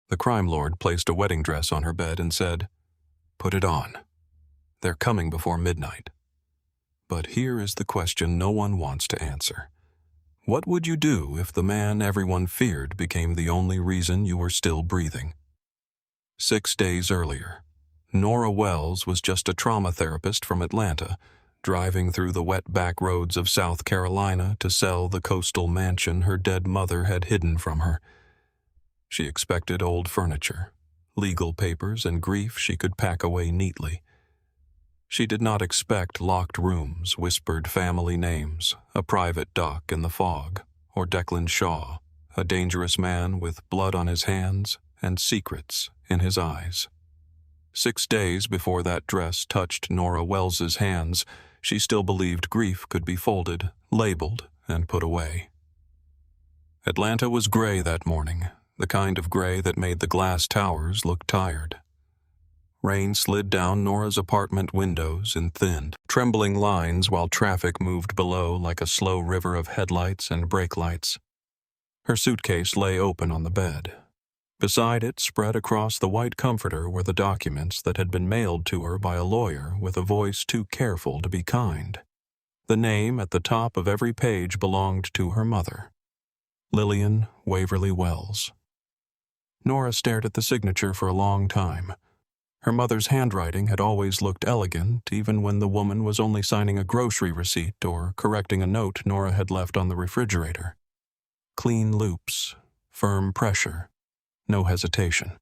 The crime lord placed a wedding dress on her bed and said, "Put it on. They're coming before midnight." But here is the question no one wants to answer. What would you do if the man everyone feared became the only reason you were still breathing? 6 days earlier, Nora Wells was just a trauma therapist from Atlanta, driving through the wet back roads of South Carolina to sell the coastal mansion her dead mother had hidden from her. She expected old furniture, legal papers, and grief she could pack away neatly. She did not expect locked rooms, whispered family names, a private dock in the fog, or Declan Shaw, a dangerous man with blood on his hands and secrets in his eyes. 6 days before that dress touched Nora Wells's hands, she still believed grief could be folded, labeled, and put away. Atlanta was gray that morning, the kind of gray that made the glass towers look tired. Rain slid down Nora's apartment windows in thin, trembling lines while traffic moved below like a slow river of headlights and brake lights. Her suitcase lay open on the bed. Beside it, spread across the white comforter, were the documents that had been mailed to her by a lawyer with a voice too careful to be kind. The name at the top of every page belonged to her mother, Lillian Waverly Wells. Nora stared at the signature for a long time. Her mother's handwriting had always looked elegant, even when the woman was only signing a grocery receipt or correcting a note Nora had left on the refrigerator. Clean loops, firm pressure, no hesitation.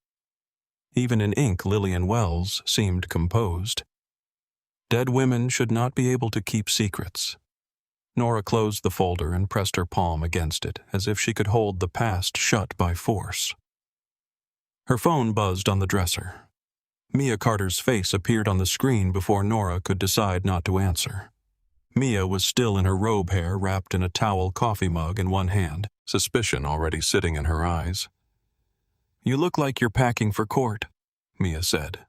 Even in ink, Lillian Wells seemed composed. Dead women should not be able to keep secrets. Nora closed the folder and pressed her palm against it, as if she could hold the past shut by force. Her phone buzzed on the dresser. Mia Carter's face appeared on the screen before Nora could decide not to answer. Mia was still in her robe hair, wrapped in a towel coffee mug in one hand, suspicion already sitting in her eyes. "You look like you're packing for court," Mia said.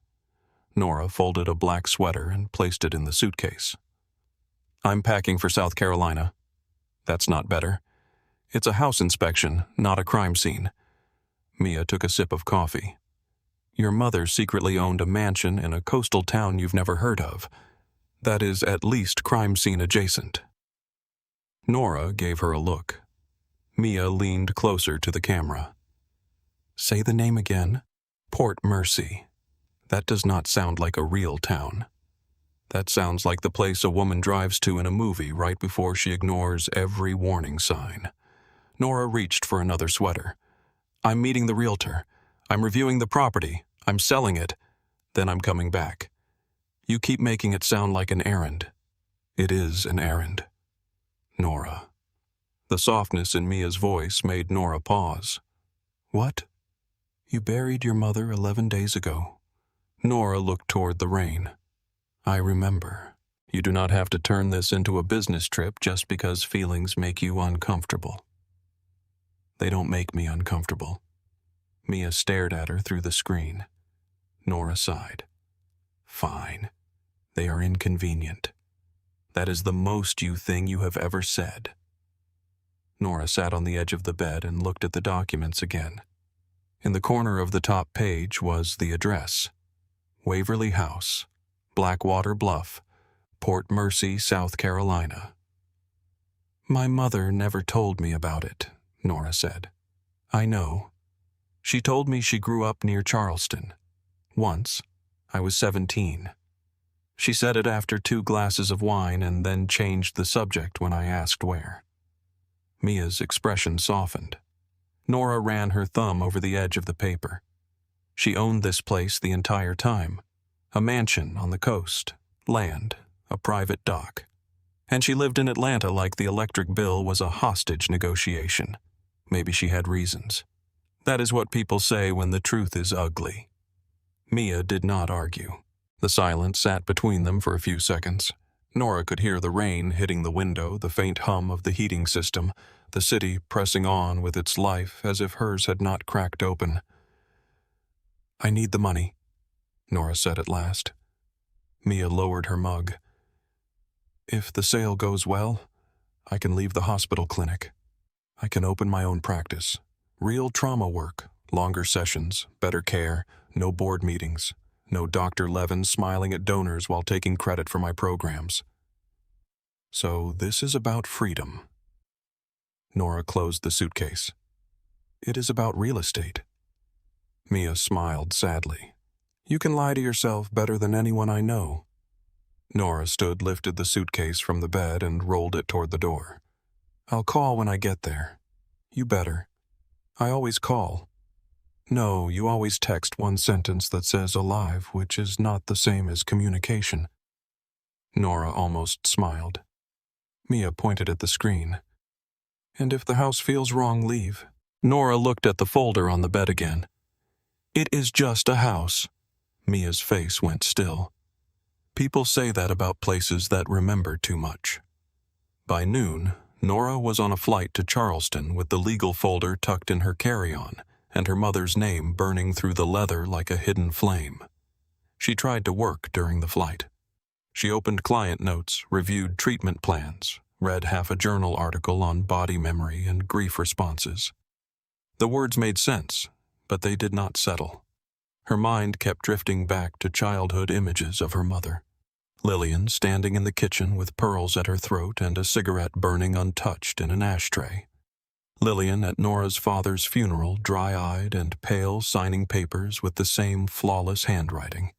Nora folded a black sweater and placed it in the suitcase. "I'm packing for South Carolina." "That's not better. It's a house inspection, not a crime scene." Mia took a sip of coffee. "Your mother secretly owned a mansion in a coastal town you've never heard of. That is at least crime scene adjacent." Nora gave her a look. Mia leaned closer to the camera. "Say the name again." "Port Mercy. That does not sound like a real town. That sounds like the place a woman drives to in a movie right before she ignores every warning sign." Nora reached for another sweater. "I'm meeting the realtor. I'm reviewing the property. I'm selling it. Then I'm coming back. You keep making it sound like an errand." "It is an errand." "Nora." The softness in Mia's voice made Nora pause. "What?" "You buried your mother 11 days ago." Nora looked toward the rain. "I remember. You do not have to turn this into a business trip just because feelings make you uncomfortable." "They don't make me uncomfortable." Mia stared at her through the screen. Nora sighed. "Fine. They are inconvenient. That is the most you thing you have ever said." Nora sat on the edge of the bed and looked at the documents again. In the corner of the top page was the address: Waverly House, Blackwater Bluff, Port Mercy, South Carolina. "My mother never told me about it," Nora said. "I know. She told me she grew up near Charleston. Once. I was 17. She said it after 2 glasses of wine and then changed the subject when I asked where." Mia's expression softened. Nora ran her thumb over the edge of the paper. She owned this place the entire time. A mansion on the coast, land, a private dock. And she lived in Atlanta like the electric bill was a hostage negotiation. Maybe she had reasons. That is what people say when the truth is ugly. Mia did not argue. The silence sat between them for a few seconds. Nora could hear the rain hitting the window, the faint hum of the heating system, the city pressing on with its life as if hers had not cracked open. "I need the money," Nora said at last. Mia lowered her mug. "If the sale goes well, I can leave the hospital clinic. I can open my own practice. Real trauma work, Longer sessions, better care, no board meetings, no Dr. Levin smiling at donors while taking credit for my programs. So this is about freedom. Nora closed the suitcase. It is about real estate. Mia smiled sadly. You can lie to yourself better than anyone I know. Nora lifted the suitcase from the bed and rolled it toward the door. I'll call when I get there. You better. I always call. No, you always text one sentence that says alive, which is not the same as communication. Nora almost smiled. Mia pointed at the screen. And if the house feels wrong, leave. Nora looked at the folder on the bed again. It is just a house. Mia's face went still. People say that about places that remember too much. By noon, Nora was on a flight to Charleston with the legal folder tucked in her carry-on and her mother's name burning through the leather like a hidden flame. She tried to work during the flight. She opened client notes, reviewed treatment plans, read half a journal article on body memory and grief responses. The words made sense, but they did not settle. Her mind kept drifting back to childhood images of her mother. Lillian standing in the kitchen with pearls at her throat and a cigarette burning untouched in an ashtray. Lillian at Nora's father's funeral, dry-eyed and pale, signing papers with the same flawless handwriting.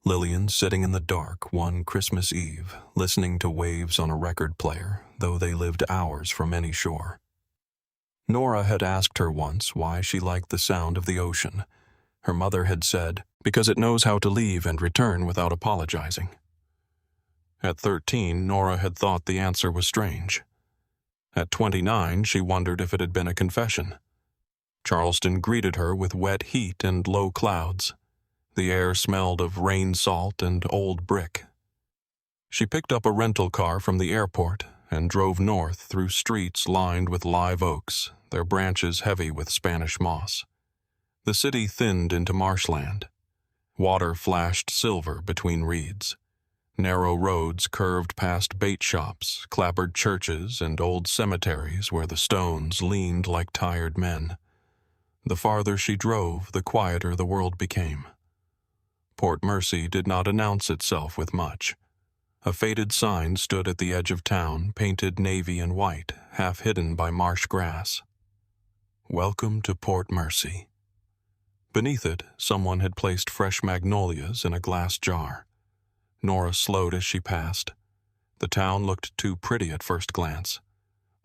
Lillian sitting in the dark one Christmas Eve, listening to waves on a record player, though they lived hours from any shore. Nora had asked her once why she liked the sound of the ocean. Her mother had said, because it knows how to leave and return without apologizing. At 13, Nora had thought the answer was strange. At 29, she wondered if it had been a confession. Charleston greeted her with wet heat and low clouds. The air smelled of rain salt and old brick. She picked up a rental car from the airport and drove north through streets lined with live oaks, their branches heavy with Spanish moss. The city thinned into marshland. Water flashed silver between reeds. Narrow roads curved past bait shops, clappered churches, and old cemeteries where the stones leaned like tired men. The farther she drove, the quieter the world became. Port Mercy did not announce itself with much. A faded sign stood at the edge of town, painted navy and white, half hidden by marsh grass. Welcome to Port Mercy. Beneath it, someone had placed fresh magnolias in a glass jar. Nora slowed as she passed. The town looked too pretty at first glance.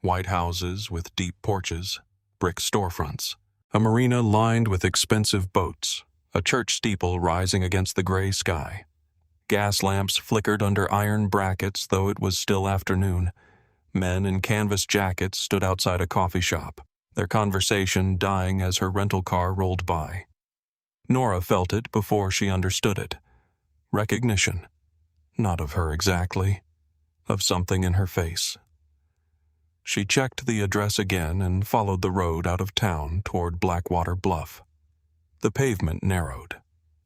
White houses with deep porches, brick storefronts, a marina lined with expensive boats, a church steeple rising against the gray sky. Gas lamps flickered under iron brackets, though it was still afternoon. Men in canvas jackets stood outside a coffee shop, their conversation dying as her rental car rolled by. Nora felt it before she understood it. Recognition. Not of her exactly, of something in her face. She checked the address again and followed the road out of town toward Blackwater Bluff. The pavement narrowed.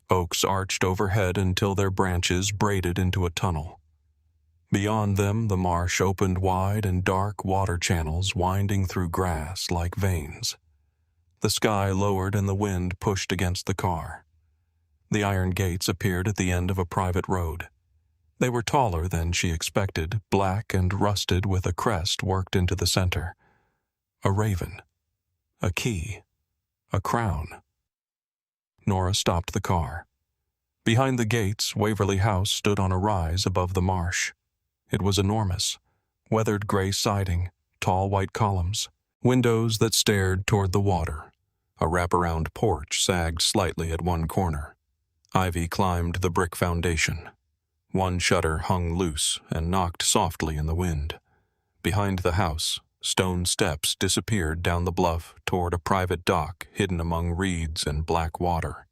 Oaks arched overhead until their branches braided into a tunnel. Beyond them, the marsh opened wide and dark water channels winding through grass like veins. The sky lowered and the wind pushed against the car. The iron gates appeared at the end of a private road. They were taller than she expected, black and rusted with a crest worked into the center. A raven. A key. A crown. Nora stopped the car. Behind the gates, Waverly House stood on a rise above the marsh. It was enormous. Weathered gray siding, tall white columns, windows that stared toward the water. A wraparound porch sagged slightly at one corner. Ivy climbed the brick foundation. One shutter hung loose and knocked softly in the wind. Behind the house, stone steps disappeared down the bluff toward a private dock hidden among reeds and black water.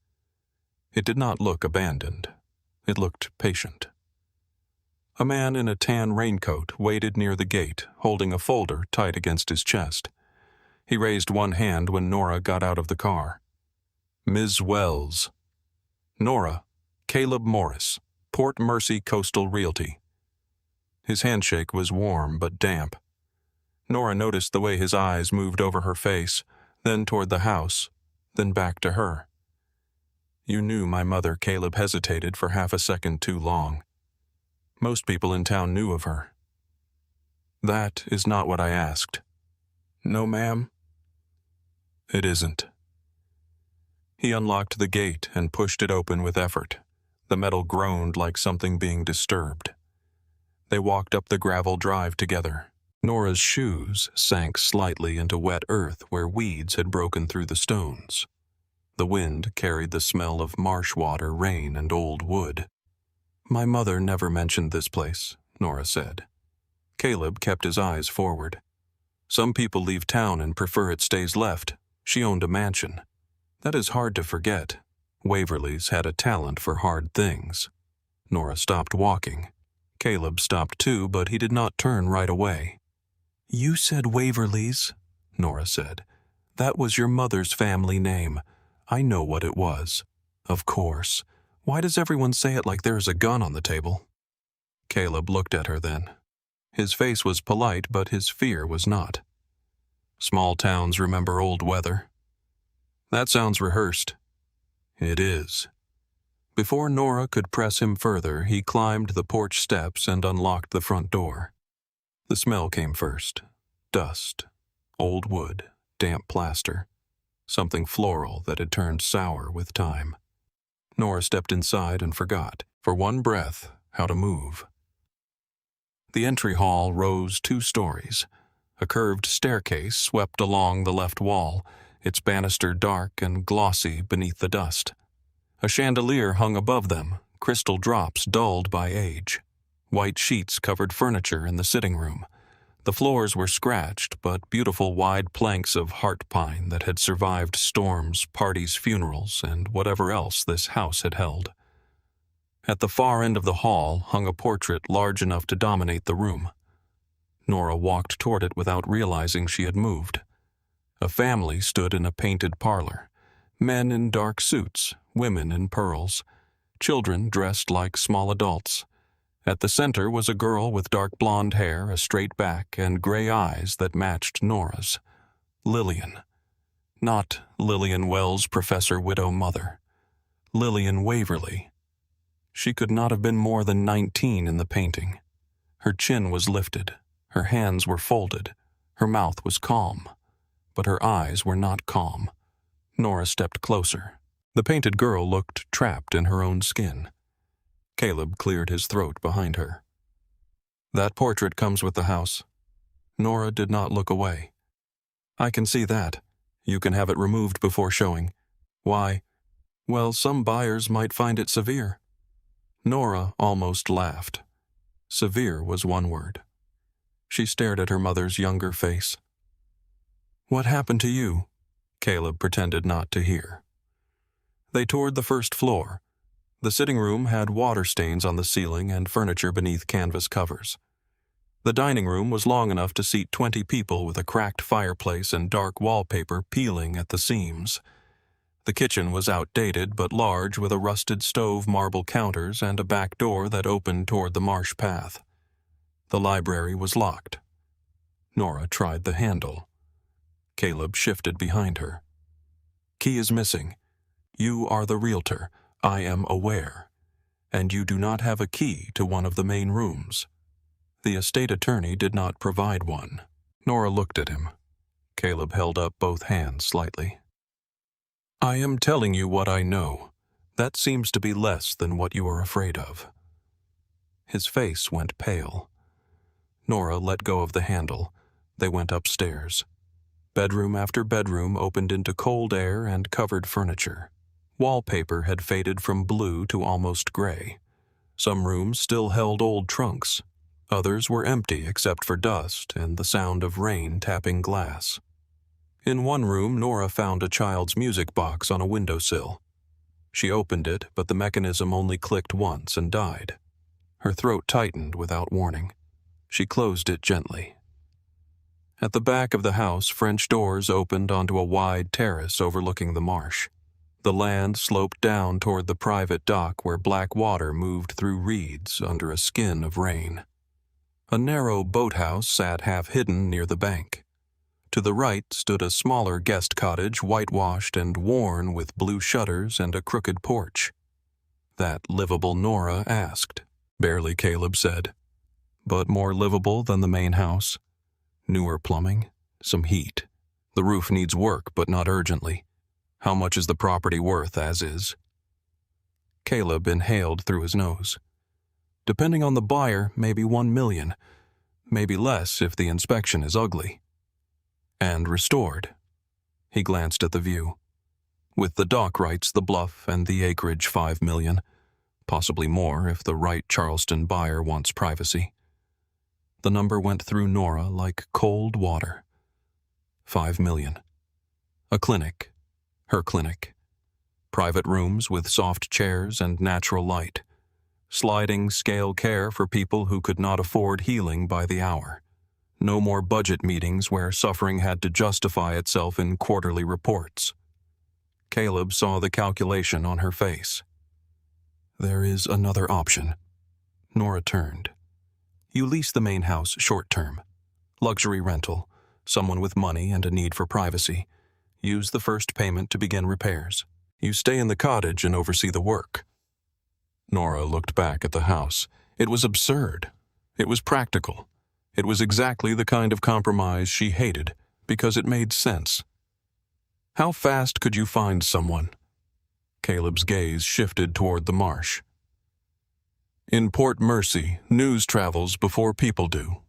It did not look abandoned. It looked patient. A man in a tan raincoat waited near the gate, holding a folder tight against his chest. He raised one hand when Nora got out of the car. Ms. Wells. Nora, Caleb Morris, Port Mercy Coastal Realty. His handshake was warm but damp. Nora noticed the way his eyes moved over her face, then toward the house, then back to her. You knew my mother. Caleb hesitated for half a second too long. Most people in town knew of her. That is not what I asked. No, ma'am. It isn't. He unlocked the gate and pushed it open with effort. The metal groaned like something being disturbed. They walked up the gravel drive together. Nora's shoes sank slightly into wet earth where weeds had broken through the stones. The wind carried the smell of marsh water, rain, and old wood. My mother never mentioned this place, Nora said. Caleb kept his eyes forward. Some people leave town and prefer it stays left. She owned a mansion. That is hard to forget. Waverly's had a talent for hard things. Nora stopped walking. Caleb stopped too, but he did not turn right away. You said Waverly's, Nora said. That was your mother's family name. I know what it was. Of course. Why does everyone say it like there is a gun on the table? Caleb looked at her then. His face was polite, but his fear was not. Small towns remember old weather. That sounds rehearsed. It is. Before Nora could press him further, he climbed the porch steps and unlocked the front door. The smell came first. Dust, old wood, damp plaster, something floral that had turned sour with time. Nora stepped inside and forgot, for one breath, how to move. The entry hall rose 2 stories. A curved staircase swept along the left wall, its banister dark and glossy beneath the dust. A chandelier hung above them, crystal drops dulled by age. White sheets covered furniture in the sitting room. The floors were scratched, but beautiful wide planks of heart pine that had survived storms, parties, funerals, and whatever else this house had held. At the far end of the hall hung a portrait large enough to dominate the room. Nora walked toward it without realizing she had moved. A family stood in a painted parlor. Men in dark suits, women in pearls, children dressed like small adults. At the center was a girl with dark blonde hair, a straight back, and gray eyes that matched Nora's. Lillian. Not Lillian Wells, professor, widow, mother. Lillian Waverly. She could not have been more than 19 in the painting. Her chin was lifted. Her hands were folded. Her mouth was calm. But her eyes were not calm. Nora stepped closer. The painted girl looked trapped in her own skin. Caleb cleared his throat behind her. That portrait comes with the house. Nora did not look away. I can see that. You can have it removed before showing. Why? Well, some buyers might find it severe. Nora almost laughed. Severe was one word. She stared at her mother's younger face. What happened to you? Caleb pretended not to hear. They toured the first floor. The sitting room had water stains on the ceiling and furniture beneath canvas covers. The dining room was long enough to seat 20 people with a cracked fireplace and dark wallpaper peeling at the seams. The kitchen was outdated but large with a rusted stove, marble counters, and a back door that opened toward the marsh path. The library was locked. Nora tried the handle. Caleb shifted behind her. Key is missing. You are the realtor. I am aware. And you do not have a key to one of the main rooms. The estate attorney did not provide one. Nora looked at him. Caleb held up both hands slightly. I am telling you what I know. That seems to be less than what you are afraid of. His face went pale. Nora let go of the handle. They went upstairs. Bedroom after bedroom opened into cold air and covered furniture. Wallpaper had faded from blue to almost gray. Some rooms still held old trunks. Others were empty except for dust and the sound of rain tapping glass. In one room, Nora found a child's music box on a windowsill. She opened it, but the mechanism only clicked once and died. Her throat tightened without warning. She closed it gently. At the back of the house, French doors opened onto a wide terrace overlooking the marsh. The land sloped down toward the private dock where black water moved through reeds under a skin of rain. A narrow boathouse sat half hidden near the bank. To the right stood a smaller guest cottage, whitewashed and worn with blue shutters and a crooked porch. That livable, Nora asked. Barely, Caleb said. But more livable than the main house. Newer plumbing, some heat. The roof needs work, but not urgently. How much is the property worth as is? Caleb inhaled through his nose. Depending on the buyer, maybe 1 million. Maybe less if the inspection is ugly. And restored. He glanced at the view. With the dock rights, the bluff, and the acreage, 5 million. Possibly more if the right Charleston buyer wants privacy. The number went through Nora like cold water. 5 million. A clinic. Her clinic. Private rooms with soft chairs and natural light. Sliding scale care for people who could not afford healing by the hour. No more budget meetings where suffering had to justify itself in quarterly reports. Caleb saw the calculation on her face. There is another option. Nora turned. You lease the main house short-term. Luxury rental. Someone with money and a need for privacy. Use the first payment to begin repairs. You stay in the cottage and oversee the work. Nora looked back at the house. It was absurd. It was practical. It was exactly the kind of compromise she hated, because it made sense. How fast could you find someone? Caleb's gaze shifted toward the marsh. In Port Mercy, news travels before people do.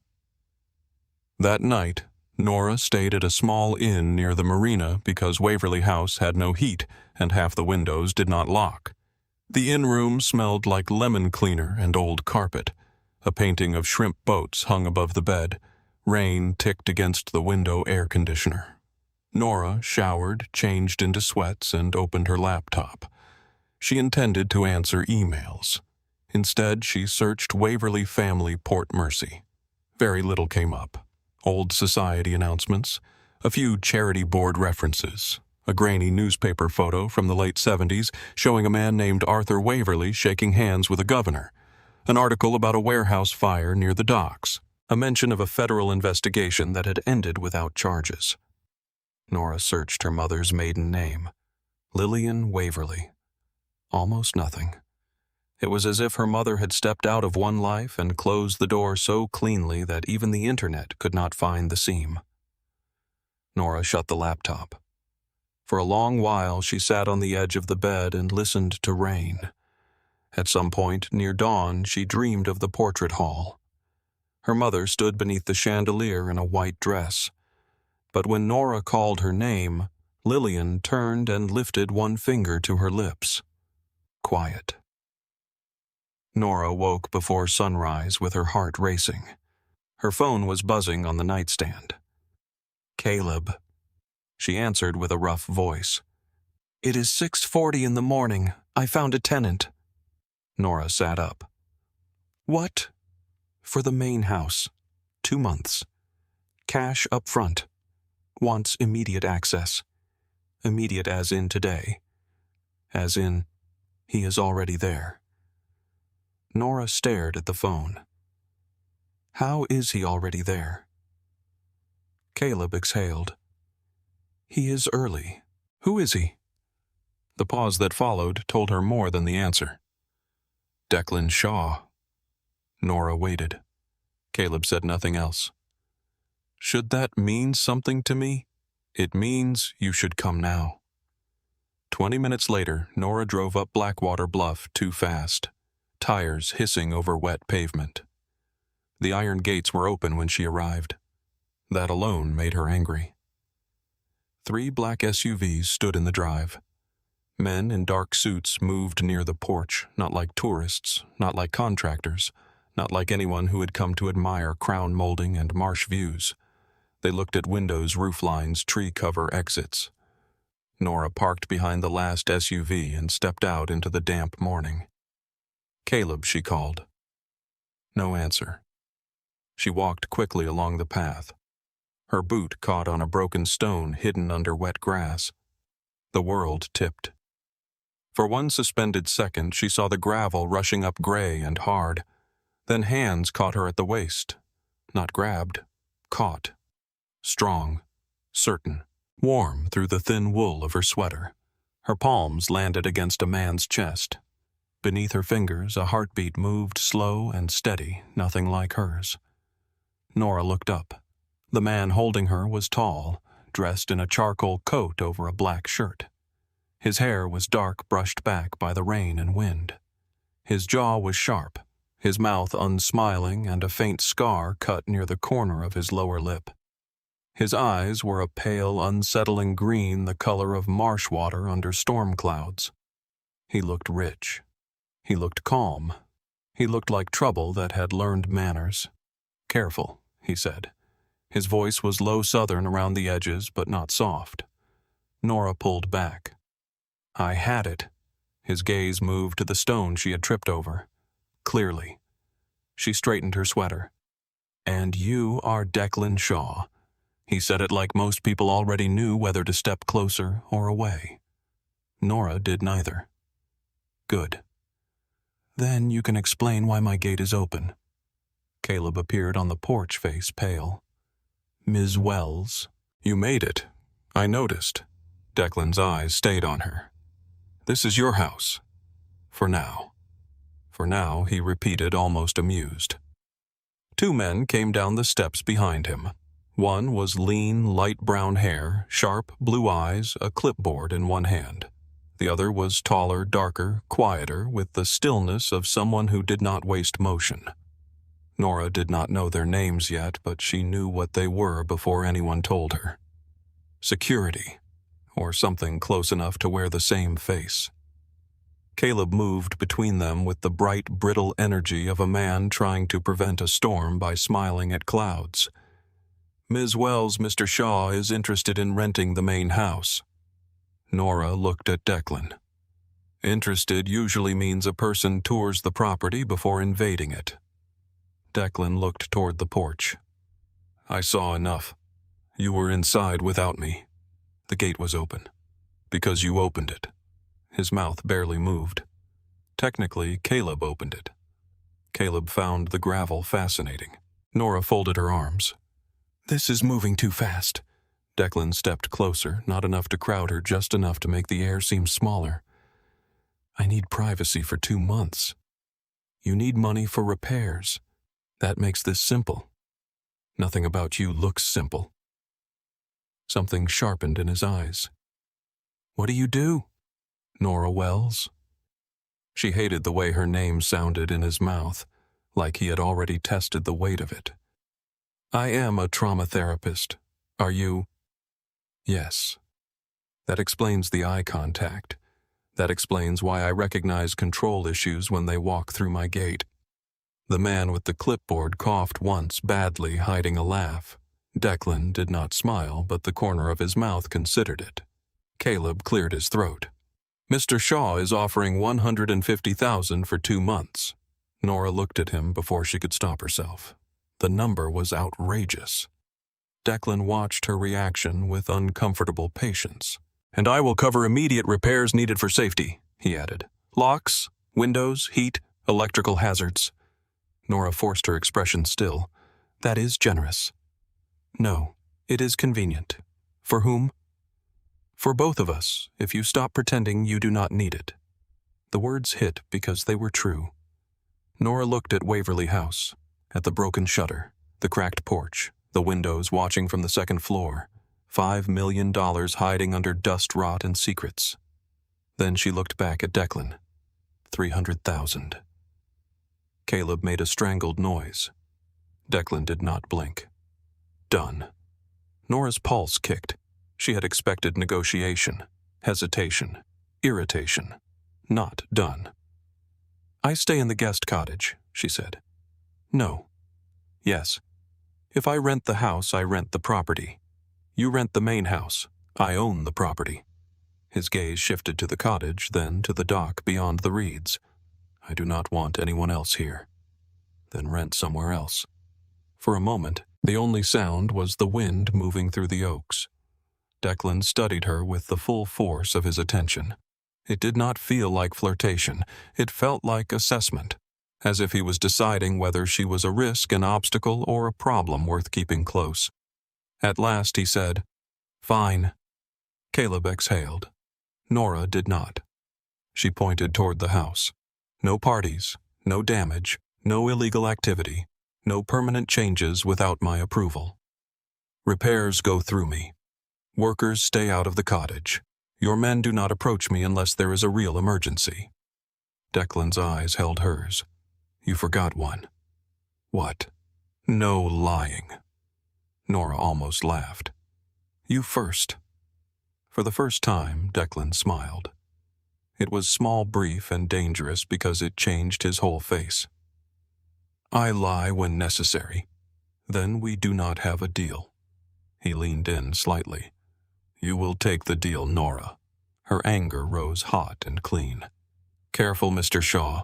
That night, Nora stayed at a small inn near the marina because Waverly House had no heat and half the windows did not lock. The inn room smelled like lemon cleaner and old carpet. A painting of shrimp boats hung above the bed. Rain ticked against the window air conditioner. Nora showered, changed into sweats, and opened her laptop. She intended to answer emails. Instead, she searched Waverly Family Port Mercy. Very little came up. Old society announcements, a few charity board references, a grainy newspaper photo from the late 70s showing a man named Arthur Waverly shaking hands with a governor, an article about a warehouse fire near the docks, a mention of a federal investigation that had ended without charges. Nora searched her mother's maiden name, Lillian Waverly. Almost nothing. It was as if her mother had stepped out of one life and closed the door so cleanly that even the internet could not find the seam. Nora shut the laptop. For a long while, she sat on the edge of the bed and listened to rain. At some point, near dawn, she dreamed of the portrait hall. Her mother stood beneath the chandelier in a white dress. But when Nora called her name, Lillian turned and lifted one finger to her lips. Quiet. Nora woke before sunrise with her heart racing. Her phone was buzzing on the nightstand. Caleb. She answered with a rough voice. It is 6:40 in the morning. I found a tenant. Nora sat up. What? For the main house. 2 months. Cash up front. Wants immediate access. Immediate as in today. As in, he is already there. Nora stared at the phone. How is he already there? Caleb exhaled. He is early. Who is he? The pause that followed told her more than the answer. Declan Shaw. Nora waited. Caleb said nothing else. Should that mean something to me? It means you should come now. 20 minutes later, Nora drove up Blackwater Bluff too fast, tires hissing over wet pavement. The iron gates were open when she arrived. That alone made her angry. 3 black SUVs stood in the drive. Men in dark suits moved near the porch, not like tourists, not like contractors, not like anyone who had come to admire crown molding and marsh views. They looked at windows, roof lines, tree cover, exits. Nora parked behind the last SUV and stepped out into the damp morning. Caleb, she called. No answer. She walked quickly along the path. Her boot caught on a broken stone hidden under wet grass. The world tipped. For one suspended second, she saw the gravel rushing up gray and hard. Then hands caught her at the waist. Not grabbed, caught. Strong, certain, warm through the thin wool of her sweater. Her palms landed against a man's chest. Beneath her fingers, a heartbeat moved slow and steady, nothing like hers. Nora looked up. The man holding her was tall, dressed in a charcoal coat over a black shirt. His hair was dark, brushed back by the rain and wind. His jaw was sharp, his mouth unsmiling, and a faint scar cut near the corner of his lower lip. His eyes were a pale, unsettling green, the color of marsh water under storm clouds. He looked rich. He looked calm. He looked like trouble that had learned manners. "Careful," he said. His voice was low southern around the edges, but not soft. Nora pulled back. "I had it." His gaze moved to the stone she had tripped over. Clearly. She straightened her sweater. "And you are Declan Shaw." He said it like most people already knew whether to step closer or away. Nora did neither. "Good. Then you can explain why my gate is open." Caleb appeared on the porch, face pale. "Ms. Wells, you made it. I noticed." Declan's eyes stayed on her. "This is your house. For now." "For now," he repeated, almost amused. Two men came down the steps behind him. One was lean, light brown hair, sharp blue eyes, a clipboard in one hand. The other was taller, darker, quieter, with the stillness of someone who did not waste motion. Nora did not know their names yet, but she knew what they were before anyone told her. Security, or something close enough to wear the same face. Caleb moved between them with the bright, brittle energy of a man trying to prevent a storm by smiling at clouds. "Ms. Wells, Mr. Shaw is interested in renting the main house." Nora looked at Declan. Interested usually means a person tours the property before invading it. Declan looked toward the porch. "I saw enough. You were inside without me. The gate was open. Because you opened it." His mouth barely moved. Technically, Caleb opened it. Caleb found the gravel fascinating. Nora folded her arms. "This is moving too fast." Declan stepped closer, not enough to crowd her, just enough to make the air seem smaller. "I need privacy for 2 months. You need money for repairs. That makes this simple. Nothing about you looks simple." Something sharpened in his eyes. "What do you do?" "Nora Wells." She hated the way her name sounded in his mouth, like he had already tested the weight of it. "I am a trauma therapist. Are you?" "Yes." That explains the eye contact. That explains why I recognize control issues when they walk through my gate. The man with the clipboard coughed once, badly, hiding a laugh. Declan did not smile, but the corner of his mouth considered it. Caleb cleared his throat. "Mr. Shaw is offering $150,000 for 2 months. Nora looked at him before she could stop herself. The number was outrageous. Declan watched her reaction with uncomfortable patience. "And I will cover immediate repairs needed for safety," he added. "Locks, windows, heat, electrical hazards." Nora forced her expression still. "That is generous." "No, it is convenient." "For whom?" "For both of us, if you stop pretending you do not need it." The words hit because they were true. Nora looked at Waverly House, at the broken shutter, the cracked porch, the windows watching from the second floor, $5 million hiding under dust rot and secrets. Then she looked back at Declan. 300,000. Caleb made a strangled noise. Declan did not blink. Done. Nora's pulse kicked. She had expected negotiation, hesitation, irritation. Not done. "I stay in the guest cottage," she said. "No." "Yes. If I rent the house, I rent the property. You rent the main house. I own the property." His gaze shifted to the cottage, then to the dock beyond the reeds. "I do not want anyone else here." "Then rent somewhere else." For a moment, the only sound was the wind moving through the oaks. Declan studied her with the full force of his attention. It did not feel like flirtation. It felt like assessment, as if he was deciding whether she was a risk, an obstacle, or a problem worth keeping close. At last he said, Fine. Caleb exhaled. Nora did not. She pointed toward the house. No parties, no damage, no illegal activity, no permanent changes without my approval. Repairs go through me. Workers stay out of the cottage. Your men do not approach me unless there is a real emergency. Declan's eyes held hers. You forgot one. What? No lying. Nora almost laughed. You first. For the first time, Declan smiled. It was small, brief, and dangerous because it changed his whole face. I lie when necessary. Then we do not have a deal. He leaned in slightly. You will take the deal, Nora. Her anger rose hot and clean. Careful, Mr. Shaw.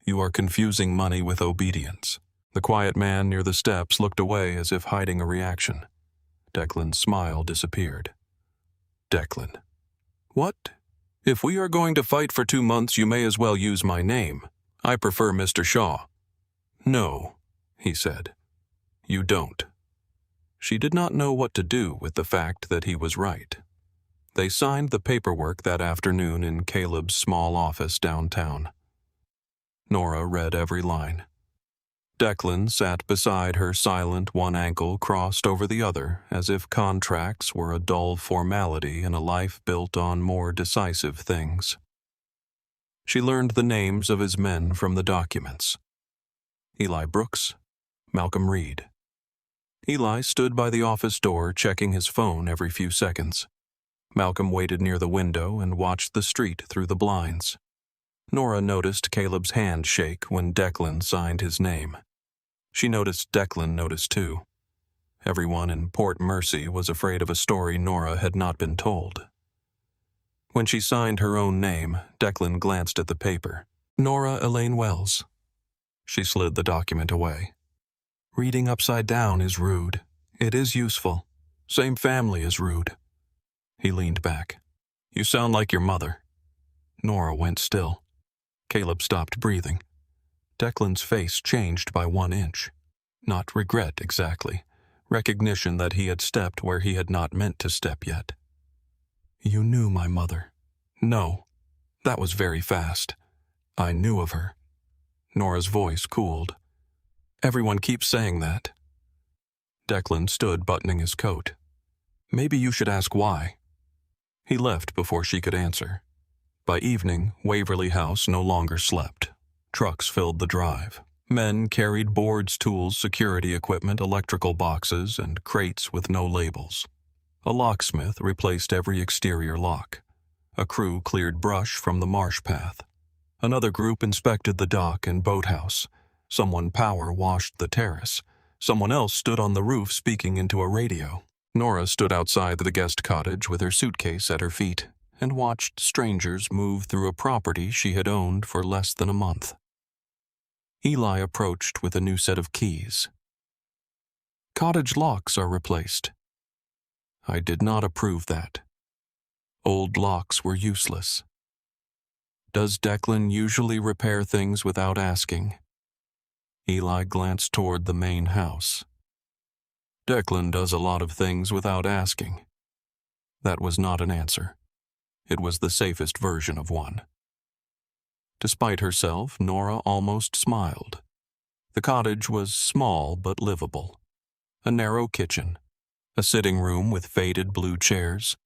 You are confusing money with obedience. The quiet man near the steps looked away as if hiding a reaction. Declan's smile disappeared. Declan. What? If we are going to fight for 2 months, you may as well use my name. I prefer Mr. Shaw. No, he said. You don't. She did not know what to do with the fact that he was right. They signed the paperwork that afternoon in Caleb's small office downtown. Nora read every line. Declan sat beside her, silent, one ankle crossed over the other, as if contracts were a dull formality in a life built on more decisive things. She learned the names of his men from the documents. Eli Brooks, Malcolm Reed. Eli stood by the office door, checking his phone every few seconds. Malcolm waited near the window and watched the street through the blinds. Nora noticed Caleb's hand shake when Declan signed his name. She noticed Declan noticed too. Everyone in Port Mercy was afraid of a story Nora had not been told. When she signed her own name, Declan glanced at the paper. Nora Elaine Wells. She slid the document away. Reading upside down is rude. It is useful. Same family as rude. He leaned back. You sound like your mother. Nora went still. Caleb stopped breathing. Declan's face changed by 1 inch. Not regret exactly. Recognition that he had stepped where he had not meant to step yet. You knew my mother. No. That was very fast. I knew of her. Nora's voice cooled. Everyone keeps saying that. Declan stood buttoning his coat. Maybe you should ask why. He left before she could answer. By evening, Waverly House no longer slept. Trucks filled the drive. Men carried boards, tools, security equipment, electrical boxes, and crates with no labels. A locksmith replaced every exterior lock. A crew cleared brush from the marsh path. Another group inspected the dock and boathouse. Someone power washed the terrace. Someone else stood on the roof speaking into a radio. Nora stood outside the guest cottage with her suitcase at her feet and watched strangers move through a property she had owned for less than a month. Eli approached with a new set of keys. Cottage locks are replaced. I did not approve that. Old locks were useless. Does Declan usually repair things without asking? Eli glanced toward the main house. Declan does a lot of things without asking. That was not an answer. It was the safest version of one. Despite herself, Nora almost smiled. The cottage was small but livable. A narrow kitchen, a sitting room with faded blue chairs,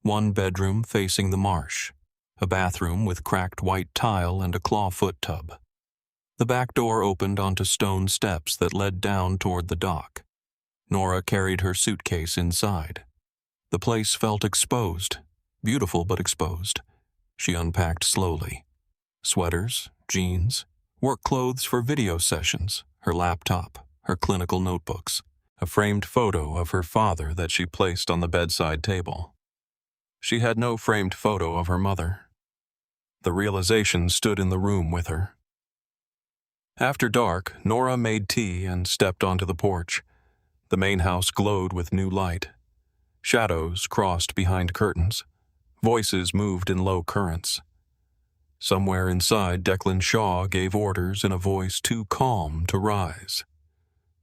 one bedroom facing the marsh, a bathroom with cracked white tile and a clawfoot tub. The back door opened onto stone steps that led down toward the dock. Nora carried her suitcase inside. The place felt exposed, beautiful but exposed. She unpacked slowly. Sweaters, jeans, work clothes for video sessions, her laptop, her clinical notebooks, a framed photo of her father that she placed on the bedside table. She had no framed photo of her mother. The realization stood in the room with her. After dark, Nora made tea and stepped onto the porch. The main house glowed with new light. Shadows crossed behind curtains. Voices moved in low currents. Somewhere inside, Declan Shaw gave orders in a voice too calm to rise.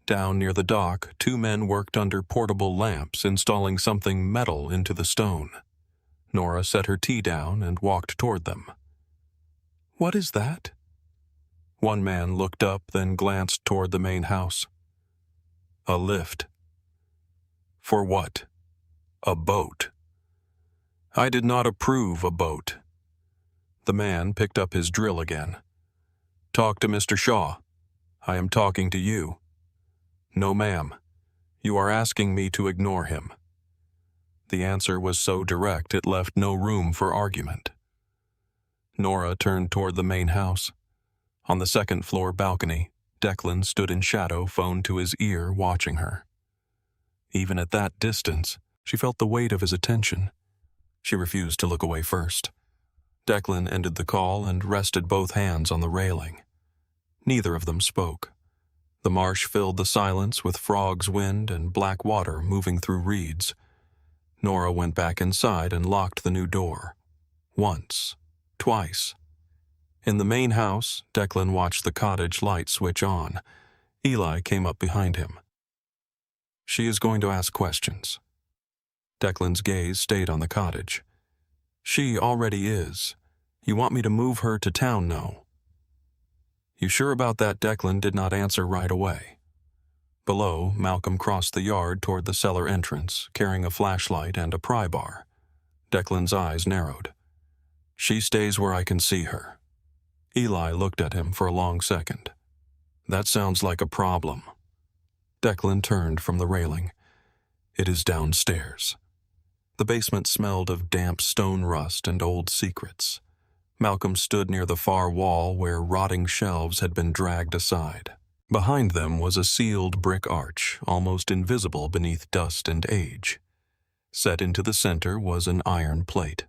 Down near the dock, 2 men worked under portable lamps, installing something metal into the stone. Nora set her tea down and walked toward them. "What is that?" One man looked up, then glanced toward the main house. "A lift." "For what?" "A boat." "I did not approve a boat." The man picked up his drill again. "Talk to Mr. Shaw. I am talking to you." "No, ma'am. You are asking me to ignore him." The answer was so direct it left no room for argument. Nora turned toward the main house. On the second-floor balcony, Declan stood in shadow, phone to his ear, watching her. Even at that distance, she felt the weight of his attention. She refused to look away first. Declan ended the call and rested both hands on the railing. Neither of them spoke. The marsh filled the silence with frogs' wind and black water moving through reeds. Nora went back inside and locked the new door. Once, twice. In the main house, Declan watched the cottage light switch on. Eli came up behind him. "She is going to ask questions." Declan's gaze stayed on the cottage. "She already is. You want me to move her to town, no?" "You sure about that?" Declan did not answer right away. Below, Malcolm crossed the yard toward the cellar entrance, carrying a flashlight and a pry bar. Declan's eyes narrowed. "She stays where I can see her." Eli looked at him for a long second. "That sounds like a problem." Declan turned from the railing. "It is downstairs." The basement smelled of damp stone rust and old secrets. Malcolm stood near the far wall where rotting shelves had been dragged aside. Behind them was a sealed brick arch, almost invisible beneath dust and age. Set into the center was an iron plate.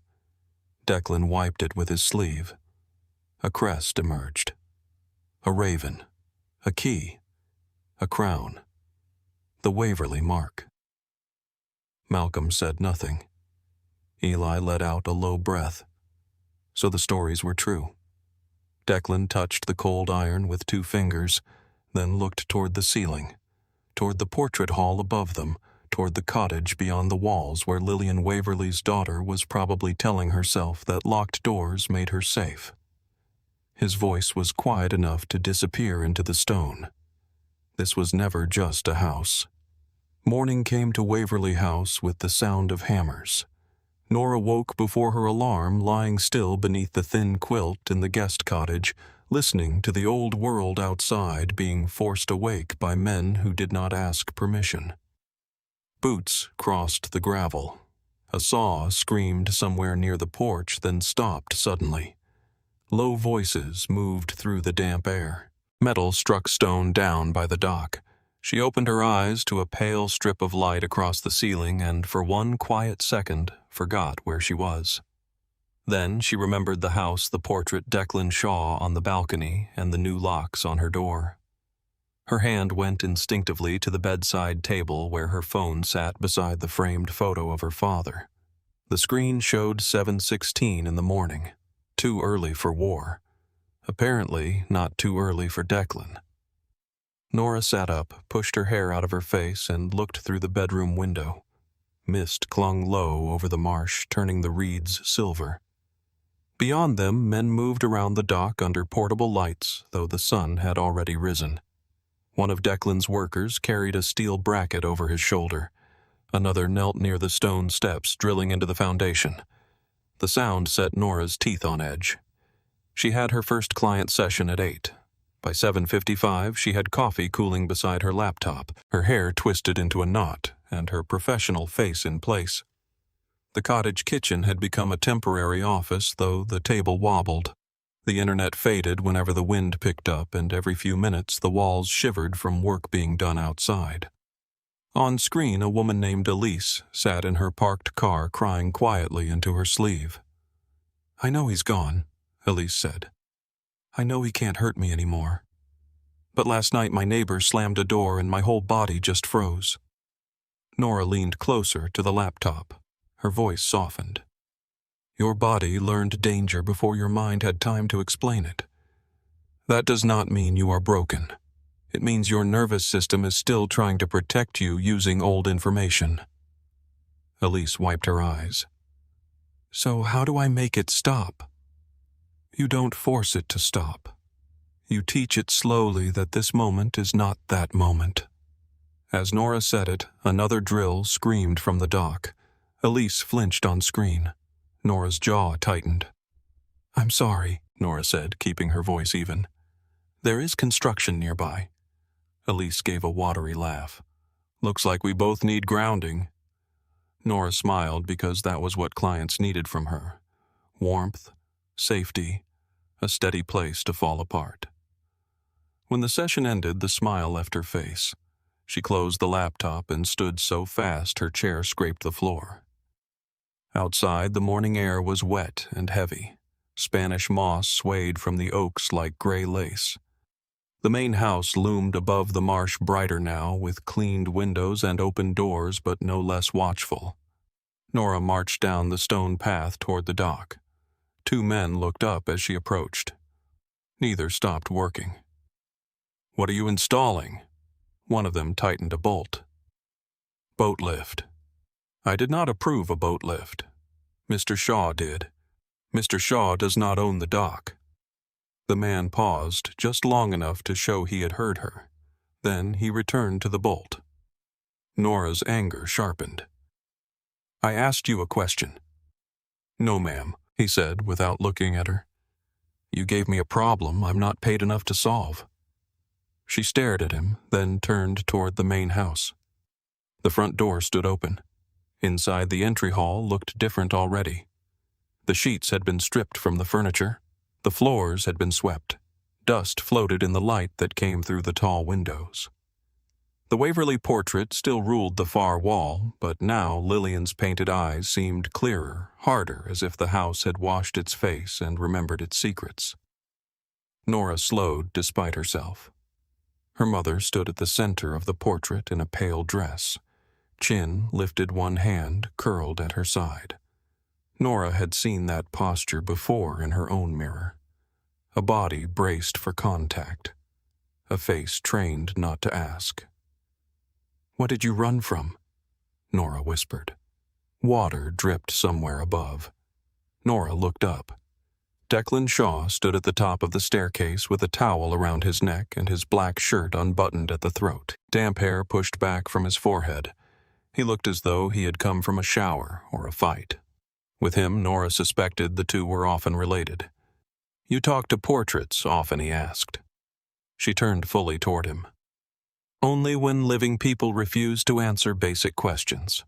Declan wiped it with his sleeve. A crest emerged. A raven. A key. A crown. The Waverly mark. Malcolm said nothing. Eli let out a low breath. So the stories were true. Declan touched the cold iron with 2 fingers, then looked toward the ceiling, toward the portrait hall above them, toward the cottage beyond the walls where Lillian Waverly's daughter was probably telling herself that locked doors made her safe. His voice was quiet enough to disappear into the stone. This was never just a house. Morning came to Waverly House with the sound of hammers. Nora woke before her alarm, lying still beneath the thin quilt in the guest cottage, listening to the old world outside being forced awake by men who did not ask permission. Boots crossed the gravel. A saw screamed somewhere near the porch, then stopped suddenly. Low voices moved through the damp air. Metal struck stone down by the dock. She opened her eyes to a pale strip of light across the ceiling and for one quiet second forgot where she was. Then she remembered the house, the portrait Declan Shaw on the balcony, and the new locks on her door. Her hand went instinctively to the bedside table where her phone sat beside the framed photo of her father. The screen showed 7:16 in the morning. Too early for war. Apparently not too early for Declan. Nora sat up, pushed her hair out of her face, and looked through the bedroom window. Mist clung low over the marsh, turning the reeds silver. Beyond them, men moved around the dock under portable lights, though the sun had already risen. One of Declan's workers carried a steel bracket over his shoulder. Another knelt near the stone steps, drilling into the foundation. The sound set Nora's teeth on edge. She had her first client session at 8. By 7:55, she had coffee cooling beside her laptop, her hair twisted into a knot, and her professional face in place. The cottage kitchen had become a temporary office, though the table wobbled. The internet faded whenever the wind picked up, and every few minutes the walls shivered from work being done outside. On screen, a woman named Elise sat in her parked car crying quietly into her sleeve. "I know he's gone," Elise said. "I know he can't hurt me anymore. But last night my neighbor slammed a door and my whole body just froze." Nora leaned closer to the laptop. Her voice softened. "Your body learned danger before your mind had time to explain it. That does not mean you are broken. It means your nervous system is still trying to protect you using old information. Elise wiped her eyes. So how do I make it stop? You don't force it to stop. You teach it slowly that this moment is not that moment. As Nora said it, another drill screamed from the dock. Elise flinched on screen. Nora's jaw tightened. I'm sorry, Nora said, keeping her voice even. There is construction nearby. Elise gave a watery laugh. Looks like we both need grounding. Nora smiled because that was what clients needed from her. Warmth, safety, a steady place to fall apart. When the session ended, the smile left her face. She closed the laptop and stood so fast her chair scraped the floor. Outside, the morning air was wet and heavy. Spanish moss swayed from the oaks like gray lace. The main house loomed above the marsh brighter now, with cleaned windows and open doors, but no less watchful. Nora marched down the stone path toward the dock. Two men looked up as she approached. Neither stopped working. What are you installing? One of them tightened a bolt. Boat lift. I did not approve a boat lift. Mr. Shaw did. Mr. Shaw does not own the dock. The man paused just long enough to show he had heard her. Then he returned to the bolt. Nora's anger sharpened. I asked you a question. No, ma'am, he said without looking at her. You gave me a problem I'm not paid enough to solve. She stared at him, then turned toward the main house. The front door stood open. Inside, the entry hall looked different already. The sheets had been stripped from the furniture. The floors had been swept. Dust floated in the light that came through the tall windows. The Waverly portrait still ruled the far wall, but now Lillian's painted eyes seemed clearer, harder, as if the house had washed its face and remembered its secrets. Nora slowed despite herself. Her mother stood at the center of the portrait in a pale dress. Chin lifted, one hand curled at her side. Nora had seen that posture before in her own mirror. A body braced for contact. A face trained not to ask. What did you run from? Nora whispered. Water dripped somewhere above. Nora looked up. Declan Shaw stood at the top of the staircase with a towel around his neck and his black shirt unbuttoned at the throat, damp hair pushed back from his forehead. He looked as though he had come from a shower or a fight. With him, Nora suspected the two were often related. You talk to portraits often, he asked. She turned fully toward him. Only when living people refuse to answer basic questions.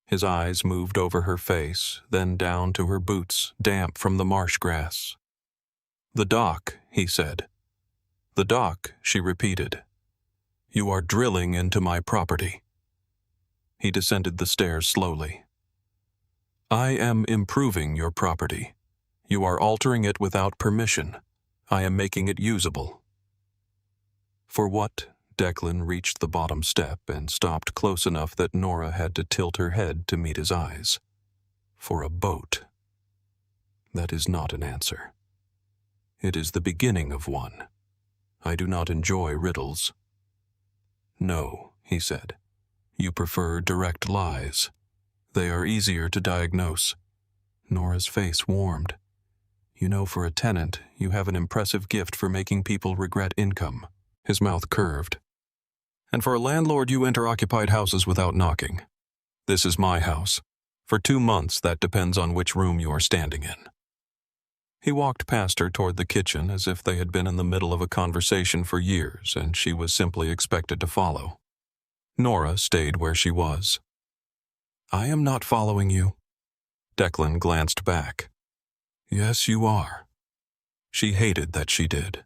His eyes moved over her face, then down to her boots, damp from the marsh grass. The dock, he said. The dock, she repeated. You are drilling into my property. He descended the stairs slowly. I am improving your property. You are altering it without permission. I am making it usable. For what? Declan reached the bottom step and stopped close enough that Nora had to tilt her head to meet his eyes. For a boat. That is not an answer. It is the beginning of one. I do not enjoy riddles. No, he said. You prefer direct lies. They are easier to diagnose. Nora's face warmed. You know, for a tenant, you have an impressive gift for making people regret income. His mouth curved. And for a landlord, you enter occupied houses without knocking. This is my house. For 2 months, that depends on which room you are standing in. He walked past her toward the kitchen as if they had been in the middle of a conversation for years and she was simply expected to follow. Nora stayed where she was. I am not following you. Declan glanced back. Yes, you are. She hated that she did.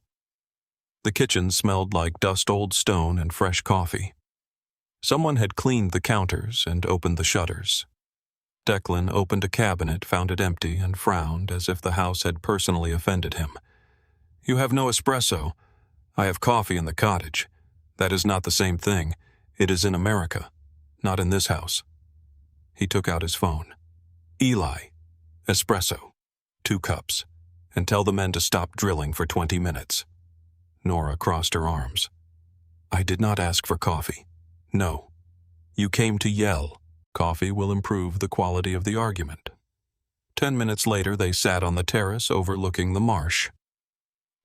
The kitchen smelled like dust old stone and fresh coffee. Someone had cleaned the counters and opened the shutters. Declan opened a cabinet, found it empty, and frowned as if the house had personally offended him. You have no espresso. I have coffee in the cottage. That is not the same thing. It is in America, not in this house. He took out his phone. Eli, espresso, 2 cups, and tell the men to stop drilling for 20 minutes. Nora crossed her arms. I did not ask for coffee. No. You came to yell. Coffee will improve the quality of the argument. 10 minutes later, they sat on the terrace overlooking the marsh.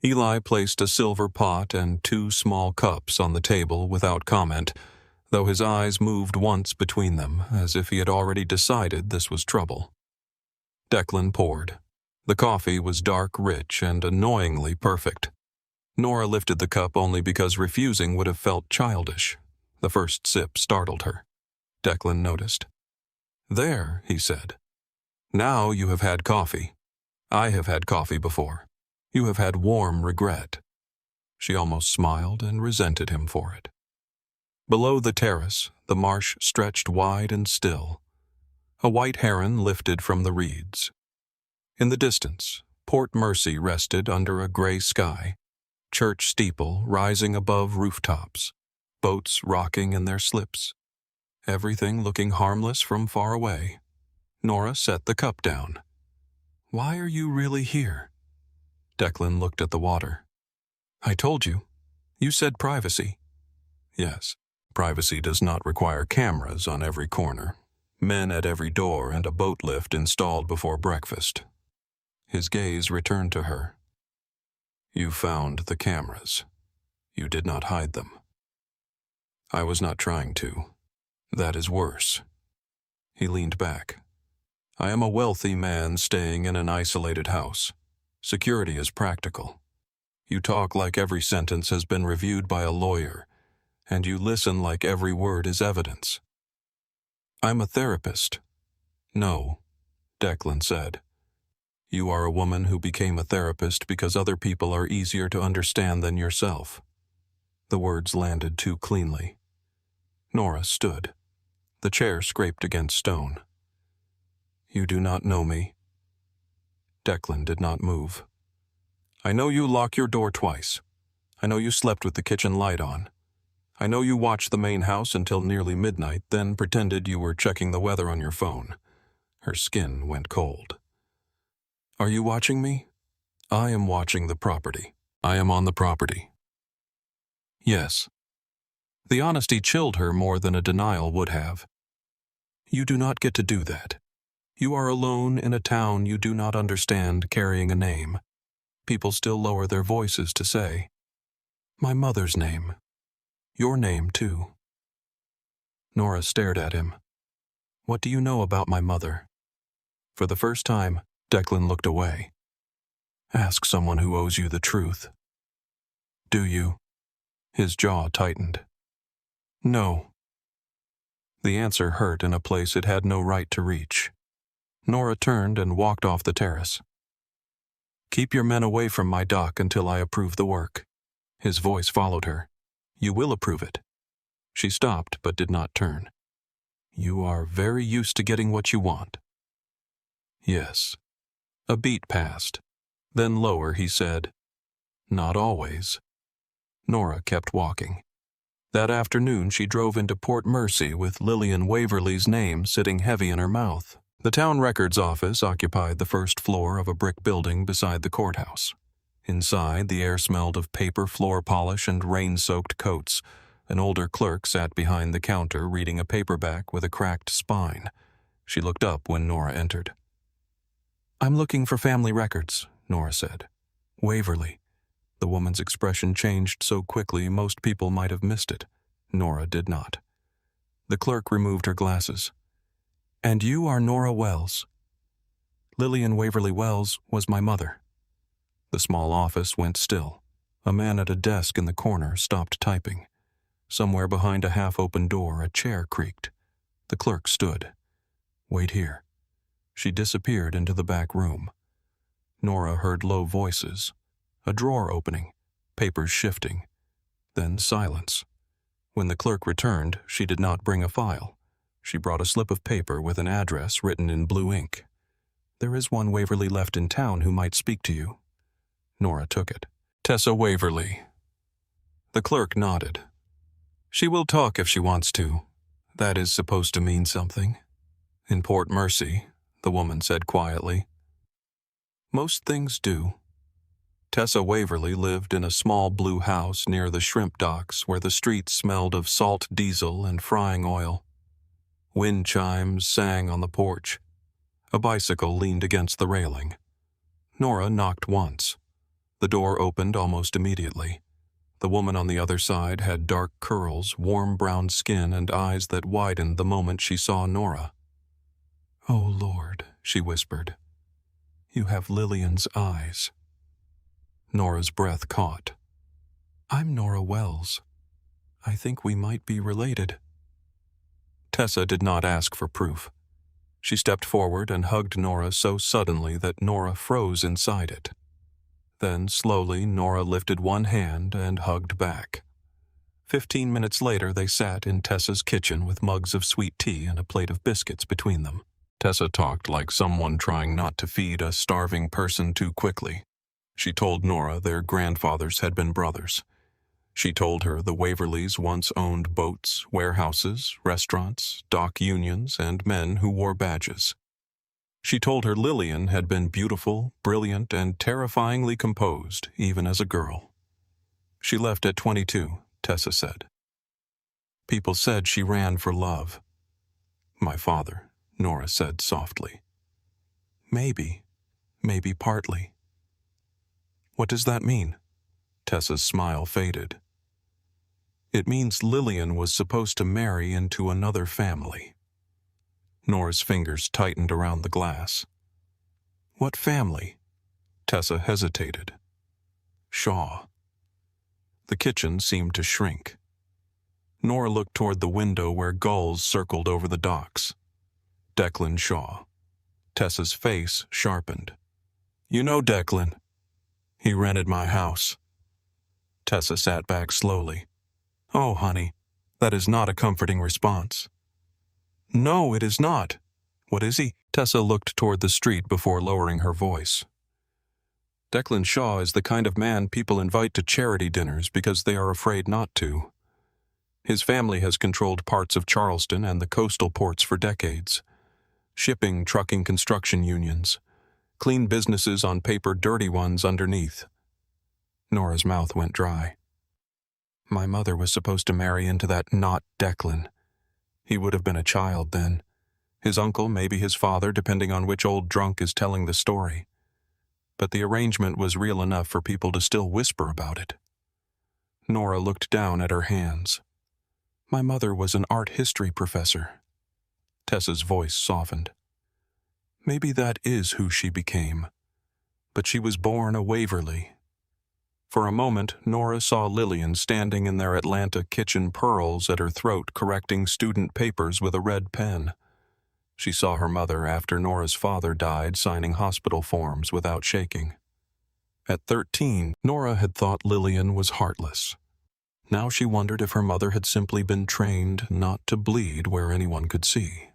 Eli placed a silver pot and 2 small cups on the table without comment, though his eyes moved once between them, as if he had already decided this was trouble. Declan poured. The coffee was dark, rich, and annoyingly perfect. Nora lifted the cup only because refusing would have felt childish. The first sip startled her. Declan noticed. "There," he said. "Now you have had coffee. I have had coffee before. You have had warm regret." She almost smiled and resented him for it. Below the terrace, the marsh stretched wide and still. A white heron lifted from the reeds. In the distance, Port Mercy rested under a gray sky, church steeple rising above rooftops, boats rocking in their slips. Everything looking harmless from far away. Nora set the cup down. "Why are you really here?" Declan looked at the water. "I told you. You said privacy." "Yes, privacy does not require cameras on every corner, men at every door, and a boat lift installed before breakfast." His gaze returned to her. "You found the cameras. You did not hide them." "I was not trying to. That is worse." He leaned back. "I am a wealthy man staying in an isolated house. Security is practical. You talk like every sentence has been reviewed by a lawyer, and you listen like every word is evidence." "I'm a therapist." "No," Declan said. "You are a woman who became a therapist because other people are easier to understand than yourself." The words landed too cleanly. Nora stood. The chair scraped against stone. "You do not know me." Declan did not move. "I know you lock your door twice. I know you slept with the kitchen light on. I know you watched the main house until nearly midnight, then pretended you were checking the weather on your phone." Her skin went cold. "Are you watching me?" "I am watching the property. I am on the property." "Yes." The honesty chilled her more than a denial would have. "You do not get to do that. You are alone in a town you do not understand, carrying a name. People still lower their voices to say, 'My mother's name. Your name, too.'" Nora stared at him. "What do you know about my mother?" For the first time, Declan looked away. "Ask someone who owes you the truth." "Do you?" His jaw tightened. "No." The answer hurt in a place it had no right to reach. Nora turned and walked off the terrace. "Keep your men away from my dock until I approve the work." His voice followed her. "You will approve it." She stopped but did not turn. "You are very used to getting what you want." "Yes." A beat passed. Then lower he said, "Not always." Nora kept walking. That afternoon she drove into Port Mercy with Lillian Waverly's name sitting heavy in her mouth. The town records office occupied the first floor of a brick building beside the courthouse. Inside, the air smelled of paper floor polish and rain-soaked coats. An older clerk sat behind the counter reading a paperback with a cracked spine. She looked up when Nora entered. "I'm looking for family records," Nora said. "Waverly." The woman's expression changed so quickly most people might have missed it. Nora did not. The clerk removed her glasses. "And you are Nora Wells." "Lillian Waverly Wells was my mother." The small office went still. A man at a desk in the corner stopped typing. Somewhere behind a half-open door, a chair creaked. The clerk stood. "Wait here." She disappeared into the back room. Nora heard low voices. A drawer opening, papers shifting, then silence. When the clerk returned, she did not bring a file. She brought a slip of paper with an address written in blue ink. "There is one Waverly left in town who might speak to you." Nora took it. "Tessa Waverly." The clerk nodded. "She will talk if she wants to. That is supposed to mean something." "In Port Mercy," the woman said quietly. "Most things do." Tessa Waverly lived in a small blue house near the shrimp docks where the streets smelled of salt diesel and frying oil. Wind chimes sang on the porch. A bicycle leaned against the railing. Nora knocked once. The door opened almost immediately. The woman on the other side had dark curls, warm brown skin, and eyes that widened the moment she saw Nora. "Oh, Lord," she whispered. "You have Lillian's eyes." Nora's breath caught. "I'm Nora Wells. I think we might be related." Tessa did not ask for proof. She stepped forward and hugged Nora so suddenly that Nora froze inside it. Then, slowly, Nora lifted one hand and hugged back. 15 minutes later, they sat in Tessa's kitchen with mugs of sweet tea and a plate of biscuits between them. Tessa talked like someone trying not to feed a starving person too quickly. She told Nora their grandfathers had been brothers. She told her the Waverleys once owned boats, warehouses, restaurants, dock unions, and men who wore badges. She told her Lillian had been beautiful, brilliant, and terrifyingly composed, even as a girl. She left at 22, Tessa said. People said she ran for love. "My father," Nora said softly. Maybe partly." "What does that mean?" Tessa's smile faded. "It means Lillian was supposed to marry into another family." Nora's fingers tightened around the glass. "What family?" Tessa hesitated. "Shaw." The kitchen seemed to shrink. Nora looked toward the window where gulls circled over the docks. Declan Shaw. Tessa's face sharpened. "You know Declan. He rented my house." Tessa sat back slowly. "Oh, honey, that is not a comforting response." "No, it is not. What is he?" Tessa looked toward the street before lowering her voice. "Declan Shaw is the kind of man people invite to charity dinners because they are afraid not to. His family has controlled parts of Charleston and the coastal ports for decades. Shipping, trucking, construction unions. Clean businesses on paper, dirty ones underneath." Nora's mouth went dry. "My mother was supposed to marry into that not Declan. He would have been a child then. His uncle, maybe his father, depending on which old drunk is telling the story. But the arrangement was real enough for people to still whisper about it." Nora looked down at her hands. "My mother was an art history professor." Tessa's voice softened. "Maybe that is who she became. But she was born a Waverly." For a moment, Nora saw Lillian standing in their Atlanta kitchen, pearls at her throat, correcting student papers with a red pen. She saw her mother after Nora's father died, signing hospital forms without shaking. At 13, Nora had thought Lillian was heartless. Now she wondered if her mother had simply been trained not to bleed where anyone could see.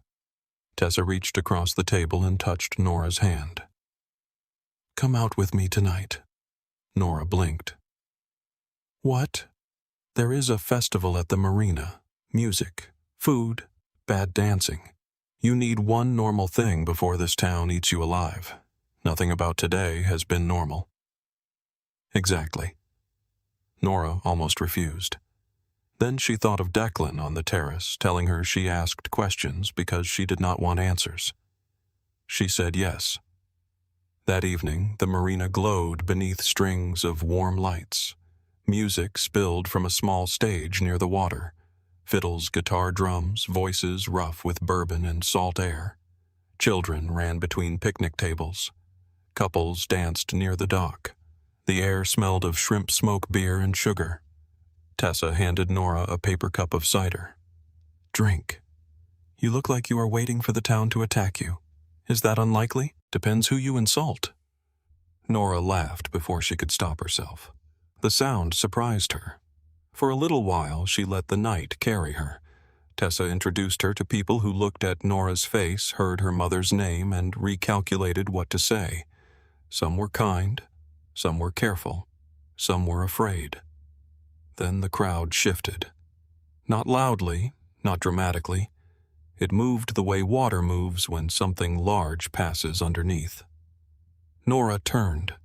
Tessa reached across the table and touched Nora's hand. "Come out with me tonight." Nora blinked. "What?" "There is a festival at the marina. Music, food, bad dancing. You need one normal thing before this town eats you alive. Nothing about today has been normal." "Exactly." Nora almost refused. Then she thought of Declan on the terrace, telling her she asked questions because she did not want answers. She said yes. That evening, the marina glowed beneath strings of warm lights. Music spilled from a small stage near the water. Fiddles, guitar, drums, voices rough with bourbon and salt air. Children ran between picnic tables. Couples danced near the dock. The air smelled of shrimp smoke, beer, and sugar. Tessa handed Nora a paper cup of cider. "Drink. You look like you are waiting for the town to attack you. Is that unlikely? Depends who you insult." Nora laughed before she could stop herself. The sound surprised her. For a little while, she let the night carry her. Tessa introduced her to people who looked at Nora's face, heard her mother's name, and recalculated what to say. Some were kind, some were careful, some were afraid. Then the crowd shifted. Not loudly, not dramatically. It moved the way water moves when something large passes underneath. Nora turned.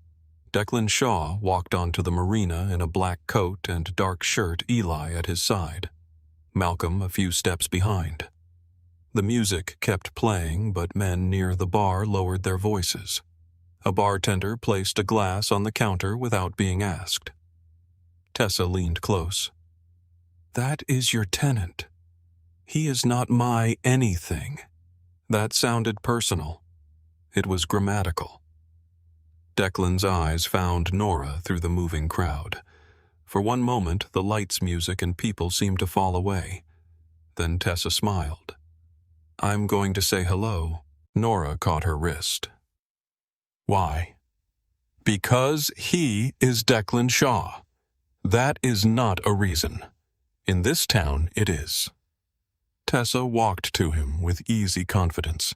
Declan Shaw walked onto the marina in a black coat and dark shirt, Eli at his side, Malcolm a few steps behind. The music kept playing, but men near the bar lowered their voices. A bartender placed a glass on the counter without being asked. Tessa leaned close. "That is your tenant. He is not my anything." That sounded personal. It was grammatical. Declan's eyes found Nora through the moving crowd. For one moment, the lights, music, and people seemed to fall away. Then Tessa smiled. "I'm going to say hello." Nora caught her wrist. "Why?" "Because he is Declan Shaw. That is not a reason. In this town, it is." Tessa walked to him with easy confidence.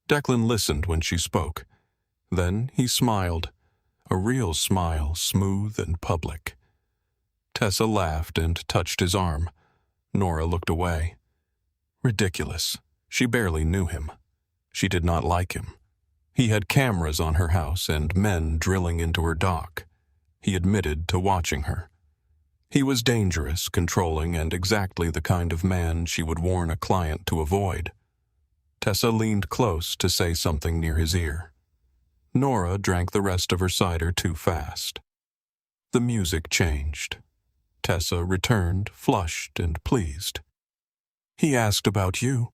Declan listened when she spoke. Then he smiled, a real smile, smooth and public. Tessa laughed and touched his arm. Nora looked away. Ridiculous. She barely knew him. She did not like him. He had cameras on her house and men drilling into her dock. He admitted to watching her. He was dangerous, controlling, and exactly the kind of man she would warn a client to avoid. Tessa leaned close to say something near his ear. Nora drank the rest of her cider too fast. The music changed. Tessa returned, flushed and pleased. "He asked about you."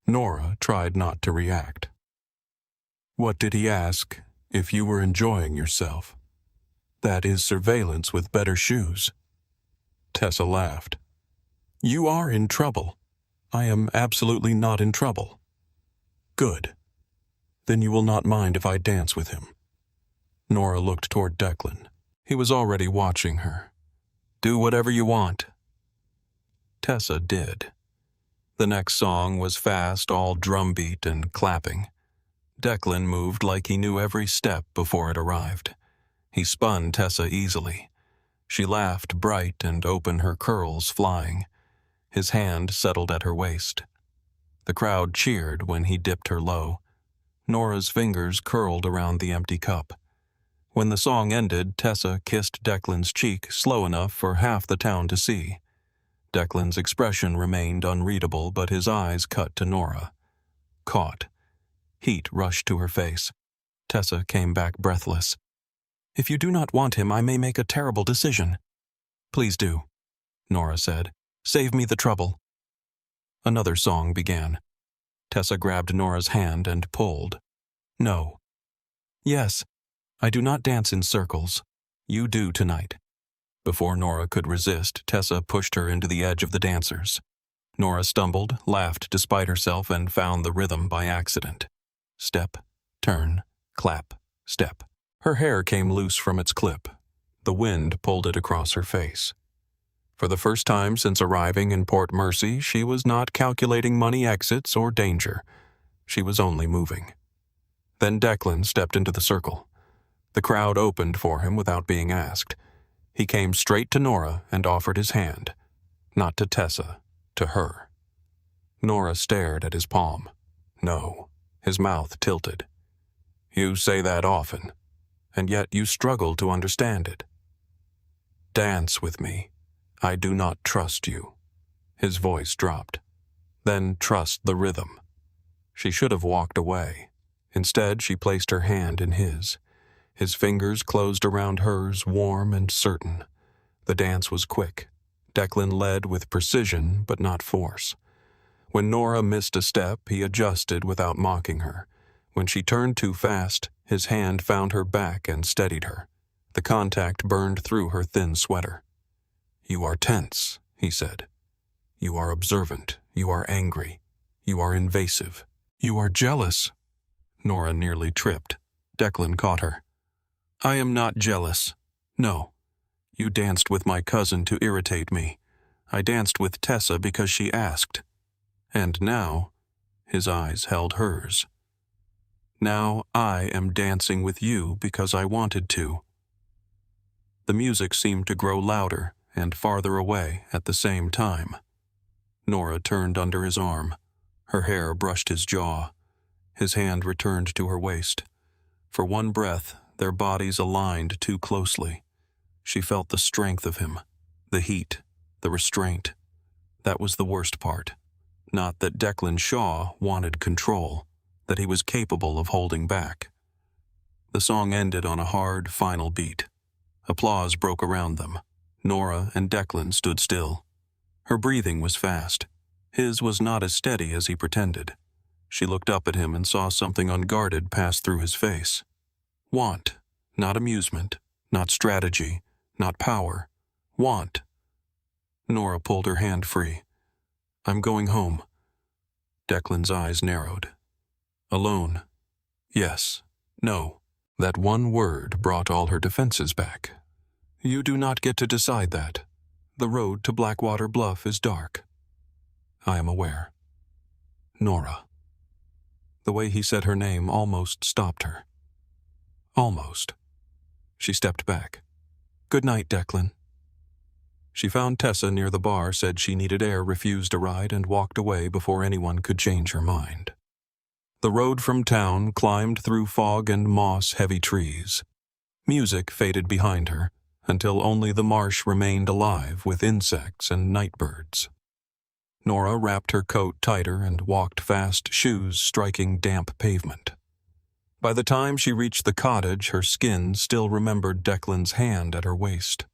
Nora tried not to react. "What did he ask? If you were enjoying yourself?" "That is surveillance with better shoes." Tessa laughed. "You are in trouble." "I am absolutely not in trouble." "Good. Then you will not mind if I dance with him." Nora looked toward Declan. He was already watching her. "Do whatever you want." Tessa did. The next song was fast, all drumbeat and clapping. Declan moved like he knew every step before it arrived. He spun Tessa easily. She laughed bright and opened, her curls flying. His hand settled at her waist. The crowd cheered when he dipped her low. Nora's fingers curled around the empty cup. When the song ended, Tessa kissed Declan's cheek slow enough for half the town to see. Declan's expression remained unreadable, but his eyes cut to Nora. Caught. Heat rushed to her face. Tessa came back breathless. "If you do not want him, I may make a terrible decision." "Please do," Nora said. "Save me the trouble." Another song began. Tessa grabbed Nora's hand and pulled. "No." "Yes. I do not dance in circles. You do tonight." Before Nora could resist, Tessa pushed her into the edge of the dancers. Nora stumbled, laughed despite herself, and found the rhythm by accident. Step, turn, clap, step. Her hair came loose from its clip. The wind pulled it across her face. For the first time since arriving in Port Mercy, she was not calculating money exits or danger. She was only moving. Then Declan stepped into the circle. The crowd opened for him without being asked. He came straight to Nora and offered his hand. Not to Tessa, to her. Nora stared at his palm. No, his mouth tilted. "You say that often, and yet you struggle to understand it." "Dance with me. I do not trust you." His voice dropped. "Then trust the rhythm." She should have walked away. Instead, she placed her hand in his. His fingers closed around hers, warm and certain. The dance was quick. Declan led with precision, but not force. When Nora missed a step, he adjusted without mocking her. When she turned too fast, his hand found her back and steadied her. The contact burned through her thin sweater. "You are tense," he said. "You are observant. You are angry. You are invasive. You are jealous." Nora nearly tripped. Declan caught her. "I am not jealous. No. You danced with my cousin to irritate me. I danced with Tessa because she asked. And now," his eyes held hers, "now I am dancing with you because I wanted to." The music seemed to grow louder and farther away at the same time. Nora turned under his arm. Her hair brushed his jaw. His hand returned to her waist. For one breath, their bodies aligned too closely. She felt the strength of him, the heat, the restraint. That was the worst part. Not that Declan Shaw wanted control, that he was capable of holding back. The song ended on a hard, final beat. Applause broke around them. Nora and Declan stood still. Her breathing was fast. His was not as steady as he pretended. She looked up at him and saw something unguarded pass through his face. Want, not amusement, not strategy, not power. Want. Nora pulled her hand free. I'm going home. Declan's eyes narrowed. Alone. Yes. No. That one word brought all her defenses back. You do not get to decide that. The road to Blackwater Bluff is dark. I am aware. Nora. The way he said her name almost stopped her. Almost. She stepped back. Good night, Declan. She found Tessa near the bar, said she needed air, refused a ride, and walked away before anyone could change her mind. The road from town climbed through fog and moss-heavy trees. Music faded behind her, until only the marsh remained alive with insects and nightbirds. Nora wrapped her coat tighter and walked fast, shoes striking damp pavement. By the time she reached the cottage, her skin still remembered Declan's hand at her waist.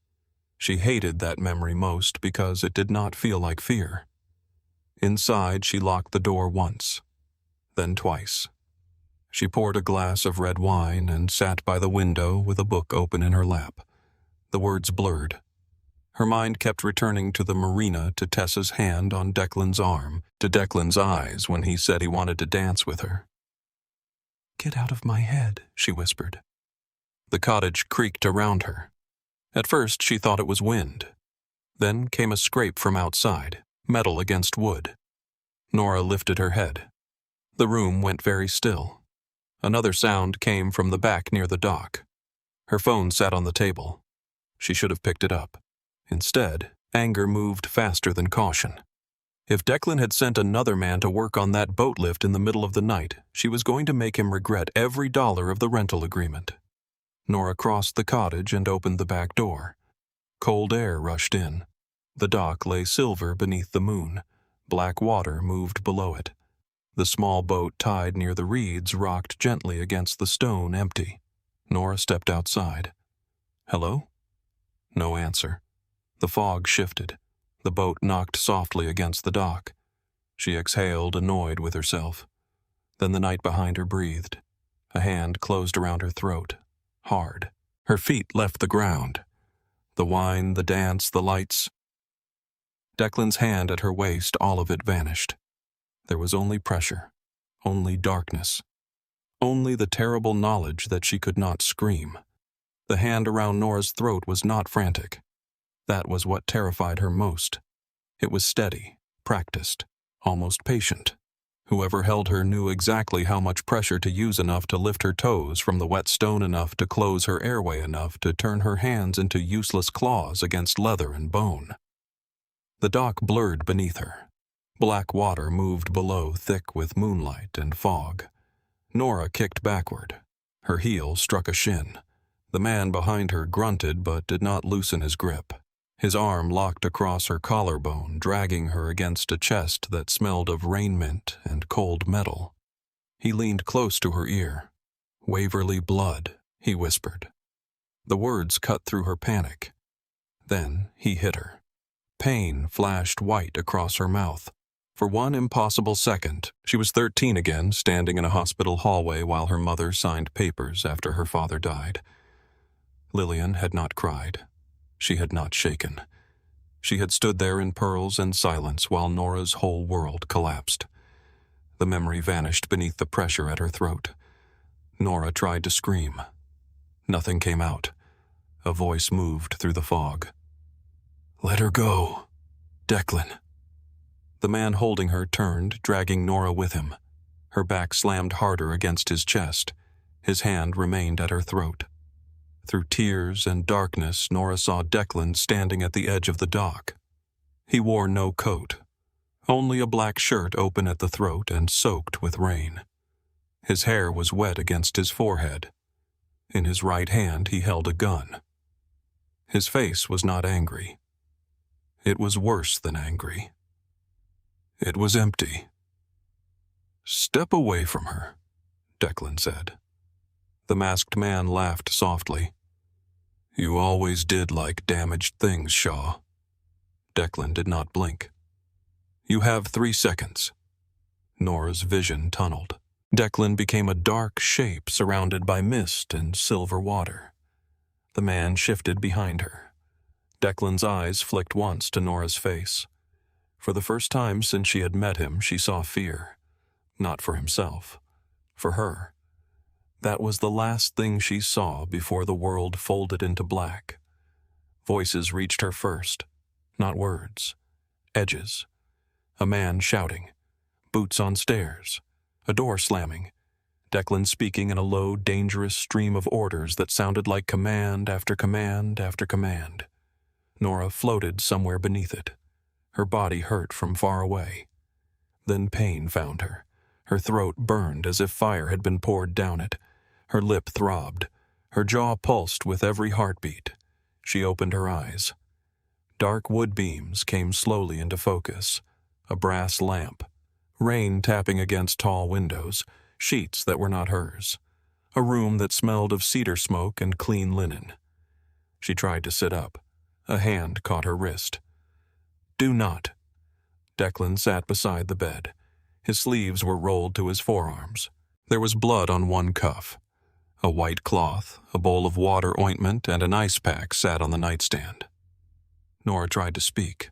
She hated that memory most because it did not feel like fear. Inside, she locked the door once, then twice. She poured a glass of red wine and sat by the window with a book open in her lap. The words blurred. Her mind kept returning to the marina, to Tessa's hand on Declan's arm, to Declan's eyes when he said he wanted to dance with her. Get out of my head, she whispered. The cottage creaked around her. At first she thought it was wind. Then came a scrape from outside, metal against wood. Nora lifted her head. The room went very still. Another sound came from the back near the dock. Her phone sat on the table. She should have picked it up. Instead, anger moved faster than caution. If Declan had sent another man to work on that boat lift in the middle of the night, she was going to make him regret every dollar of the rental agreement. Nora crossed the cottage and opened the back door. Cold air rushed in. The dock lay silver beneath the moon. Black water moved below it. The small boat tied near the reeds rocked gently against the stone, empty. Nora stepped outside. Hello? No answer. The fog shifted. The boat knocked softly against the dock. She exhaled, annoyed with herself. Then the night behind her breathed. A hand closed around her throat. Hard. Her feet left the ground. The wine, the dance, the lights. Declan's hand at her waist, all of it vanished. There was only pressure, only darkness, only the terrible knowledge that she could not scream. The hand around Nora's throat was not frantic. That was what terrified her most. It was steady, practiced, almost patient. Whoever held her knew exactly how much pressure to use, enough to lift her toes from the wet stone, enough to close her airway, enough to turn her hands into useless claws against leather and bone. The dock blurred beneath her. Black water moved below, thick with moonlight and fog. Nora kicked backward. Her heel struck a shin. The man behind her grunted but did not loosen his grip. His arm locked across her collarbone, dragging her against a chest that smelled of rain mint and cold metal. He leaned close to her ear. Waverly blood, he whispered. The words cut through her panic. Then he hit her. Pain flashed white across her mouth. For one impossible second, she was 13 again, standing in a hospital hallway while her mother signed papers after her father died. Lillian had not cried. She had not shaken. She had stood there in pearls and silence while Nora's whole world collapsed. The memory vanished beneath the pressure at her throat. Nora tried to scream. Nothing came out. A voice moved through the fog. Let her go, Declan. The man holding her turned, dragging Nora with him. Her back slammed harder against his chest. His hand remained at her throat. Through tears and darkness, Nora saw Declan standing at the edge of the dock. He wore no coat, only a black shirt open at the throat and soaked with rain. His hair was wet against his forehead. In his right hand he held a gun. His face was not angry. It was worse than angry. It was empty. "Step away from her," Declan said. The masked man laughed softly. "You always did like damaged things, Shaw." Declan did not blink. "You have 3 seconds." Nora's vision tunneled. Declan became a dark shape surrounded by mist and silver water. The man shifted behind her. Declan's eyes flicked once to Nora's face. For the first time since she had met him, she saw fear. Not for himself. For her. That was the last thing she saw before the world folded into black. Voices reached her first. Not words. Edges. A man shouting. Boots on stairs. A door slamming. Declan speaking in a low, dangerous stream of orders that sounded like command after command after command. Nora floated somewhere beneath it. Her body hurt from far away. Then pain found her. Her throat burned as if fire had been poured down it. Her lip throbbed. Her jaw pulsed with every heartbeat. She opened her eyes. Dark wood beams came slowly into focus. A brass lamp. Rain tapping against tall windows. Sheets that were not hers. A room that smelled of cedar smoke and clean linen. She tried to sit up. A hand caught her wrist. "Do not." Declan sat beside the bed. His sleeves were rolled to his forearms. There was blood on one cuff. A white cloth, a bowl of water ointment, and an ice pack sat on the nightstand. Nora tried to speak.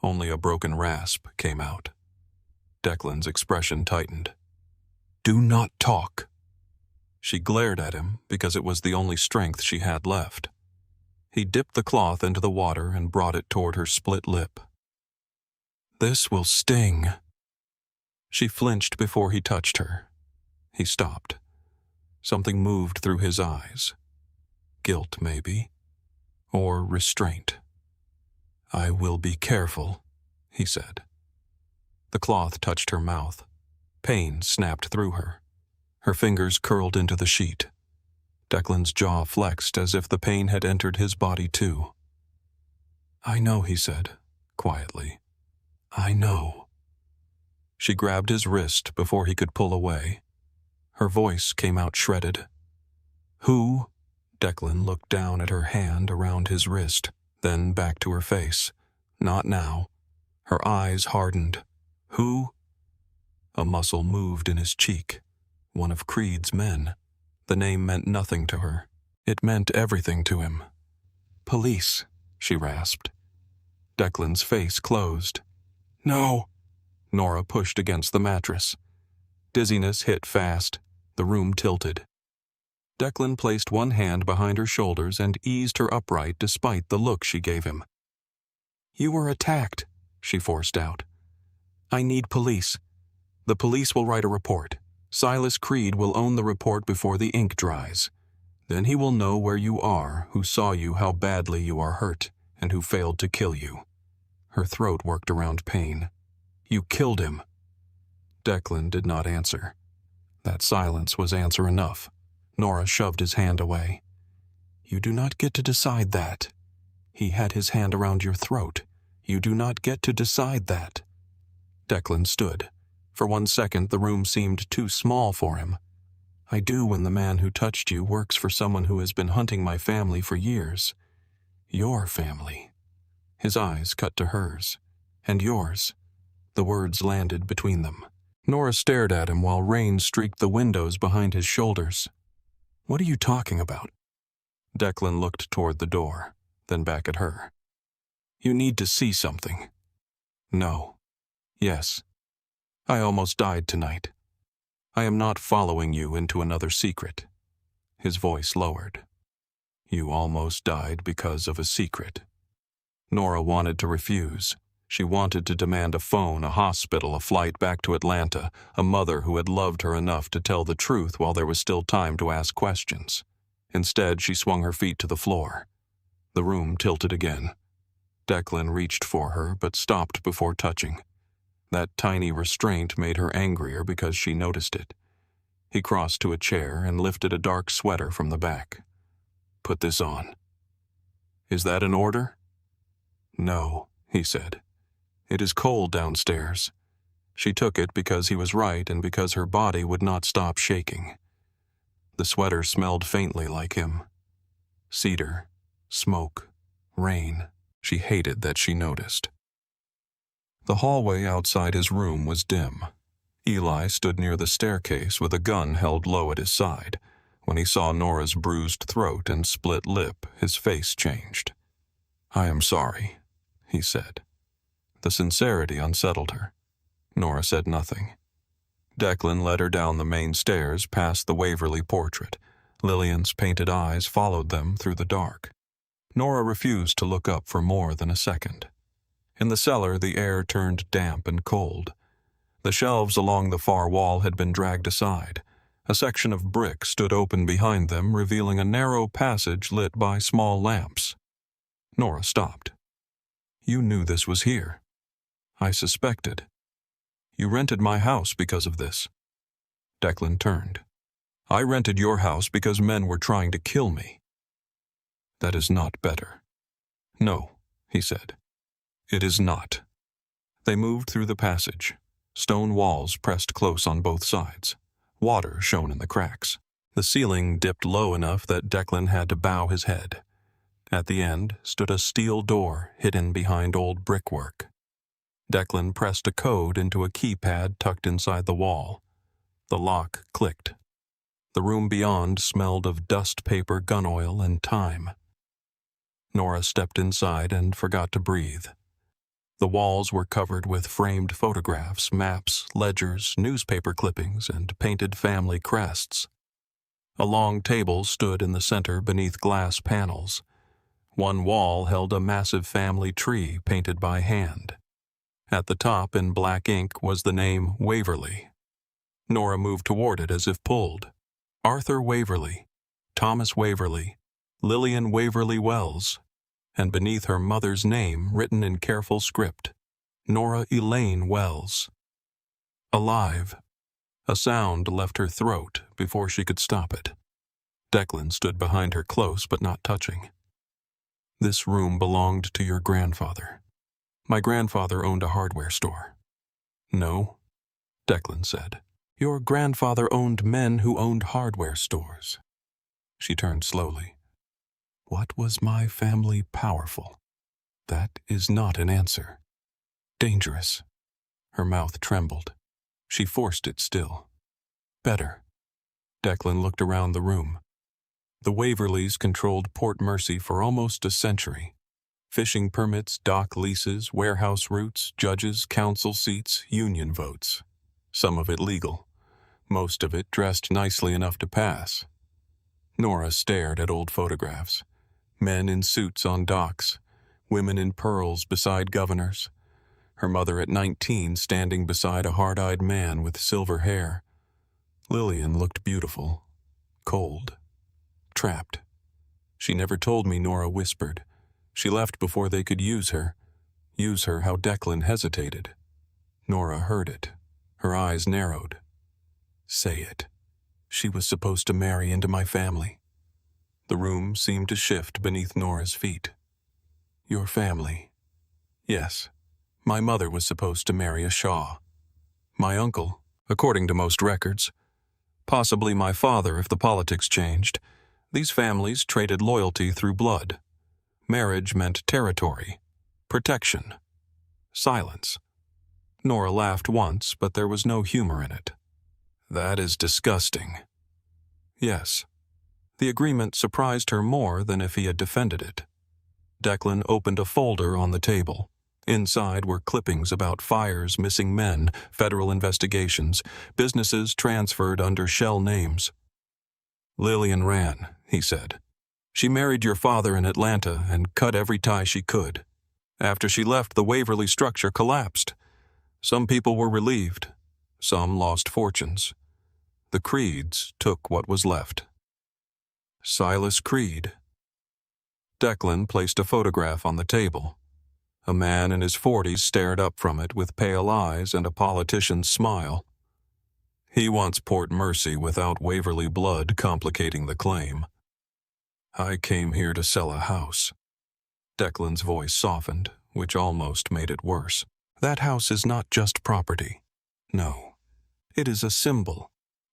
Only a broken rasp came out. Declan's expression tightened. "Do not talk." She glared at him because it was the only strength she had left. He dipped the cloth into the water and brought it toward her split lip. "This will sting." She flinched before he touched her. He stopped. Something moved through his eyes. Guilt, maybe. Or restraint. "I will be careful," he said. The cloth touched her mouth. Pain snapped through her. Her fingers curled into the sheet. Declan's jaw flexed as if the pain had entered his body too. "I know," he said, quietly. "I know." She grabbed his wrist before he could pull away. Her voice came out shredded. "Who?" Declan looked down at her hand around his wrist, then back to her face. "Not now." Her eyes hardened. "Who?" A muscle moved in his cheek. One of Creed's men. The name meant nothing to her. It meant everything to him. "Police," she rasped. Declan's face closed. "No." Nora pushed against the mattress. Dizziness hit fast. The room tilted. Declan placed one hand behind her shoulders and eased her upright despite the look she gave him. "You were attacked," she forced out. "I need police. The police will write a report. Silas Creed will own the report before the ink dries. Then he will know where you are, who saw you, how badly you are hurt, and who failed to kill you." Her throat worked around pain. "You killed him." Declan did not answer. That silence was answer enough. Nora shoved his hand away. "You do not get to decide that. He had his hand around your throat. You do not get to decide that." Declan stood. For 1 second, the room seemed too small for him. "I do when the man who touched you works for someone who has been hunting my family for years. Your family." His eyes cut to hers. "And yours." The words landed between them. Nora stared at him while rain streaked the windows behind his shoulders. "What are you talking about?" Declan looked toward the door, then back at her. "You need to see something." "No." "Yes. I almost died tonight. I am not following you into another secret." His voice lowered. "You almost died because of a secret." Nora wanted to refuse. She wanted to demand a phone, a hospital, a flight back to Atlanta, a mother who had loved her enough to tell the truth while there was still time to ask questions. Instead, she swung her feet to the floor. The room tilted again. Declan reached for her, but stopped before touching. That tiny restraint made her angrier because she noticed it. He crossed to a chair and lifted a dark sweater from the back. "Put this on." "Is that an order?" "No," he said. "It is cold downstairs." She took it because he was right and because her body would not stop shaking. The sweater smelled faintly like him. Cedar, smoke, rain. She hated that she noticed. The hallway outside his room was dim. Eli stood near the staircase with a gun held low at his side. When he saw Nora's bruised throat and split lip, his face changed. "I am sorry," he said. The sincerity unsettled her. Nora said nothing. Declan led her down the main stairs past the Waverly portrait. Lillian's painted eyes followed them through the dark. Nora refused to look up for more than a second. In the cellar, the air turned damp and cold. The shelves along the far wall had been dragged aside. A section of brick stood open behind them, revealing a narrow passage lit by small lamps. Nora stopped. "You knew this was here." "I suspected." "You rented my house because of this." Declan turned. "I rented your house because men were trying to kill me." "That is not better." "No," he said. "It is not." They moved through the passage. Stone walls pressed close on both sides. Water shone in the cracks. The ceiling dipped low enough that Declan had to bow his head. At the end stood a steel door hidden behind old brickwork. Declan pressed a code into a keypad tucked inside the wall. The lock clicked. The room beyond smelled of dust paper, gun oil, and thyme. Nora stepped inside and forgot to breathe. The walls were covered with framed photographs, maps, ledgers, newspaper clippings, and painted family crests. A long table stood in the center beneath glass panels. One wall held a massive family tree painted by hand. At the top, in black ink, was the name Waverly. Nora moved toward it as if pulled. Arthur Waverly, Thomas Waverly, Lillian Waverly Wells, and beneath her mother's name, written in careful script, Nora Elaine Wells. Alive. A sound left her throat before she could stop it. Declan stood behind her close but not touching. "This room belonged to your grandfather. My grandfather owned a hardware store." "No," Declan said. "Your grandfather owned men who owned hardware stores." She turned slowly. "What was my family powerful? That is not an answer. Dangerous." Her mouth trembled. She forced it still. "Better." Declan looked around the room. The Waverleys controlled Port Mercy for almost a century. Fishing permits, dock leases, warehouse routes, judges, council seats, union votes. Some of it legal. Most of it dressed nicely enough to pass. Nora stared at old photographs. Men in suits on docks, women in pearls beside governors. Her mother at 19 standing beside a hard-eyed man with silver hair. Lillian looked beautiful, cold, trapped. She never told me, Nora whispered. She left before they could use her how Declan hesitated. Nora heard it. Her eyes narrowed. "Say it. She was supposed to marry into my family." The room seemed to shift beneath Nora's feet. "Your family?" "Yes. My mother was supposed to marry a Shaw. My uncle, according to most records. Possibly my father if the politics changed. These families traded loyalty through blood. Marriage meant territory, protection, silence." Nora laughed once, but there was no humor in it. "That is disgusting." "Yes." The agreement surprised her more than if he had defended it. Declan opened a folder on the table. Inside were clippings about fires, missing men, federal investigations, businesses transferred under shell names. "Lillian ran," he said. "She married your father in Atlanta and cut every tie she could. After she left, the Waverly structure collapsed. Some people were relieved. Some lost fortunes. The Creeds took what was left." "Silas Creed." Declan placed a photograph on the table. A man in his 40s stared up from it with pale eyes and a politician's smile. He wants Port Mercy without Waverly blood complicating the claim. I came here to sell a house. Declan's voice softened, which almost made it worse. That house is not just property. No, it is a symbol.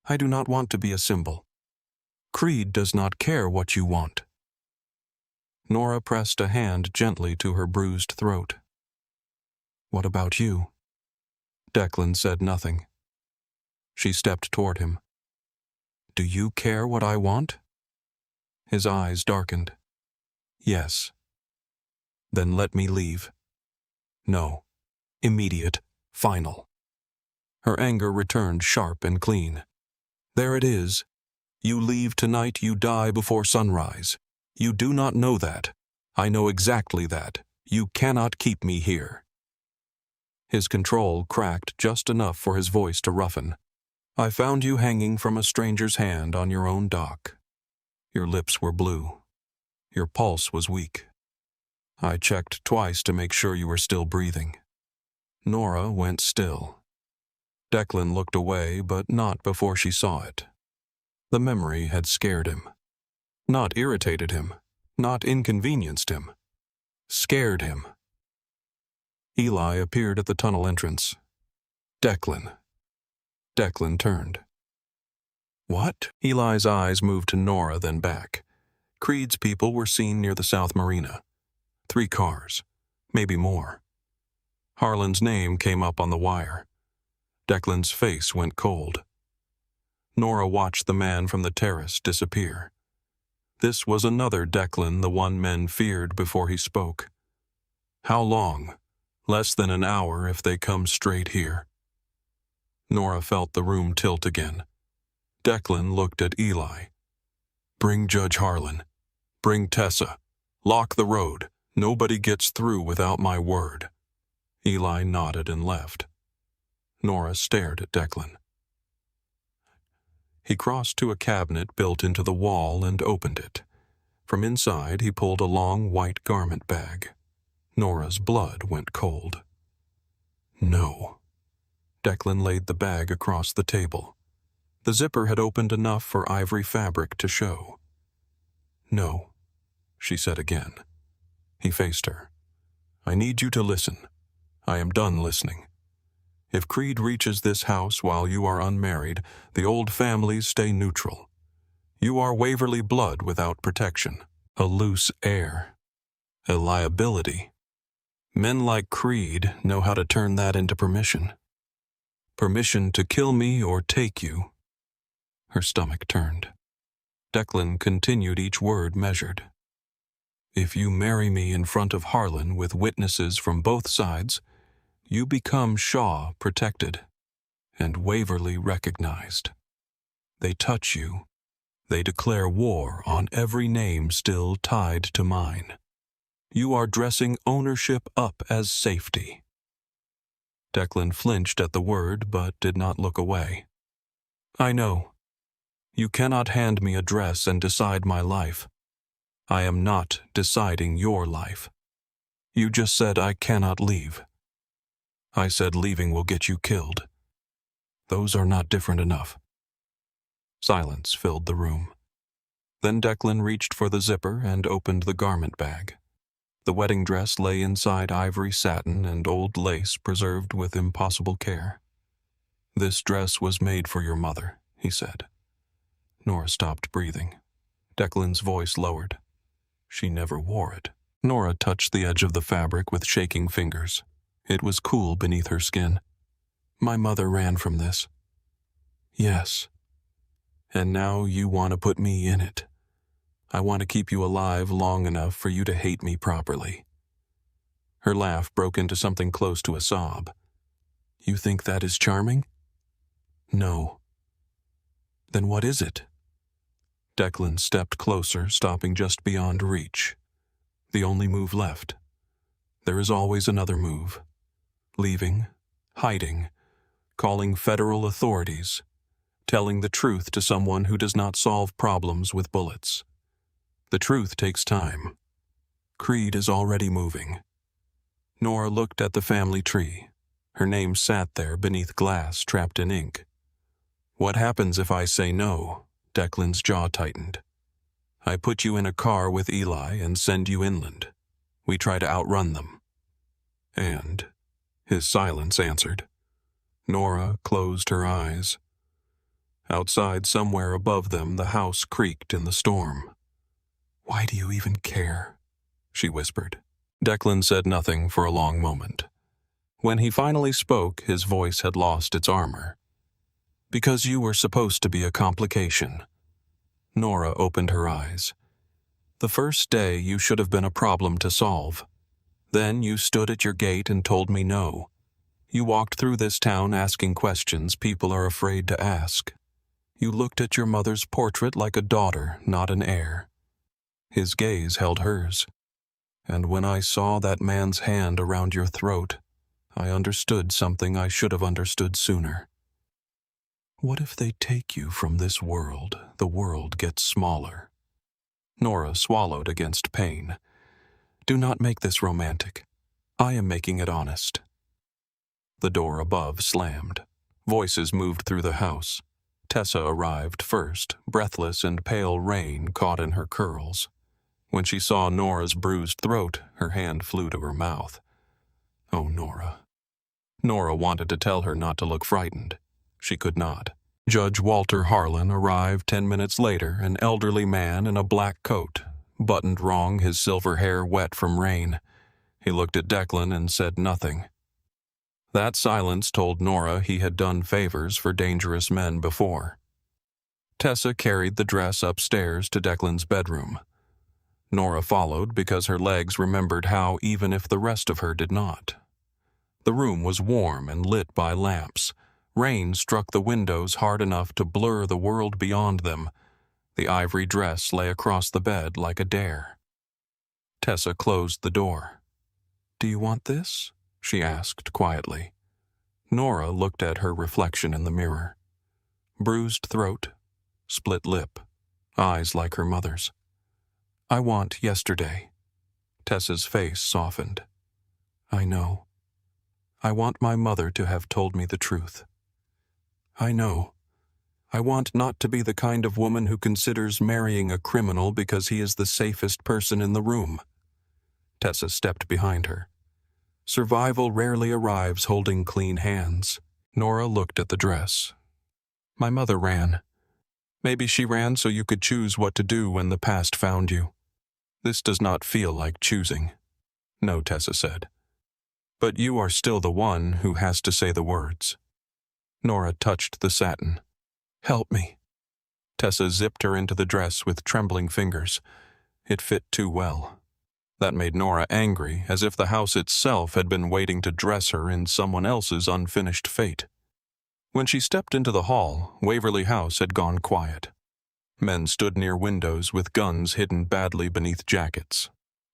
I do not want to be a symbol. Creed does not care what you want. Nora pressed a hand gently to her bruised throat. What about you? Declan said nothing. She stepped toward him. Do you care what I want? His eyes darkened. Yes. Then let me leave. No. Immediate. Final. Her anger returned sharp and clean. There it is. You leave tonight, you die before sunrise. You do not know that. I know exactly that. You cannot keep me here. His control cracked just enough for his voice to roughen. I found you hanging from a stranger's hand on your own dock. Your lips were blue. Your pulse was weak. I checked twice to make sure you were still breathing. Nora went still. Declan looked away, but not before she saw it. The memory had scared him. Not irritated him, not inconvenienced him. Scared him. Eli appeared at the tunnel entrance. Declan. Declan turned. What? Eli's eyes moved to Nora, then back. Creed's people were seen near the South Marina. 3 cars, maybe more. Harlan's name came up on the wire. Declan's face went cold. Nora watched the man from the terrace disappear. This was another Declan, the one men feared before he spoke. How long? Less than an hour if they come straight here. Nora felt the room tilt again. Declan looked at Eli. Bring Judge Harlan. Bring Tessa. Lock the road. Nobody gets through without my word. Eli nodded and left. Nora stared at Declan. He crossed to a cabinet built into the wall and opened it. From inside, he pulled a long white garment bag. Nora's blood went cold. No. Declan laid the bag across the table. The zipper had opened enough for ivory fabric to show. No, she said again. He faced her. I need you to listen. I am done listening. If Creed reaches this house while you are unmarried, the old families stay neutral. You are Waverly blood without protection, a loose heir, a liability. Men like Creed know how to turn that into permission. Permission to kill me or take you. Her stomach turned. Declan continued each word measured. If you marry me in front of Harlan with witnesses from both sides, you become Shaw protected and Waverly recognized. They touch you. They declare war on every name still tied to mine. You are dressing ownership up as safety. Declan flinched at the word but did not look away. I know. You cannot hand me a dress and decide my life. I am not deciding your life. You just said I cannot leave. I said leaving will get you killed. Those are not different enough. Silence filled the room. Then Declan reached for the zipper and opened the garment bag. The wedding dress lay inside ivory satin and old lace preserved with impossible care. This dress was made for your mother, he said. Nora stopped breathing. Declan's voice lowered. She never wore it. Nora touched the edge of the fabric with shaking fingers. It was cool beneath her skin. My mother ran from this. Yes. And now you want to put me in it. I want to keep you alive long enough for you to hate me properly. Her laugh broke into something close to a sob. You think that is charming? No. Then what is it? Declan stepped closer, stopping just beyond reach. The only move left. There is always another move. Leaving, hiding, calling federal authorities, telling the truth to someone who does not solve problems with bullets. The truth takes time. Creed is already moving. Nora looked at the family tree. Her name sat there beneath glass trapped in ink. What happens if I say no? Declan's jaw tightened. I put you in a car with Eli and send you inland. We try to outrun them. And his silence answered. Nora closed her eyes. Outside, somewhere above them, the house creaked in the storm. Why do you even care? She whispered. Declan said nothing for a long moment. When he finally spoke, his voice had lost its armor. Because you were supposed to be a complication. Nora opened her eyes. The first day you should have been a problem to solve. Then you stood at your gate and told me no. You walked through this town asking questions people are afraid to ask. You looked at your mother's portrait like a daughter, not an heir. His gaze held hers. And when I saw that man's hand around your throat, I understood something I should have understood sooner. What if they take you from this world? The world gets smaller. Nora swallowed against pain. Do not make this romantic. I am making it honest. The door above slammed. Voices moved through the house. Tessa arrived first, breathless and pale rain caught in her curls. When she saw Nora's bruised throat, her hand flew to her mouth. Oh, Nora. Nora wanted to tell her not to look frightened. She could not. Judge Walter Harlan arrived 10 minutes later, an elderly man in a black coat, buttoned wrong, his silver hair wet from rain. He looked at Declan and said nothing. That silence told Nora he had done favors for dangerous men before. Tessa carried the dress upstairs to Declan's bedroom. Nora followed because her legs remembered how even if the rest of her did not. The room was warm and lit by lamps. Rain struck the windows hard enough to blur the world beyond them. The ivory dress lay across the bed like a dare. Tessa closed the door. Do you want this? She asked quietly. Nora looked at her reflection in the mirror. Bruised throat, split lip, eyes like her mother's. I want yesterday. Tessa's face softened. I know. I want my mother to have told me the truth. I know. I want not to be the kind of woman who considers marrying a criminal because he is the safest person in the room. Tessa stepped behind her. Survival rarely arrives holding clean hands. Nora looked at the dress. My mother ran. Maybe she ran so you could choose what to do when the past found you. This does not feel like choosing. No, Tessa said. But you are still the one who has to say the words. Nora touched the satin. Help me. Tessa zipped her into the dress with trembling fingers. It fit too well. That made Nora angry, as if the house itself had been waiting to dress her in someone else's unfinished fate. When she stepped into the hall, Waverly House had gone quiet. Men stood near windows with guns hidden badly beneath jackets.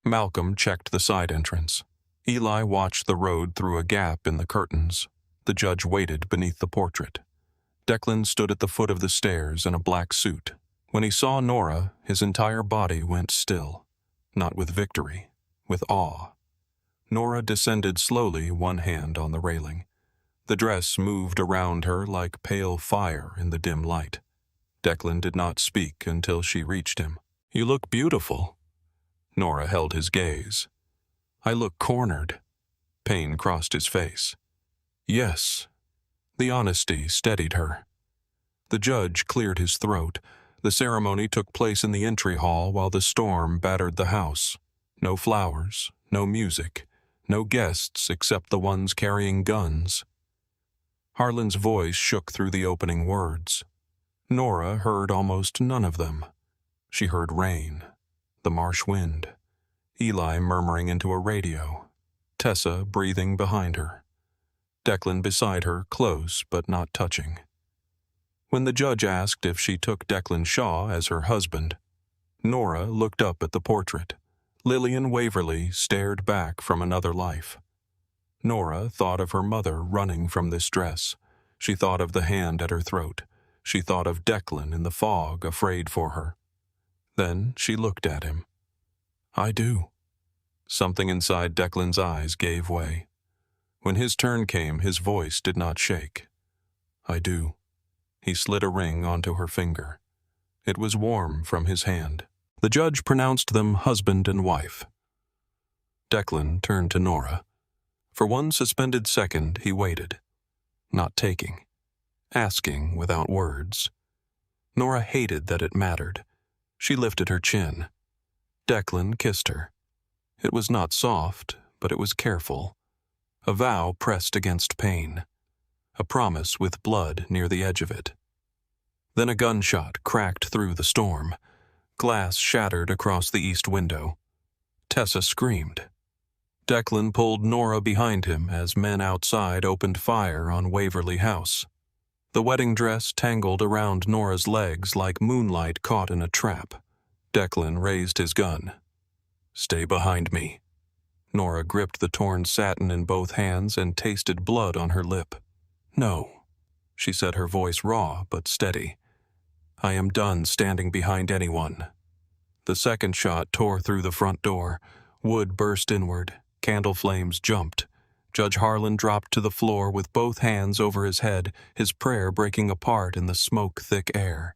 Malcolm checked the side entrance. Eli watched the road through a gap in the curtains. The judge waited beneath the portrait. Declan stood at the foot of the stairs in a black suit. When he saw Nora, his entire body went still. Not with victory, with awe. Nora descended slowly, one hand on the railing. The dress moved around her like pale fire in the dim light. Declan did not speak until she reached him. You look beautiful. Nora held his gaze. I look cornered. Pain crossed his face. Yes. The honesty steadied her. The judge cleared his throat. The ceremony took place in the entry hall while the storm battered the house. No flowers, no music, no guests except the ones carrying guns. Harlan's voice shook through the opening words. Nora heard almost none of them. She heard rain, the marsh wind, Eli murmuring into a radio, Tessa breathing behind her, Declan beside her, close but not touching. When the judge asked if she took Declan Shaw as her husband, Nora looked up at the portrait. Lillian Waverly stared back from another life. Nora thought of her mother running from this dress. She thought of the hand at her throat. She thought of Declan in the fog, afraid for her. Then she looked at him. I do. Something inside Declan's eyes gave way. When his turn came, his voice did not shake. I do. He slid a ring onto her finger. It was warm from his hand. The judge pronounced them husband and wife. Declan turned to Nora. For one suspended second, he waited, not taking, asking without words. Nora hated that it mattered. She lifted her chin. Declan kissed her. It was not soft, but it was careful. A vow pressed against pain. A promise with blood near the edge of it. Then a gunshot cracked through the storm. Glass shattered across the east window. Tessa screamed. Declan pulled Nora behind him as men outside opened fire on Waverly House. The wedding dress tangled around Nora's legs like moonlight caught in a trap. Declan raised his gun. "Stay behind me." Nora gripped the torn satin in both hands and tasted blood on her lip. "No," she said, her voice raw but steady. "I am done standing behind anyone." The second shot tore through the front door. Wood burst inward. Candle flames jumped. Judge Harlan dropped to the floor with both hands over his head, his prayer breaking apart in the smoke-thick air.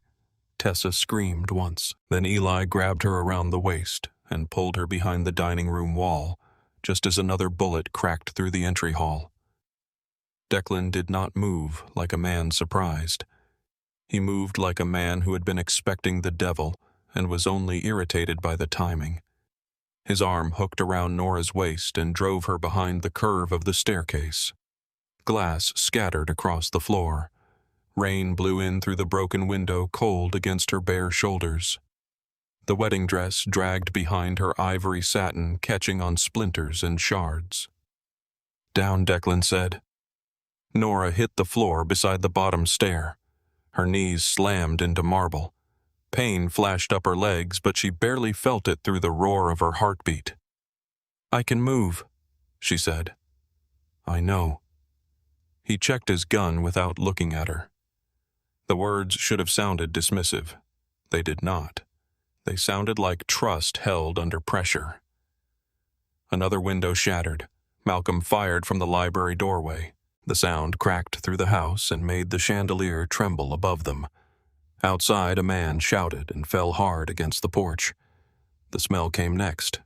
Tessa screamed once. Then Eli grabbed her around the waist and pulled her behind the dining room wall, just as another bullet cracked through the entry hall. Declan did not move like a man surprised. He moved like a man who had been expecting the devil and was only irritated by the timing. His arm hooked around Nora's waist and drove her behind the curve of the staircase. Glass scattered across the floor. Rain blew in through the broken window, cold against her bare shoulders. The wedding dress dragged behind her ivory satin, catching on splinters and shards. "Down," Declan said. Nora hit the floor beside the bottom stair. Her knees slammed into marble. Pain flashed up her legs, but she barely felt it through the roar of her heartbeat. "I can move," she said. "I know." He checked his gun without looking at her. The words should have sounded dismissive. They did not. They sounded like trust held under pressure. Another window shattered. Malcolm fired from the library doorway. The sound cracked through the house and made the chandelier tremble above them. Outside, a man shouted and fell hard against the porch. The smell came next.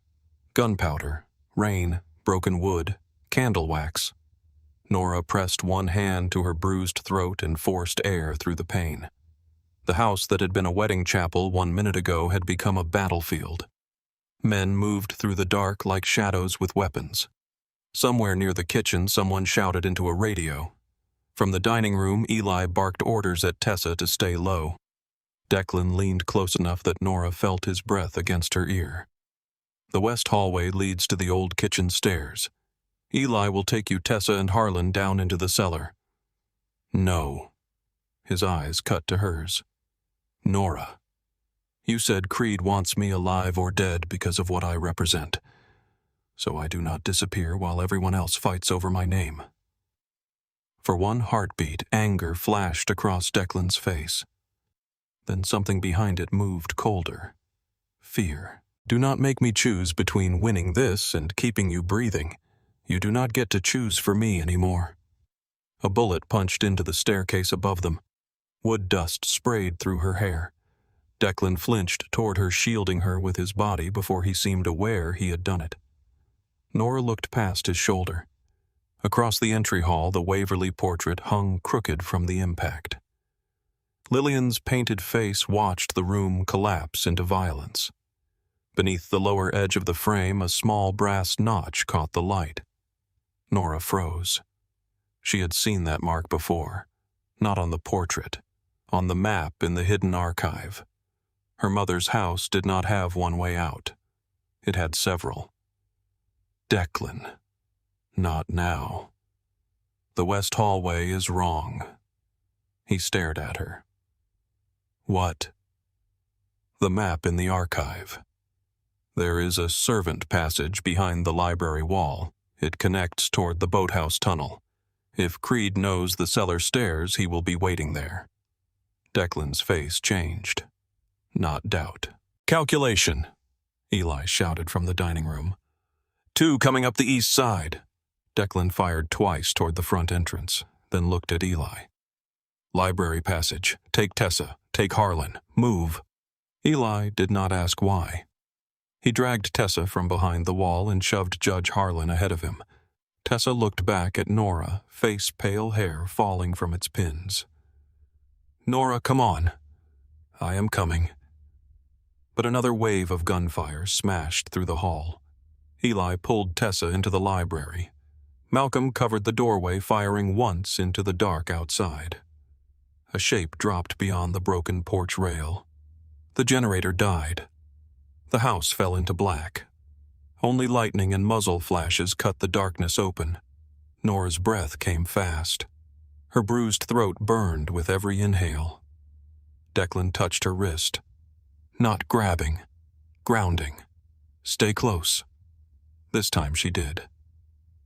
Gunpowder, rain, broken wood, candle wax. Nora pressed one hand to her bruised throat and forced air through the pain. The house that had been a wedding chapel 1 minute ago had become a battlefield. Men moved through the dark like shadows with weapons. Somewhere near the kitchen, someone shouted into a radio. From the dining room, Eli barked orders at Tessa to stay low. Declan leaned close enough that Nora felt his breath against her ear. The west hallway leads to the old kitchen stairs. Eli will take you, Tessa and Harlan, down into the cellar. No. His eyes cut to hers. Nora, you said Creed wants me alive or dead because of what I represent. So I do not disappear while everyone else fights over my name. For one heartbeat, anger flashed across Declan's face. Then something behind it moved colder. Fear. Do not make me choose between winning this and keeping you breathing. You do not get to choose for me anymore. A bullet punched into the staircase above them. Wood dust sprayed through her hair. Declan flinched toward her, shielding her with his body before he seemed aware he had done it. Nora looked past his shoulder. Across the entry hall, the Waverly portrait hung crooked from the impact. Lillian's painted face watched the room collapse into violence. Beneath the lower edge of the frame, a small brass notch caught the light. Nora froze. She had seen that mark before. Not on the portrait. On the map in the hidden archive. Her mother's house did not have one way out. It had several. Declan. Not now. The west hallway is wrong. He stared at her. What? The map in the archive. There is a servant passage behind the library wall. It connects toward the boathouse tunnel. If Creed knows the cellar stairs, he will be waiting there. Declan's face changed. Not doubt. Calculation, Eli shouted from the dining room. 2 coming up the east side. Declan fired twice toward the front entrance, then looked at Eli. Library passage. Take Tessa. Take Harlan. Move. Eli did not ask why. He dragged Tessa from behind the wall and shoved Judge Harlan ahead of him. Tessa looked back at Nora, face pale hair falling from its pins. "Nora, come on." "I am coming." But another wave of gunfire smashed through the hall. Eli pulled Tessa into the library. Malcolm covered the doorway, firing once into the dark outside. A shape dropped beyond the broken porch rail. The generator died. The house fell into black. Only lightning and muzzle flashes cut the darkness open. Nora's breath came fast. Her bruised throat burned with every inhale. Declan touched her wrist. Not grabbing. Grounding. "Stay close." This time she did.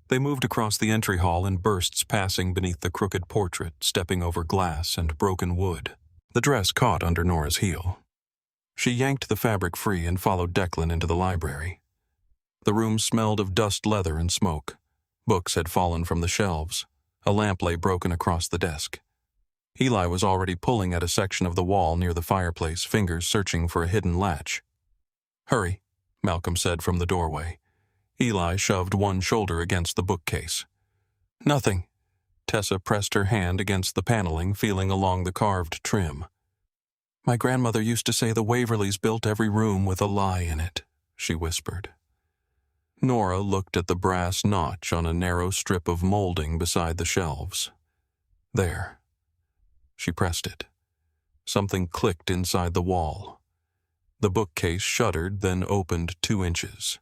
They moved across the entry hall in bursts, passing beneath the crooked portrait, stepping over glass and broken wood. The dress caught under Nora's heel. She yanked the fabric free and followed Declan into the library. The room smelled of dust leather and smoke. Books had fallen from the shelves. A lamp lay broken across the desk. Eli was already pulling at a section of the wall near the fireplace, fingers searching for a hidden latch. "Hurry," Malcolm said from the doorway. Eli shoved one shoulder against the bookcase. "Nothing." Tessa pressed her hand against the paneling, feeling along the carved trim. "My grandmother used to say the Waverleys built every room with a lie in it," she whispered. Nora looked at the brass notch on a narrow strip of molding beside the shelves. There. She pressed it. Something clicked inside the wall. The bookcase shuddered, then opened 2 inches.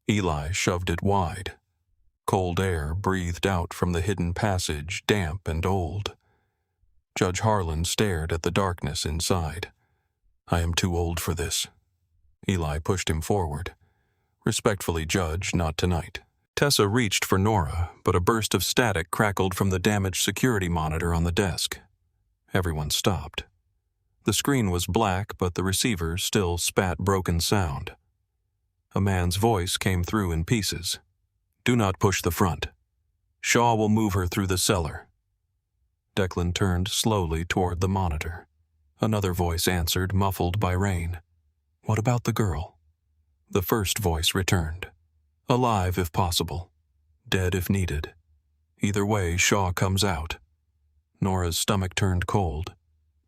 Eli shoved it wide. Cold air breathed out from the hidden passage, damp and old. Judge Harlan stared at the darkness inside. "I am too old for this." Eli pushed him forward. "Respectfully, Judge, not tonight." Tessa reached for Nora, but a burst of static crackled from the damaged security monitor on the desk. Everyone stopped. The screen was black, but the receiver still spat broken sound. A man's voice came through in pieces. "Do not push the front. Shaw will move her through the cellar." Declan turned slowly toward the monitor. Another voice answered, muffled by rain. "What about the girl?" The first voice returned. "Alive if possible. Dead if needed. Either way, Shaw comes out." Nora's stomach turned cold.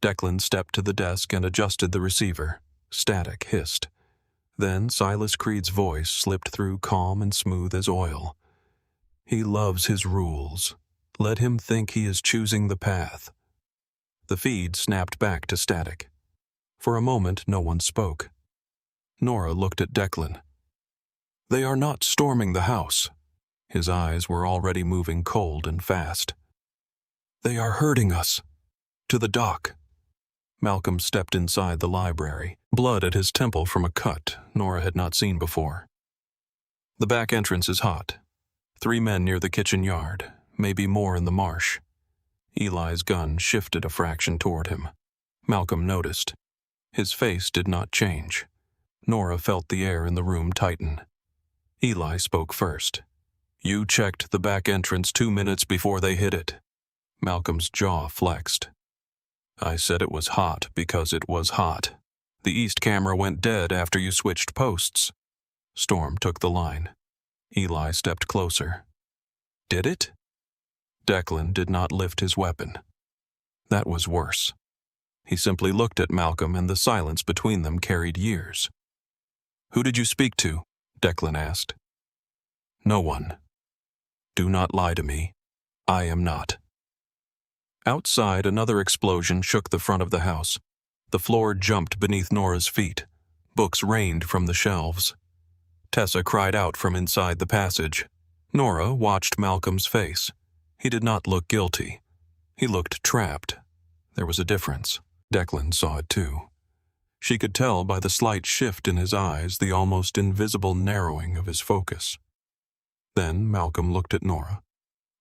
Declan stepped to the desk and adjusted the receiver. Static hissed. Then Silas Creed's voice slipped through, calm and smooth as oil. "He loves his rules. Let him think he is choosing the path." The feed snapped back to static. For a moment, no one spoke. Nora looked at Declan. "They are not storming the house." His eyes were already moving cold and fast. "They are herding us. To the dock." Malcolm stepped inside the library, blood at his temple from a cut Nora had not seen before. "The back entrance is hot. 3 men near the kitchen yard, maybe more in the marsh." Eli's gun shifted a fraction toward him. Malcolm noticed. His face did not change. Nora felt the air in the room tighten. Eli spoke first. "You checked the back entrance 2 minutes before they hit it." Malcolm's jaw flexed. "I said it was hot because it was hot. The east camera went dead after you switched posts." Storm took the line. Eli stepped closer. "Did it?" Declan did not lift his weapon. That was worse. He simply looked at Malcolm, and the silence between them carried years. "Who did you speak to?" Declan asked. "No one. Do not lie to me. I am not." Outside, another explosion shook the front of the house. The floor jumped beneath Nora's feet. Books rained from the shelves. Tessa cried out from inside the passage. Nora watched Malcolm's face. He did not look guilty. He looked trapped. There was a difference. Declan saw it too. She could tell by the slight shift in his eyes, the almost invisible narrowing of his focus. Then Malcolm looked at Nora.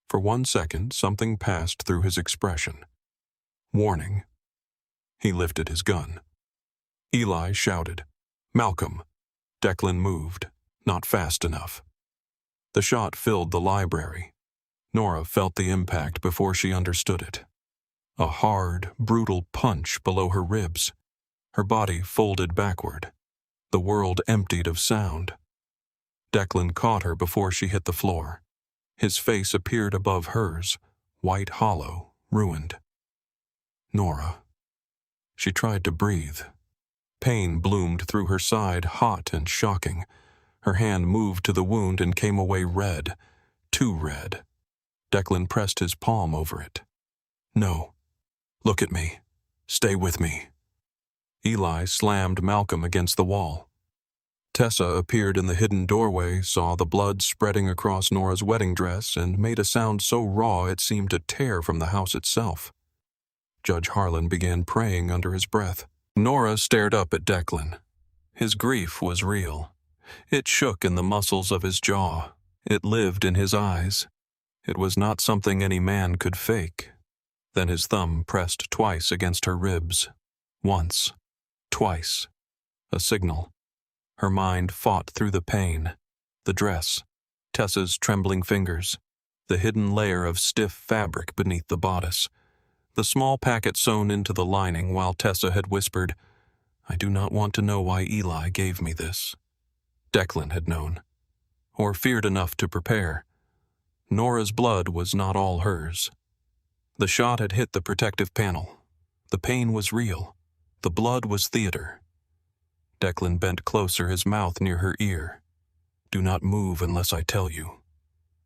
For 1 second, something passed through his expression. Warning. He lifted his gun. Eli shouted, "Malcolm!" Declan moved, not fast enough. The shot filled the library. Nora felt the impact before she understood it. A hard, brutal punch below her ribs. Her body folded backward. The world emptied of sound. Declan caught her before she hit the floor. His face appeared above hers, white hollow, ruined. Nora. She tried to breathe. Pain bloomed through her side, hot and shocking. Her hand moved to the wound and came away red, too red. Declan pressed his palm over it. No. Look at me. Stay with me. Eli slammed Malcolm against the wall. Tessa appeared in the hidden doorway, saw the blood spreading across Nora's wedding dress, and made a sound so raw it seemed to tear from the house itself. Judge Harlan began praying under his breath. Nora stared up at Declan. His grief was real. It shook in the muscles of his jaw. It lived in his eyes. It was not something any man could fake. Then his thumb pressed twice against her ribs. Once. Twice. A signal. Her mind fought through the pain. The dress. Tessa's trembling fingers. The hidden layer of stiff fabric beneath the bodice. The small packet sewn into the lining while Tessa had whispered, "I do not want to know why Eli gave me this." Declan had known. Or feared enough to prepare. Nora's blood was not all hers. The shot had hit the protective panel. The pain was real. The blood was theater. Declan bent closer, his mouth near her ear. "Do not move unless I tell you."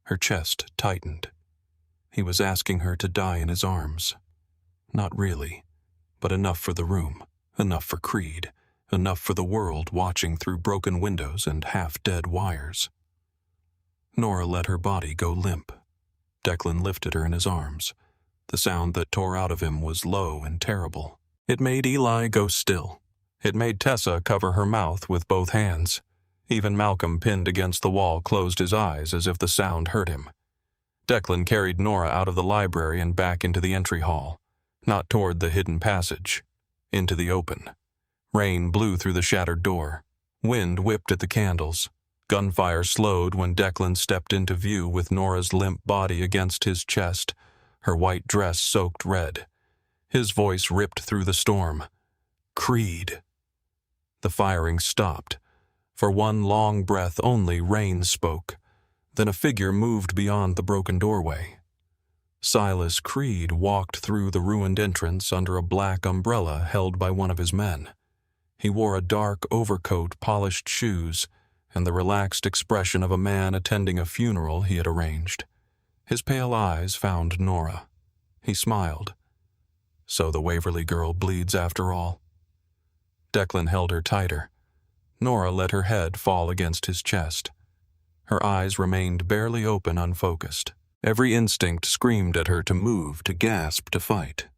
Her chest tightened. He was asking her to die in his arms. Not really, but enough for the room, enough for Creed, enough for the world watching through broken windows and half-dead wires. Nora let her body go limp. Declan lifted her in his arms. The sound that tore out of him was low and terrible. It made Eli go still. It made Tessa cover her mouth with both hands. Even Malcolm, pinned against the wall, closed his eyes as if the sound hurt him. Declan carried Nora out of the library and back into the entry hall. Not toward the hidden passage. Into the open. Rain blew through the shattered door. Wind whipped at the candles. Gunfire slowed when Declan stepped into view with Nora's limp body against his chest, her white dress soaked red. His voice ripped through the storm. "Creed." The firing stopped. For one long breath only, Rain spoke. Then a figure moved beyond the broken doorway. Silas Creed walked through the ruined entrance under a black umbrella held by one of his men. He wore a dark overcoat, polished shoes, and the relaxed expression of a man attending a funeral he had arranged. His pale eyes found Nora. He smiled. "So the Waverly girl bleeds after all." Declan held her tighter. Nora let her head fall against his chest. Her eyes remained barely open, unfocused. Every instinct screamed at her to move, to gasp, to fight.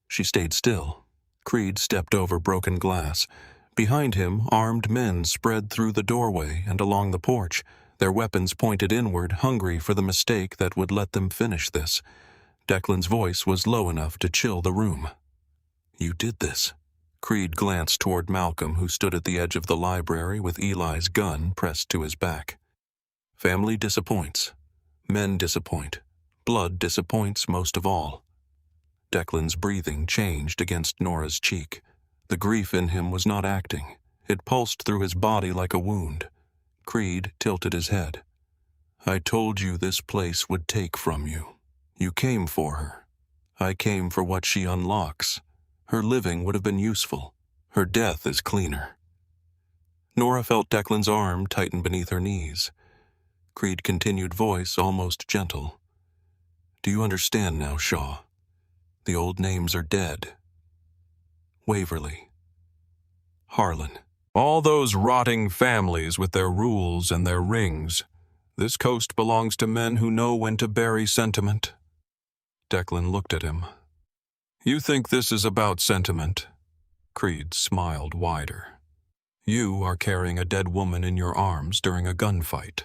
She stayed still. Creed stepped over broken glass. Behind him, armed men spread through the doorway and along the porch, their weapons pointed inward, hungry for the mistake that would let them finish this. Declan's voice was low enough to chill the room. "You did this." Creed glanced toward Malcolm, who stood at the edge of the library with Eli's gun pressed to his back. "Family disappoints. Men disappoint. Blood disappoints most of all." Declan's breathing changed against Nora's cheek. The grief in him was not acting. It pulsed through his body like a wound. Creed tilted his head. "I told you this place would take from you. You came for her. I came for what she unlocks. Her living would have been useful. Her death is cleaner." Nora felt Declan's arm tighten beneath her knees. Creed continued, voice almost gentle. "Do you understand now, Shaw? The old names are dead. Waverly. Harlan. All those rotting families with their rules and their rings. This coast belongs to men who know when to bury sentiment." Declan looked at him. "You think this is about sentiment?" Creed smiled wider. "You are carrying a dead woman in your arms during a gunfight."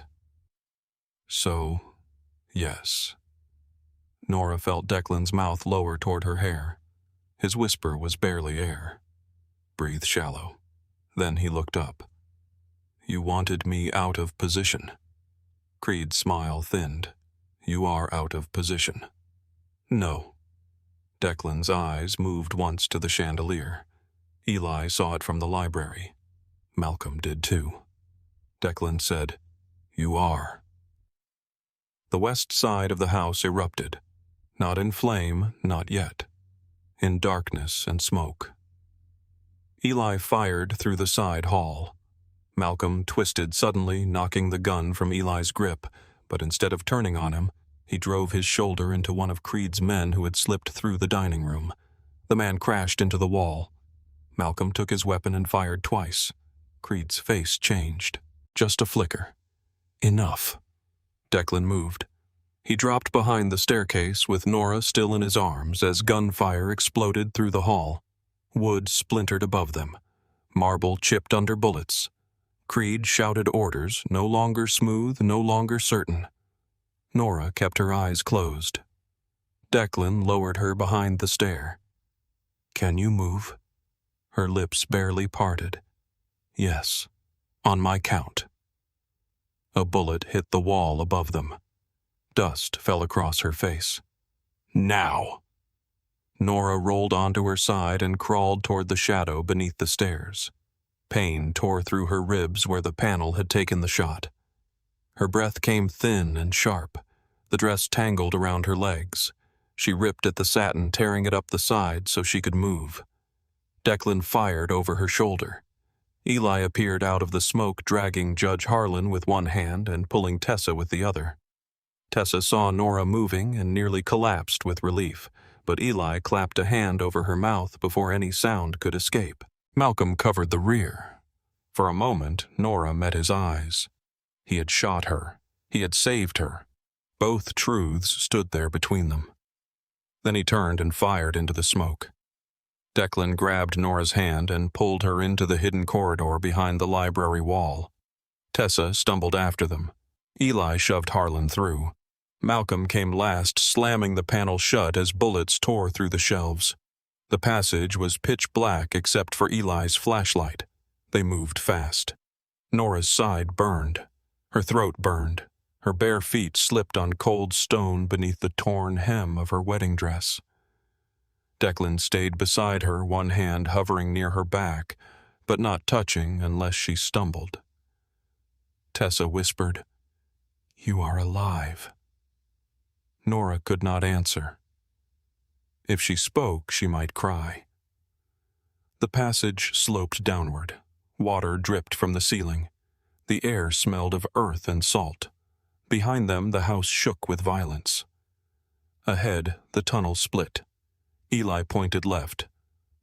"So, yes." Nora felt Declan's mouth lower toward her hair. His whisper was barely air. "Breathe shallow." Then he looked up. "You wanted me out of position." Creed's smile thinned. "You are out of position." "No." Declan's eyes moved once to the chandelier. Eli saw it from the library. Malcolm did too. Declan said, "You are." The west side of the house erupted. Not in flame, not yet. In darkness and smoke. Eli fired through the side hall. Malcolm twisted suddenly, knocking the gun from Eli's grip, but instead of turning on him, he drove his shoulder into one of Creed's men who had slipped through the dining room. The man crashed into the wall. Malcolm took his weapon and fired twice. Creed's face changed. Just a flicker. Enough. Declan moved. He dropped behind the staircase with Nora still in his arms as gunfire exploded through the hall. Wood splintered above them. Marble chipped under bullets. Creed shouted orders, no longer smooth, no longer certain. Nora kept her eyes closed. Declan lowered her behind the stair. "Can you move?" Her lips barely parted. "Yes, on my count." A bullet hit the wall above them. Dust fell across her face. "Now!" Nora rolled onto her side and crawled toward the shadow beneath the stairs. Pain tore through her ribs where the panel had taken the shot. Her breath came thin and sharp. The dress tangled around her legs. She ripped at the satin, tearing it up the side so she could move. Declan fired over her shoulder. Eli appeared out of the smoke, dragging Judge Harlan with one hand and pulling Tessa with the other. Tessa saw Nora moving and nearly collapsed with relief, but Eli clapped a hand over her mouth before any sound could escape. Malcolm covered the rear. For a moment, Nora met his eyes. He had shot her. He had saved her. Both truths stood there between them. Then he turned and fired into the smoke. Declan grabbed Nora's hand and pulled her into the hidden corridor behind the library wall. Tessa stumbled after them. Eli shoved Harlan through. Malcolm came last, slamming the panel shut as bullets tore through the shelves. The passage was pitch black except for Eli's flashlight. They moved fast. Nora's side burned. Her throat burned. Her bare feet slipped on cold stone beneath the torn hem of her wedding dress. Declan stayed beside her, one hand hovering near her back, but not touching unless she stumbled. Tessa whispered, "You are alive." Nora could not answer. If she spoke, she might cry. The passage sloped downward. Water dripped from the ceiling. The air smelled of earth and salt. Behind them, the house shook with violence. Ahead, the tunnel split. Eli pointed left.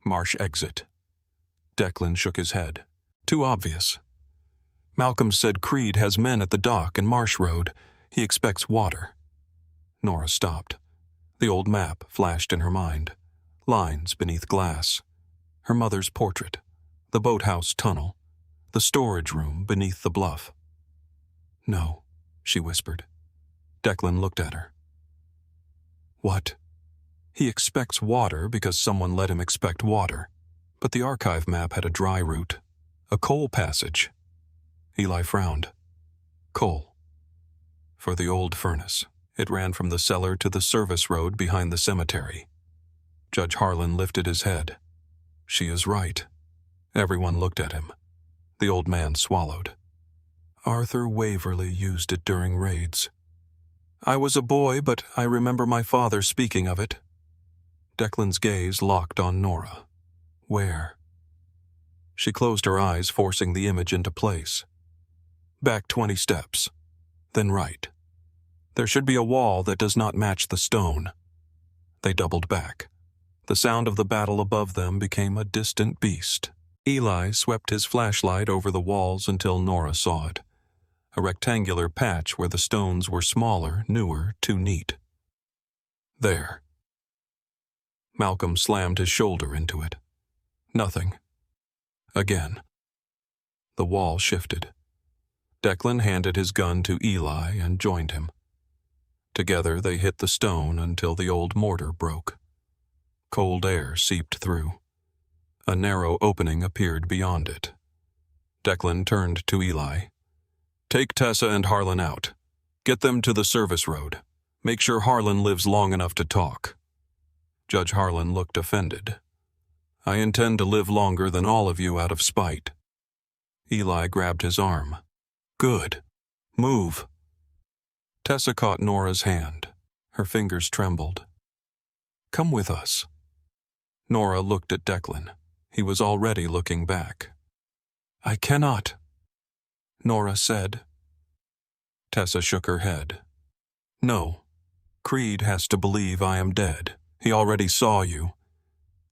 Marsh exit. Declan shook his head. Too obvious. Malcolm said Creed has men at the dock and Marsh Road. He expects water. Nora stopped. The old map flashed in her mind. Lines beneath glass. Her mother's portrait. The boathouse tunnel. The storage room beneath the bluff. "No," she whispered. Declan looked at her. "What?" "He expects water because someone let him expect water. But the archive map had a dry route. A coal passage." Eli frowned. "Coal." "For the old furnace. It ran from the cellar to the service road behind the cemetery." Judge Harlan lifted his head. "She is right." Everyone looked at him. The old man swallowed. "Arthur Waverley used it during raids. I was a boy, but I remember my father speaking of it." Declan's gaze locked on Nora. "Where?" She closed her eyes, forcing the image into place. "Back 20 steps. Then right. There should be a wall that does not match the stone." They doubled back. The sound of the battle above them became a distant beast. Eli swept his flashlight over the walls until Nora saw it. A rectangular patch where the stones were smaller, newer, too neat. There. Malcolm slammed his shoulder into it. Nothing. Again. The wall shifted. Declan handed his gun to Eli and joined him. Together they hit the stone until the old mortar broke. Cold air seeped through. A narrow opening appeared beyond it. Declan turned to Eli. "Take Tessa and Harlan out. Get them to the service road. Make sure Harlan lives long enough to talk." Judge Harlan looked offended. I intend to live longer than all of you out of spite. Eli grabbed his arm. Good. Move. Tessa caught Nora's hand. Her fingers trembled. Come with us. Nora looked at Declan. He was already looking back. I cannot, Nora said. Tessa shook her head. No. Creed has to believe I am dead. He already saw you.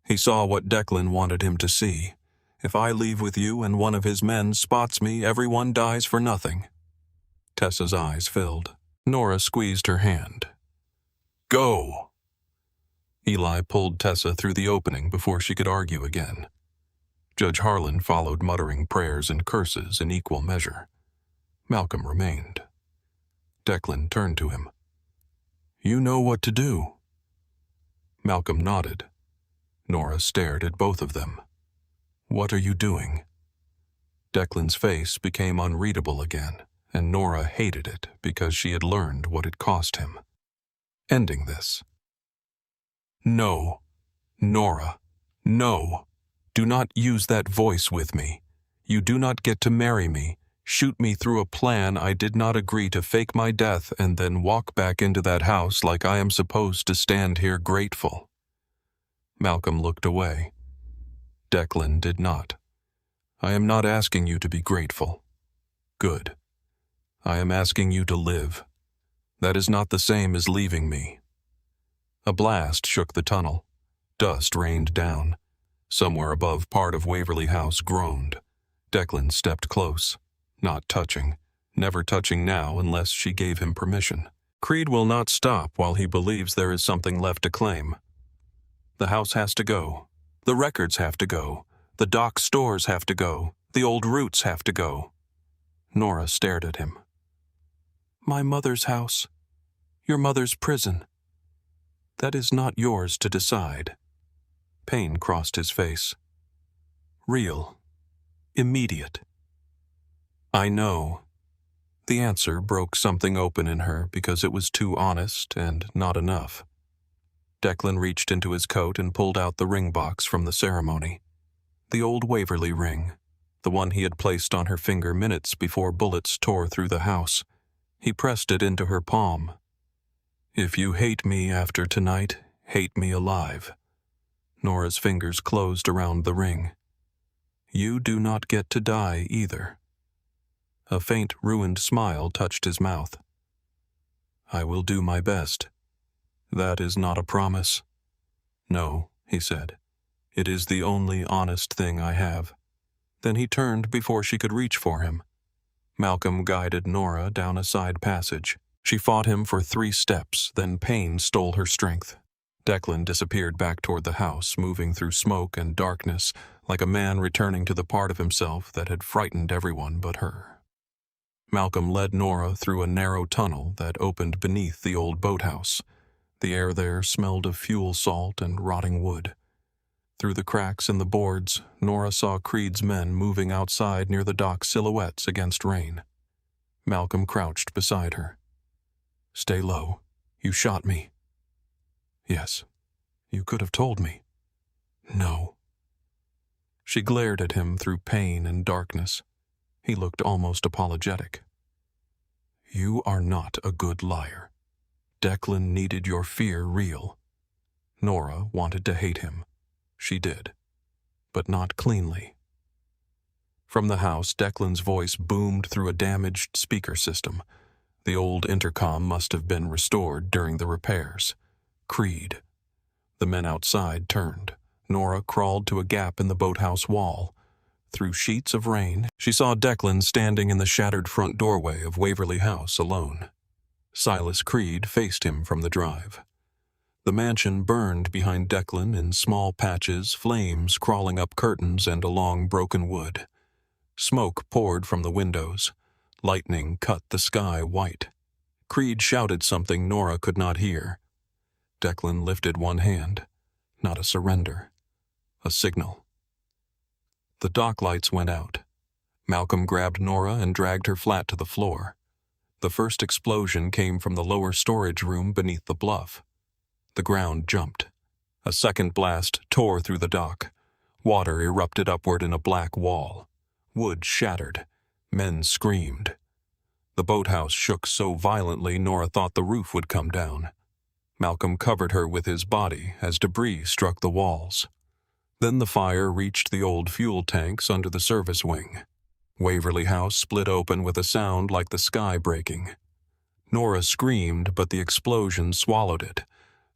He saw what Declan wanted him to see. If I leave with you and one of his men spots me, everyone dies for nothing. Tessa's eyes filled. Nora squeezed her hand. Go! Eli pulled Tessa through the opening before she could argue again. Judge Harlan followed, muttering prayers and curses in equal measure. Malcolm remained. Declan turned to him. You know what to do. Malcolm nodded. Nora stared at both of them. What are you doing? Declan's face became unreadable again, and Nora hated it because she had learned what it cost him. Ending this. No. Nora. No. Do not use that voice with me. You do not get to marry me, shoot me through a plan I did not agree to, fake my death, and then walk back into that house like I am supposed to stand here grateful. Malcolm looked away. Declan did not. I am not asking you to be grateful. Good. I am asking you to live. That is not the same as leaving me. A blast shook the tunnel. Dust rained down. Somewhere above, part of Waverly House groaned. Declan stepped close, not touching, never touching now unless she gave him permission. Creed will not stop while he believes there is something left to claim. The house has to go. The records have to go. The dock stores have to go. The old roots have to go. Nora stared at him. My mother's house. Your mother's prison. That is not yours to decide. Pain crossed his face. Real. Immediate. I know. The answer broke something open in her because it was too honest and not enough. Declan reached into his coat and pulled out the ring box from the ceremony. The old Waverly ring, the one he had placed on her finger minutes before bullets tore through the house. He pressed it into her palm. If you hate me after tonight, hate me alive. Nora's fingers closed around the ring. You do not get to die either. A faint, ruined smile touched his mouth. I will do my best. That is not a promise. No, he said. It is the only honest thing I have. Then he turned before she could reach for him. Malcolm guided Nora down a side passage. She fought him for 3 steps, then pain stole her strength. Declan disappeared back toward the house, moving through smoke and darkness, like a man returning to the part of himself that had frightened everyone but her. Malcolm led Nora through a narrow tunnel that opened beneath the old boathouse. The air there smelled of fuel salt and rotting wood. Through the cracks in the boards, Nora saw Creed's men moving outside near the dock, silhouettes against rain. Malcolm crouched beside her. Stay low. You shot me. Yes. You could have told me. No. She glared at him through pain and darkness. He looked almost apologetic. You are not a good liar. Declan needed your fear real. Nora wanted to hate him. She did. But not cleanly. From the house, Declan's voice boomed through a damaged speaker system. The old intercom must have been restored during the repairs. Creed. The men outside turned. Nora crawled to a gap in the boathouse wall. Through sheets of rain, she saw Declan standing in the shattered front doorway of Waverly House alone. Silas Creed faced him from the drive. The mansion burned behind Declan in small patches, flames crawling up curtains and along broken wood. Smoke poured from the windows. Lightning cut the sky white. Creed shouted something Nora could not hear. Declan lifted one hand. Not a surrender. A signal. The dock lights went out. Malcolm grabbed Nora and dragged her flat to the floor. The first explosion came from the lower storage room beneath the bluff. The ground jumped. A second blast tore through the dock. Water erupted upward in a black wall. Wood shattered. Men screamed. The boathouse shook so violently Nora thought the roof would come down. Malcolm covered her with his body as debris struck the walls. Then the fire reached the old fuel tanks under the service wing. Waverly House split open with a sound like the sky breaking. Nora screamed, but the explosion swallowed it.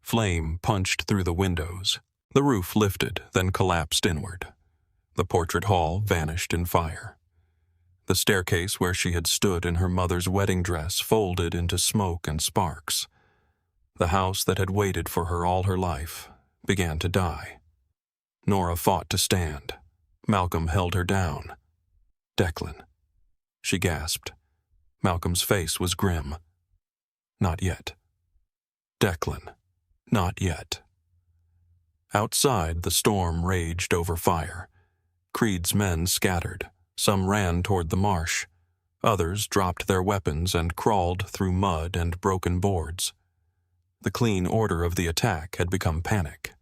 Flame punched through the windows. The roof lifted, then collapsed inward. The portrait hall vanished in fire. The staircase where she had stood in her mother's wedding dress folded into smoke and sparks. The house that had waited for her all her life began to die. Nora fought to stand. Malcolm held her down. "Declan," she gasped. Malcolm's face was grim. "Not yet. Declan, not yet." Outside, the storm raged over fire. Creed's men scattered. Some ran toward the marsh. Others dropped their weapons and crawled through mud and broken boards. The clean order of the attack had become panic.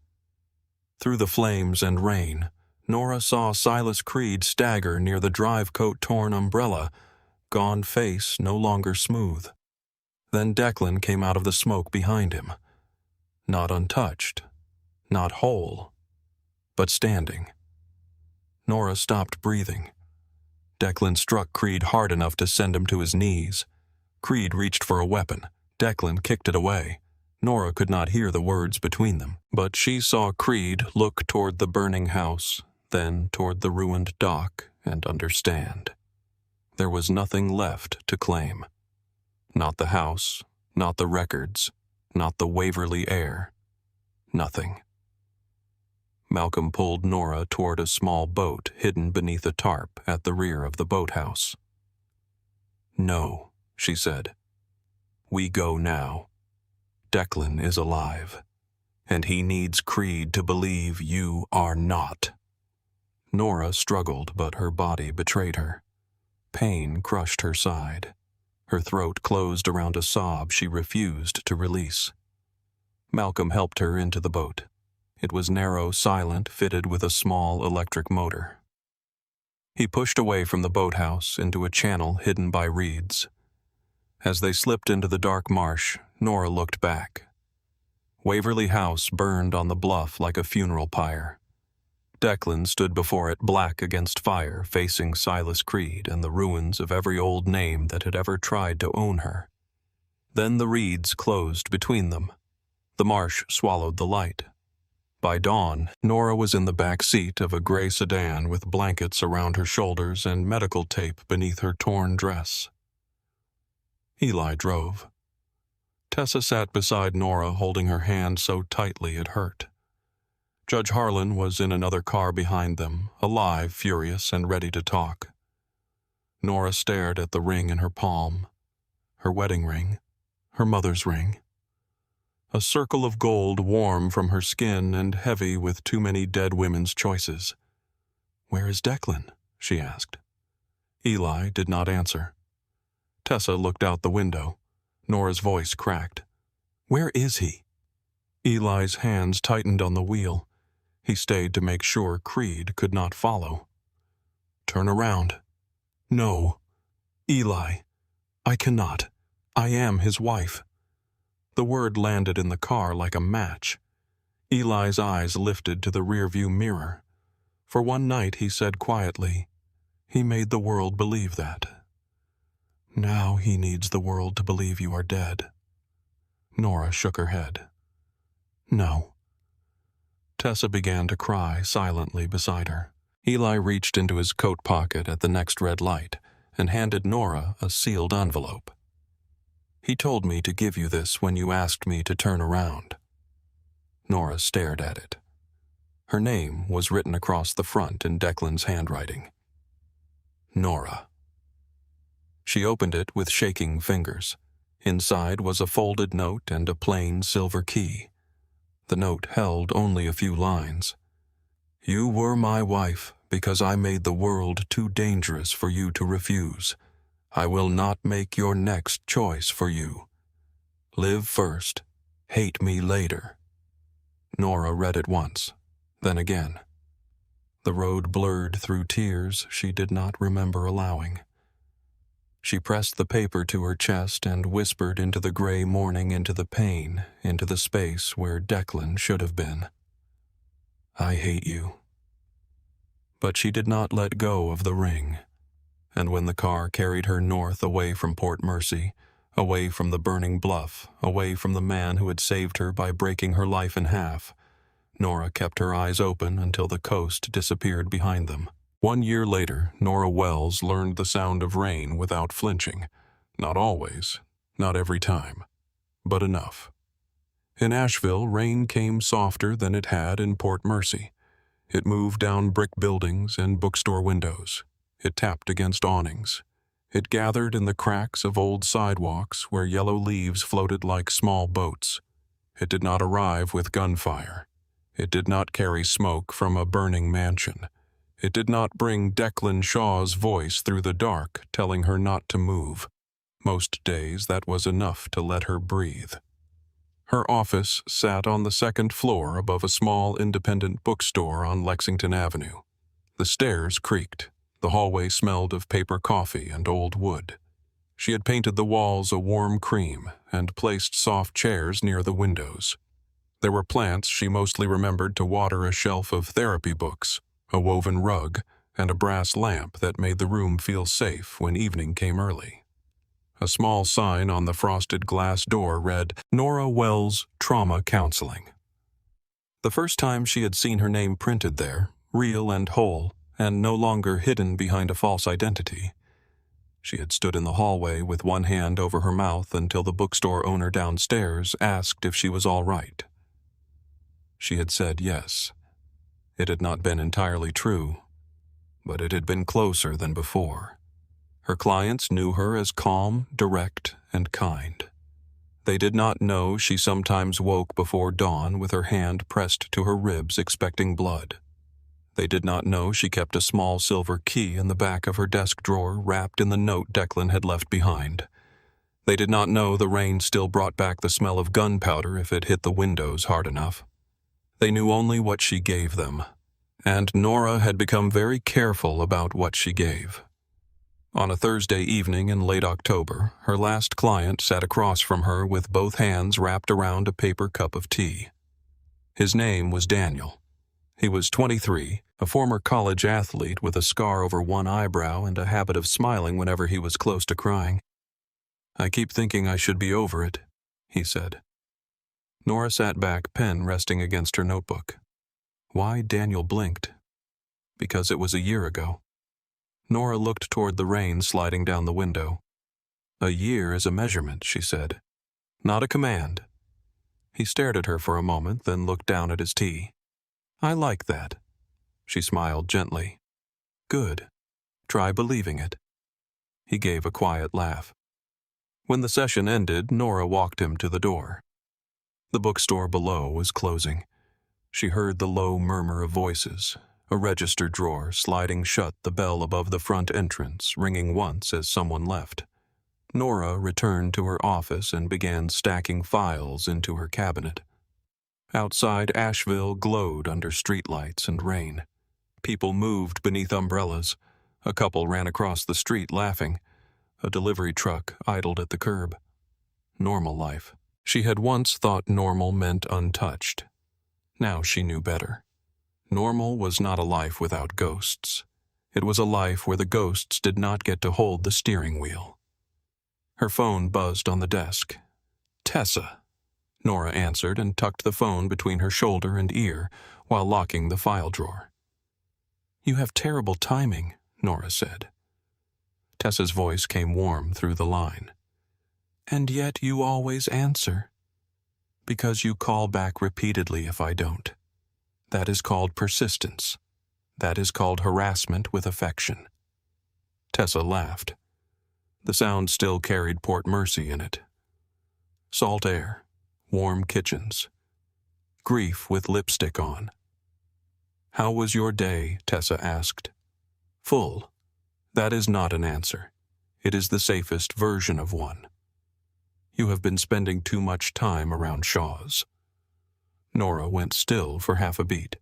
Through the flames and rain, Nora saw Silas Creed stagger near the drive coat torn umbrella, gaunt face no longer smooth. Then Declan came out of the smoke behind him. Not untouched, not whole, but standing. Nora stopped breathing. Declan struck Creed hard enough to send him to his knees. Creed reached for a weapon. Declan kicked it away. Nora could not hear the words between them, but she saw Creed look toward the burning house, then toward the ruined dock, and understand. There was nothing left to claim. Not the house, not the records, not the Waverly air. Nothing. Malcolm pulled Nora toward a small boat hidden beneath a tarp at the rear of the boathouse. "No," she said. "We go now. Declan is alive, and he needs Creed to believe you are not." Nora struggled, but her body betrayed her. Pain crushed her side. Her throat closed around a sob she refused to release. Malcolm helped her into the boat. It was narrow, silent, fitted with a small electric motor. He pushed away from the boathouse into a channel hidden by reeds. As they slipped into the dark marsh, Nora looked back. Waverly House burned on the bluff like a funeral pyre. Declan stood before it, black against fire, facing Silas Creed and the ruins of every old name that had ever tried to own her. Then the reeds closed between them. The marsh swallowed the light. By dawn, Nora was in the back seat of a gray sedan with blankets around her shoulders and medical tape beneath her torn dress. Eli drove. Tessa sat beside Nora, holding her hand so tightly it hurt. Judge Harlan was in another car behind them, alive, furious, and ready to talk. Nora stared at the ring in her palm. Her wedding ring. Her mother's ring. A circle of gold warm from her skin and heavy with too many dead women's choices. "Where is Declan?" she asked. Eli did not answer. Tessa looked out the window. Nora's voice cracked. "Where is he?" Eli's hands tightened on the wheel. He stayed to make sure Creed could not follow. "Turn around." "No. Eli, I cannot. I am his wife." The word landed in the car like a match. Eli's eyes lifted to the rearview mirror. For one night, he said quietly, "He made the world believe that. Now he needs the world to believe you are dead." Nora shook her head. "No." Tessa began to cry silently beside her. Eli reached into his coat pocket at the next red light and handed Nora a sealed envelope. "He told me to give you this when you asked me to turn around." Nora stared at it. Her name was written across the front in Declan's handwriting. Nora. She opened it with shaking fingers. Inside was a folded note and a plain silver key. The note held only a few lines. "You were my wife because I made the world too dangerous for you to refuse. I will not make your next choice for you. Live first, hate me later. Nora read it once, then again. The road blurred through tears she did not remember allowing. She pressed the paper to her chest and whispered into the gray morning, into the pain, into the space where Declan should have been. I hate you. But she did not let go of the ring, and when the car carried her north away from Port Mercy, away from the burning bluff, away from the man who had saved her by breaking her life in half, Nora kept her eyes open until the coast disappeared behind them. 1 year later, Nora Wells learned the sound of rain without flinching. Not always, not every time, but enough. In Asheville, rain came softer than it had in Port Mercy. It moved down brick buildings and bookstore windows. It tapped against awnings. It gathered in the cracks of old sidewalks where yellow leaves floated like small boats. It did not arrive with gunfire. It did not carry smoke from a burning mansion. It did not bring Declan Shaw's voice through the dark, telling her not to move. Most days that was enough to let her breathe. Her office sat on the second floor above a small independent bookstore on Lexington Avenue. The stairs creaked. The hallway smelled of paper coffee and old wood. She had painted the walls a warm cream and placed soft chairs near the windows. There were plants she mostly remembered to water, a shelf of therapy books, a woven rug, and a brass lamp that made the room feel safe when evening came early. A small sign on the frosted glass door read, Nora Wells Trauma Counseling. The first time she had seen her name printed there, real and whole, and no longer hidden behind a false identity, she had stood in the hallway with one hand over her mouth until the bookstore owner downstairs asked if she was all right. She had said yes. It had not been entirely true, but it had been closer than before. Her clients knew her as calm, direct, and kind. They did not know she sometimes woke before dawn with her hand pressed to her ribs expecting blood. They did not know she kept a small silver key in the back of her desk drawer wrapped in the note Declan had left behind. They did not know the rain still brought back the smell of gunpowder if it hit the windows hard enough. They knew only what she gave them, and Nora had become very careful about what she gave. On a Thursday evening in late October, her last client sat across from her with both hands wrapped around a paper cup of tea. His name was Daniel. He was 23, a former college athlete with a scar over one eyebrow and a habit of smiling whenever he was close to crying. I keep thinking I should be over it, he said. Nora sat back, pen resting against her notebook. Why Daniel blinked? Because it was a year ago. Nora looked toward the rain sliding down the window. A year is a measurement, she said, not a command. He stared at her for a moment, then looked down at his tea. I like that. She smiled gently. Good. Try believing it. He gave a quiet laugh. When the session ended, Nora walked him to the door. The bookstore below was closing. She heard the low murmur of voices, a register drawer sliding shut, the bell above the front entrance ringing once as someone left. Nora returned to her office and began stacking files into her cabinet. Outside, Asheville glowed under streetlights and rain. People moved beneath umbrellas. A couple ran across the street laughing. A delivery truck idled at the curb. Normal life. She had once thought normal meant untouched. Now she knew better. Normal was not a life without ghosts. It was a life where the ghosts did not get to hold the steering wheel. Her phone buzzed on the desk. Tessa. Nora answered and tucked the phone between her shoulder and ear while locking the file drawer. You have terrible timing, Nora said. Tessa's voice came warm through the line. And yet you always answer. Because you call back repeatedly if I don't. That is called persistence. That is called harassment with affection. Tessa laughed. The sound still carried Port Mercy in it. Salt air, warm kitchens, grief with lipstick on. How was your day? Tessa asked. Full. That is not an answer. It is the safest version of one. You have been spending too much time around Shaw's. Nora went still for half a beat.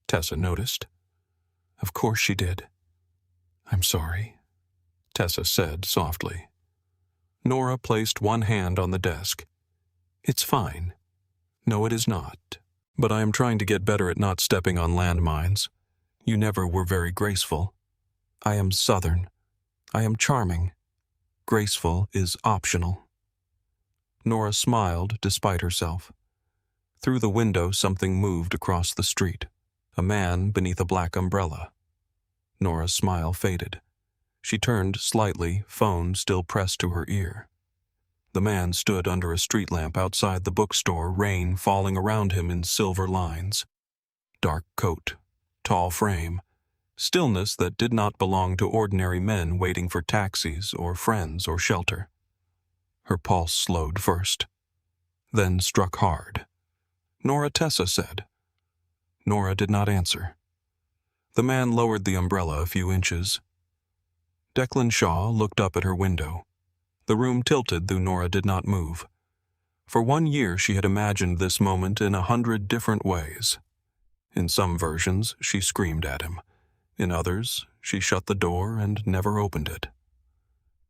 Tessa noticed. Of course she did. I'm sorry, Tessa said softly. Nora placed one hand on the desk. It's fine. No, it is not. But I am trying to get better at not stepping on landmines. You never were very graceful. I am Southern. I am charming. Graceful is optional. Nora smiled despite herself. Through the window, something moved across the street. A man beneath a black umbrella. Nora's smile faded. She turned slightly, phone still pressed to her ear. The man stood under a street lamp outside the bookstore, rain falling around him in silver lines. Dark coat, tall frame, stillness that did not belong to ordinary men waiting for taxis or friends or shelter. Her pulse slowed first, then struck hard. Nora, Tessa said. Nora did not answer. The man lowered the umbrella a few inches. Declan Shaw looked up at her window. The room tilted, though Nora did not move. For 1 year she had imagined this moment in 100 different ways. In some versions, she screamed at him. In others, she shut the door and never opened it.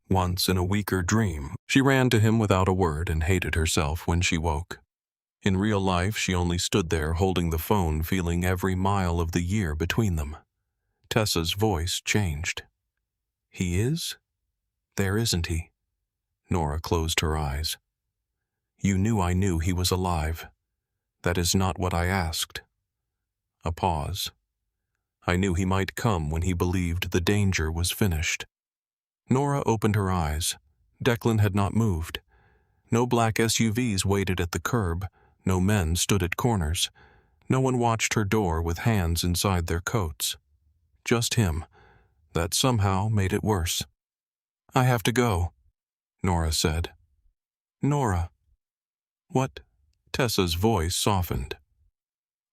Once, in a weaker dream, she ran to him without a word and hated herself when she woke. In real life, she only stood there holding the phone, feeling every mile of the year between them. Tessa's voice changed. He is? There isn't he? Nora closed her eyes. You knew I knew he was alive. That is not what I asked. A pause. I knew he might come when he believed the danger was finished. Nora opened her eyes. Declan had not moved. No black SUVs waited at the curb. No men stood at corners. No one watched her door with hands inside their coats. Just him. That somehow made it worse. I have to go, Nora said. Nora. What? Tessa's voice softened.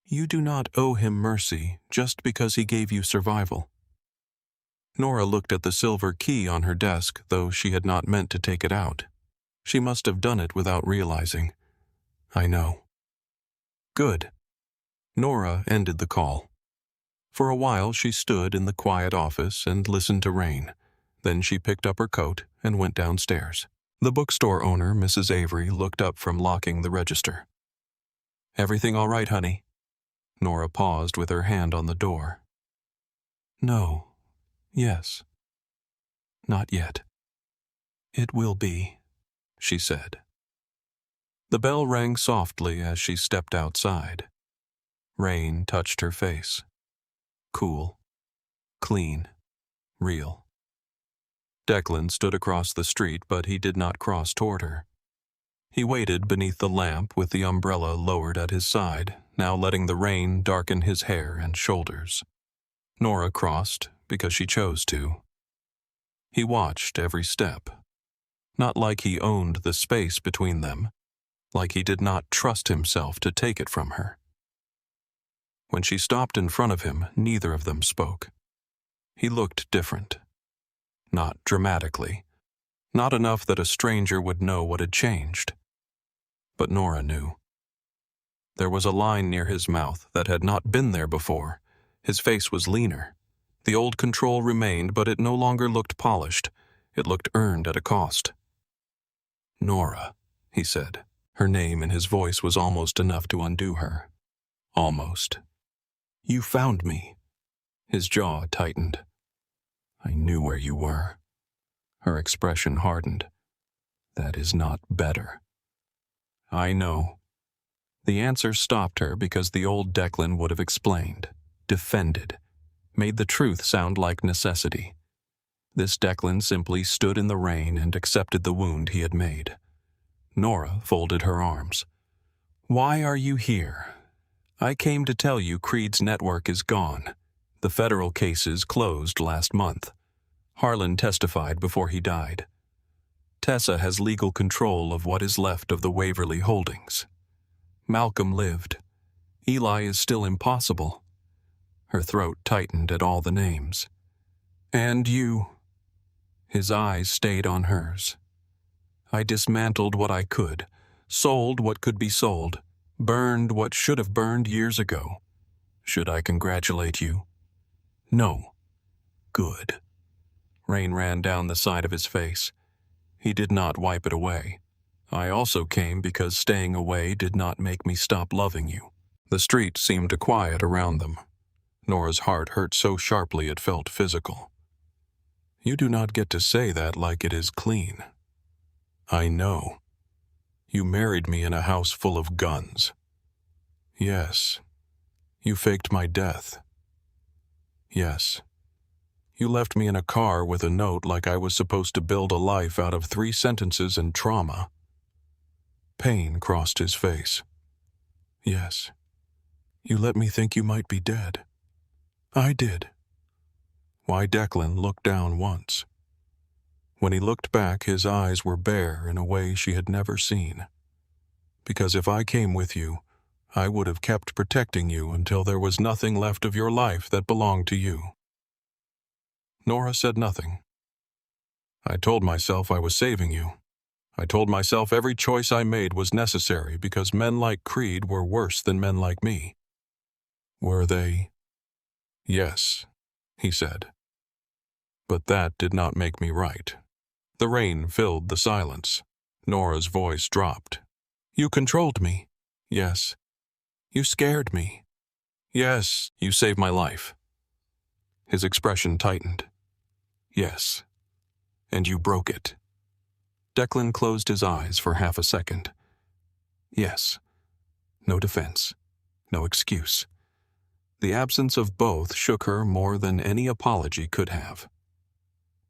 You do not owe him mercy just because he gave you survival. Nora looked at the silver key on her desk, though she had not meant to take it out. She must have done it without realizing. I know. Good. Nora ended the call. For a while she stood in the quiet office and listened to rain. Then she picked up her coat and went downstairs. The bookstore owner, Mrs. Avery, looked up from locking the register. Everything all right, honey? Nora paused with her hand on the door. No. Yes. Not yet. It will be, she said. The bell rang softly as she stepped outside. Rain touched her face. Cool. Clean. Real. Declan stood across the street, but he did not cross toward her. He waited beneath the lamp with the umbrella lowered at his side, now letting the rain darken his hair and shoulders. Nora crossed because she chose to. He watched every step. Not like he owned the space between them, like he did not trust himself to take it from her. When she stopped in front of him, neither of them spoke. He looked different. Not dramatically. Not enough that a stranger would know what had changed. But Nora knew. There was a line near his mouth that had not been there before. His face was leaner. The old control remained, but it no longer looked polished. It looked earned at a cost. Nora, he said. Her name in his voice was almost enough to undo her. Almost. You found me. His jaw tightened. I knew where you were. Her expression hardened. That is not better. I know. The answer stopped her because the old Declan would have explained, defended, made the truth sound like necessity. This Declan simply stood in the rain and accepted the wound he had made. Nora folded her arms. Why are you here? I came to tell you Creed's network is gone. The federal cases closed last month. Harlan testified before he died. Tessa has legal control of what is left of the Waverly holdings. Malcolm lived. Eli is still impossible. Her throat tightened at all the names. And you. His eyes stayed on hers. I dismantled what I could, sold what could be sold, Burned what should have burned years ago. Should I congratulate you? No. Good. Rain ran down the side of his face. He did not wipe it away. I also came because staying away did not make me stop loving you. The street seemed to quiet around them. Nora's heart hurt so sharply it felt physical. You do not get to say that like it is clean. I know. You married me in a house full of guns. Yes. You faked my death. Yes. You left me in a car with a note like I was supposed to build a life out of 3 sentences and trauma. Pain crossed his face. Yes. You let me think you might be dead. I did. Why Declan looked down once. When he looked back, his eyes were bare in a way she had never seen. Because if I came with you, I would have kept protecting you until there was nothing left of your life that belonged to you. Nora said nothing. I told myself I was saving you. I told myself every choice I made was necessary because men like Creed were worse than men like me. Were they? Yes, he said. But that did not make me right. The rain filled the silence. Nora's voice dropped. You controlled me. Yes. You scared me. Yes, you saved my life. His expression tightened. Yes. And you broke it. Declan closed his eyes for half a second. Yes. No defense. No excuse. The absence of both shook her more than any apology could have.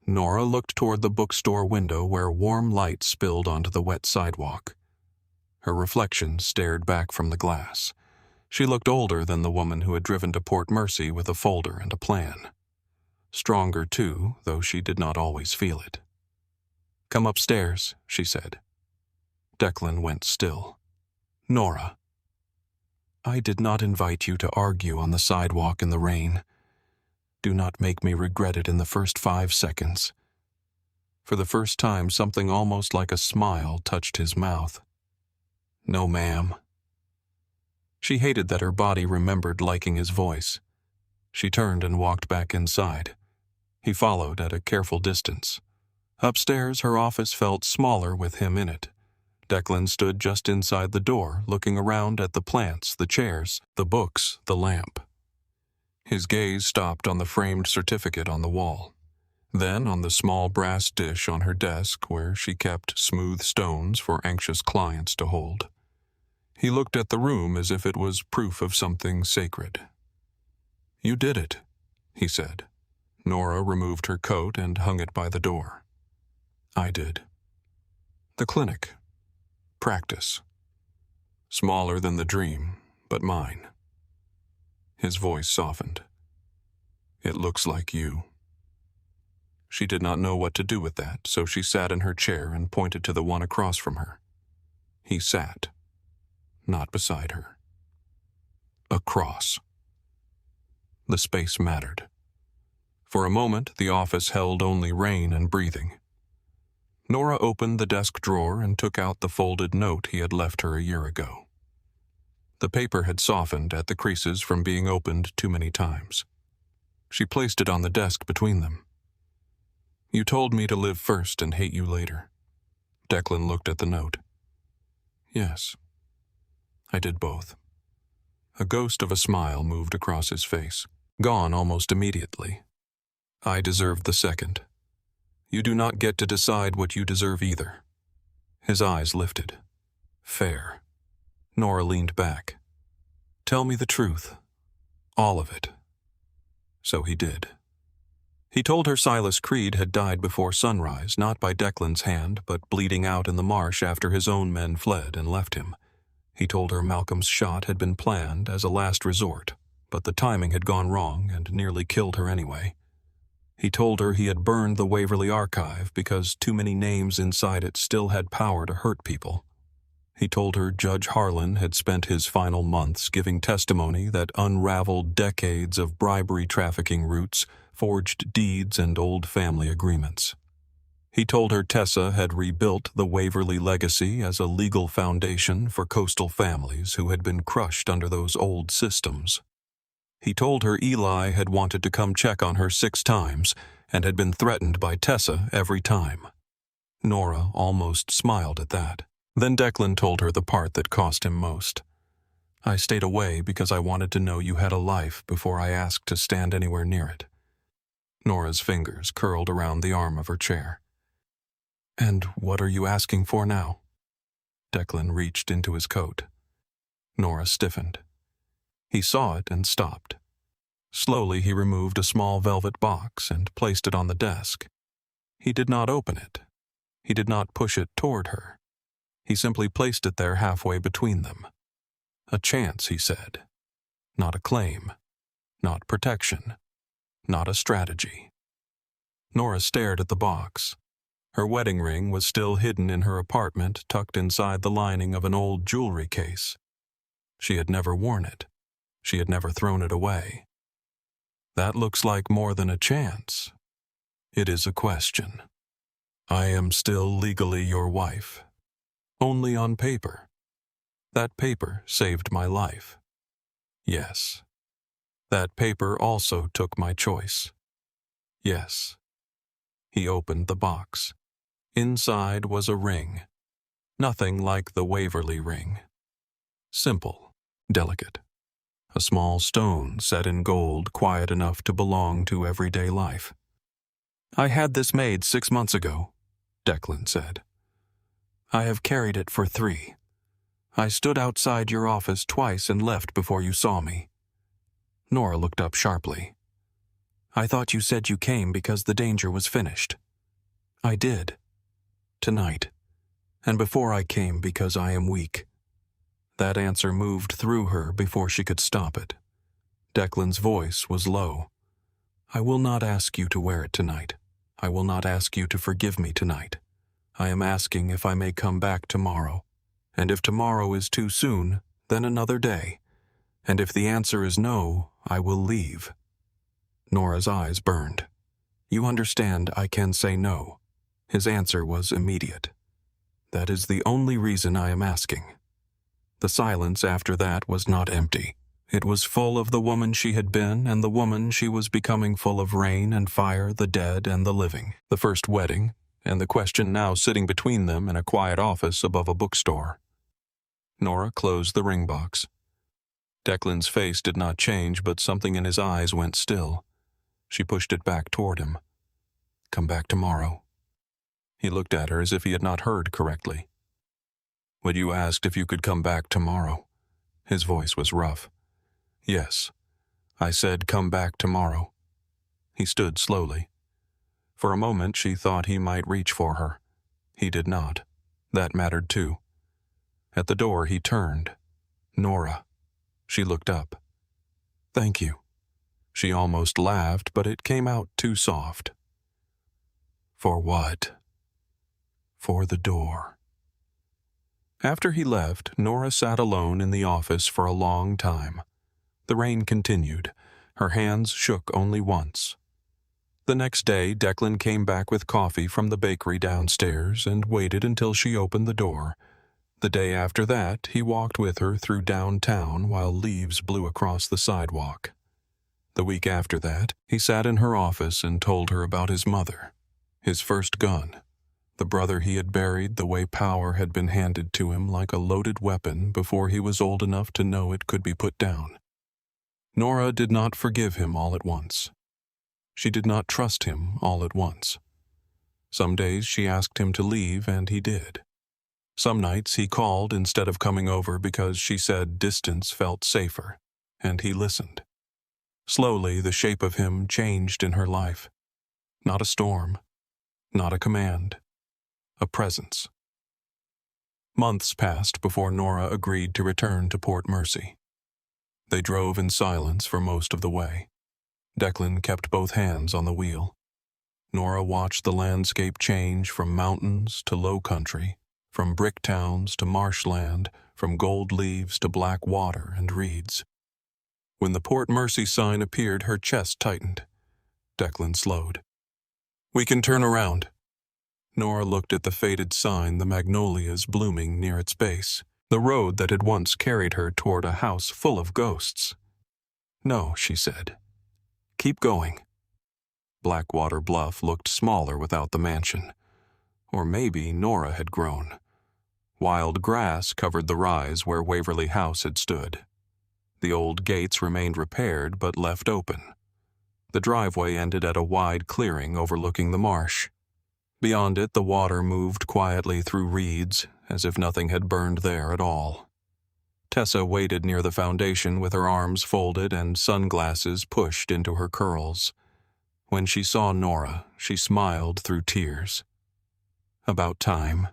Nora looked toward the bookstore window where warm light spilled onto the wet sidewalk. Her reflection stared back from the glass. She looked older than the woman who had driven to Port Mercy with a folder and a plan. Stronger, too, though she did not always feel it. Come upstairs, she said. Declan went still. Nora. I did not invite you to argue on the sidewalk in the rain. Do not make me regret it in the first 5 seconds. For the first time, something almost like a smile touched his mouth. No, ma'am. She hated that her body remembered liking his voice. She turned and walked back inside. He followed at a careful distance. Upstairs, her office felt smaller with him in it. Declan stood just inside the door, looking around at the plants, the chairs, the books, the lamp. His gaze stopped on the framed certificate on the wall, then on the small brass dish on her desk where she kept smooth stones for anxious clients to hold. He looked at the room as if it was proof of something sacred. You did it, he said. Nora removed her coat and hung it by the door. I did. The clinic. Practice. Smaller than the dream, but mine. His voice softened. It looks like you. She did not know what to do with that, so she sat in her chair and pointed to the one across from her. He sat, not beside her. Across. The space mattered. For a moment, the office held only rain and breathing. Nora opened the desk drawer and took out the folded note he had left her a year ago. The paper had softened at the creases from being opened too many times. She placed it on the desk between them. You told me to live first and hate you later. Declan looked at the note. Yes. I did both. A ghost of a smile moved across his face, gone almost immediately. I deserved the second. You do not get to decide what you deserve either. His eyes lifted. Fair. Nora leaned back. Tell me the truth. All of it. So he did. He told her Silas Creed had died before sunrise, not by Declan's hand, but bleeding out in the marsh after his own men fled and left him. He told her Malcolm's shot had been planned as a last resort, but the timing had gone wrong and nearly killed her anyway. He told her he had burned the Waverly archive because too many names inside it still had power to hurt people. He told her Judge Harlan had spent his final months giving testimony that unraveled decades of bribery trafficking routes, forged deeds, and old family agreements. He told her Tessa had rebuilt the Waverly legacy as a legal foundation for coastal families who had been crushed under those old systems. He told her Eli had wanted to come check on her 6 times and had been threatened by Tessa every time. Nora almost smiled at that. Then Declan told her the part that cost him most. I stayed away because I wanted to know you had a life before I asked to stand anywhere near it. Nora's fingers curled around the arm of her chair. And what are you asking for now? Declan reached into his coat. Nora stiffened. He saw it and stopped. Slowly he removed a small velvet box and placed it on the desk. He did not open it. He did not push it toward her. He simply placed it there halfway between them. A chance, he said. Not a claim. Not protection. Not a strategy. Nora stared at the box. Her wedding ring was still hidden in her apartment, tucked inside the lining of an old jewelry case. She had never worn it. She had never thrown it away. That looks like more than a chance. It is a question. I am still legally your wife. Only on paper. That paper saved my life. Yes. That paper also took my choice. Yes. He opened the box. Inside was a ring. Nothing like the Waverly ring. Simple, delicate. A small stone set in gold, quiet enough to belong to everyday life. I had this made 6 months ago, Declan said. I have carried it for 3. I stood outside your office twice and left before you saw me. Nora looked up sharply. I thought you said you came because the danger was finished. I did. Tonight. And before I came because I am weak. That answer moved through her before she could stop it. Declan's voice was low. I will not ask you to wear it tonight. I will not ask you to forgive me tonight. I am asking if I may come back tomorrow. And if tomorrow is too soon, then another day. And if the answer is no, I will leave. Nora's eyes burned. You understand I can say no. His answer was immediate. That is the only reason I am asking. The silence after that was not empty. It was full of the woman she had been and the woman she was becoming, full of rain and fire, the dead and the living, the first wedding, and the question now sitting between them in a quiet office above a bookstore. Nora closed the ring box. Declan's face did not change, but something in his eyes went still. She pushed it back toward him. Come back tomorrow. He looked at her as if he had not heard correctly. But you asked if you could come back tomorrow. His voice was rough. Yes. I said come back tomorrow. He stood slowly. For a moment she thought he might reach for her. He did not. That mattered too. At the door he turned. Nora. She looked up. Thank you. She almost laughed, but it came out too soft. For what? For the door. After he left, Nora sat alone in the office for a long time. The rain continued. Her hands shook only once. The next day, Declan came back with coffee from the bakery downstairs and waited until she opened the door. The day after that, he walked with her through downtown while leaves blew across the sidewalk. The week after that, he sat in her office and told her about his mother, his first gun, the brother he had buried the way power had been handed to him like a loaded weapon before he was old enough to know it could be put down. Nora did not forgive him all at once. She did not trust him all at once. Some days she asked him to leave, and he did. Some nights he called instead of coming over because she said distance felt safer, and he listened. Slowly the shape of him changed in her life. Not a storm, not a command, a presence. Months passed before Nora agreed to return to Port Mercy. They drove in silence for most of the way. Declan kept both hands on the wheel. Nora watched the landscape change from mountains to low country, from brick towns to marshland, from gold leaves to black water and reeds. When the Port Mercy sign appeared, her chest tightened. Declan slowed. We can turn around. Nora looked at the faded sign, the magnolias blooming near its base, the road that had once carried her toward a house full of ghosts. "No," she said. "Keep going." Blackwater Bluff looked smaller without the mansion. Or maybe Nora had grown. Wild grass covered the rise where Waverly House had stood. The old gates remained repaired but left open. The driveway ended at a wide clearing overlooking the marsh. Beyond it, the water moved quietly through reeds, as if nothing had burned there at all. Tessa waited near the foundation with her arms folded and sunglasses pushed into her curls. When she saw Nora, she smiled through tears. About time.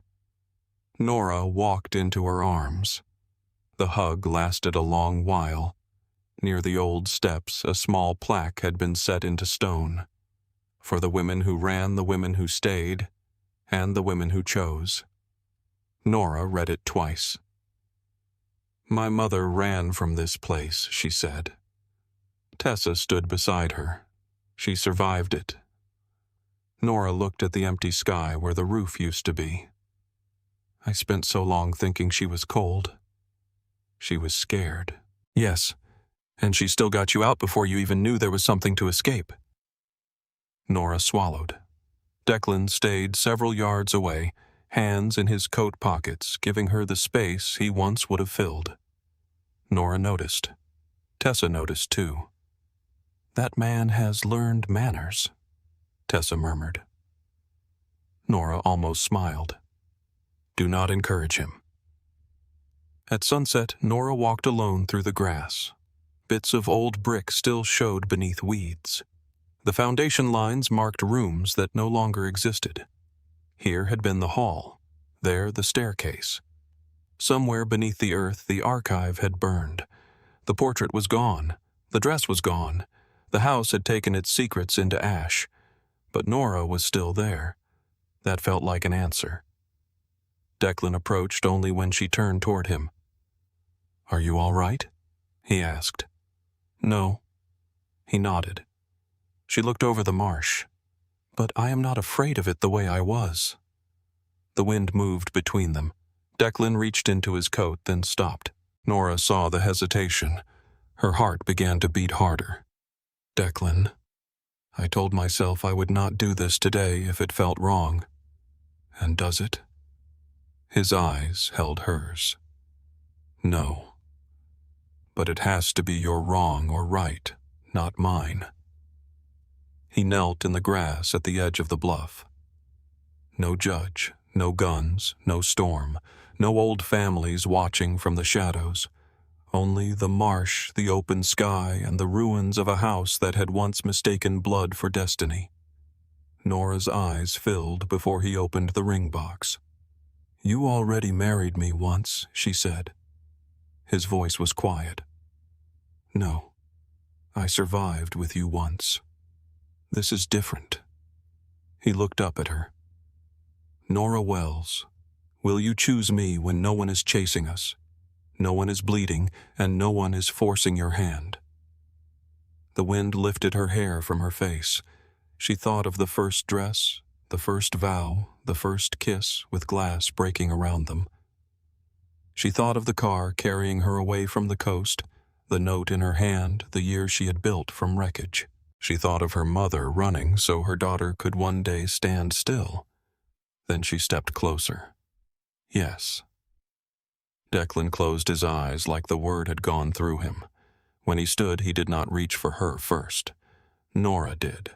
Nora walked into her arms. The hug lasted a long while. Near the old steps, a small plaque had been set into stone. For the women who ran, the women who stayed, and the women who chose. Nora read it twice. "My mother ran from this place," she said. Tessa stood beside her. She survived it. Nora looked at the empty sky where the roof used to be. "I spent so long thinking she was cold." She was scared. "Yes, and she still got you out before you even knew there was something to escape." Nora swallowed. Declan stayed several yards away, hands in his coat pockets, giving her the space he once would have filled. Nora noticed. Tessa noticed too. "That man has learned manners," Tessa murmured. Nora almost smiled. "Do not encourage him." At sunset, Nora walked alone through the grass. Bits of old brick still showed beneath weeds. The foundation lines marked rooms that no longer existed. Here had been the hall, there the staircase. Somewhere beneath the earth, the archive had burned. The portrait was gone. The dress was gone. The house had taken its secrets into ash. But Nora was still there. That felt like an answer. Declan approached only when she turned toward him. "Are you all right?" he asked. "No." He nodded. She looked over the marsh. "But I am not afraid of it the way I was." The wind moved between them. Declan reached into his coat, then stopped. Nora saw the hesitation. Her heart began to beat harder. "Declan, I told myself I would not do this today if it felt wrong. And does it?" His eyes held hers. "No. But it has to be your wrong or right, not mine." He knelt in the grass at the edge of the bluff. No judge, no guns, no storm, no old families watching from the shadows. Only the marsh, the open sky, and the ruins of a house that had once mistaken blood for destiny. Nora's eyes filled before he opened the ring box. "You already married me once," she said. His voice was quiet. "No, I survived with you once. This is different." He looked up at her. "Nora Wells, will you choose me when no one is chasing us? No one is bleeding, and no one is forcing your hand." The wind lifted her hair from her face. She thought of the first dress, the first vow, the first kiss with glass breaking around them. She thought of the car carrying her away from the coast, the note in her hand, the year she had built from wreckage. She thought of her mother running so her daughter could one day stand still. Then she stepped closer. Yes. Declan closed his eyes like the word had gone through him. When he stood, he did not reach for her first. Nora did.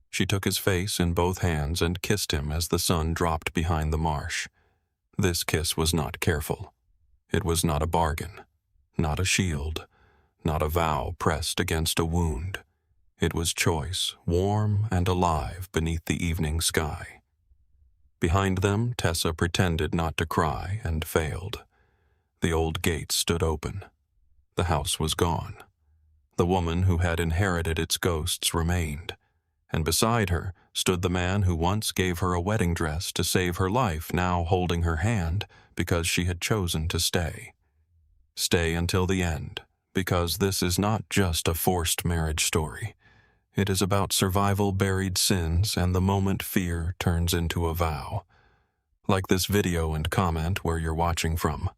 She took his face in both hands and kissed him as the sun dropped behind the marsh. This kiss was not careful. It was not a bargain, not a shield, not a vow pressed against a wound. It was choice, warm and alive beneath the evening sky. Behind them, Tessa pretended not to cry and failed. The old gate stood open. The house was gone. The woman who had inherited its ghosts remained, and beside her stood the man who once gave her a wedding dress to save her life, now holding her hand because she had chosen to stay. Stay until the end, because this is not just a forced marriage story. It is about survival, buried sins, and the moment fear turns into a vow. Like this video and comment where you're watching from.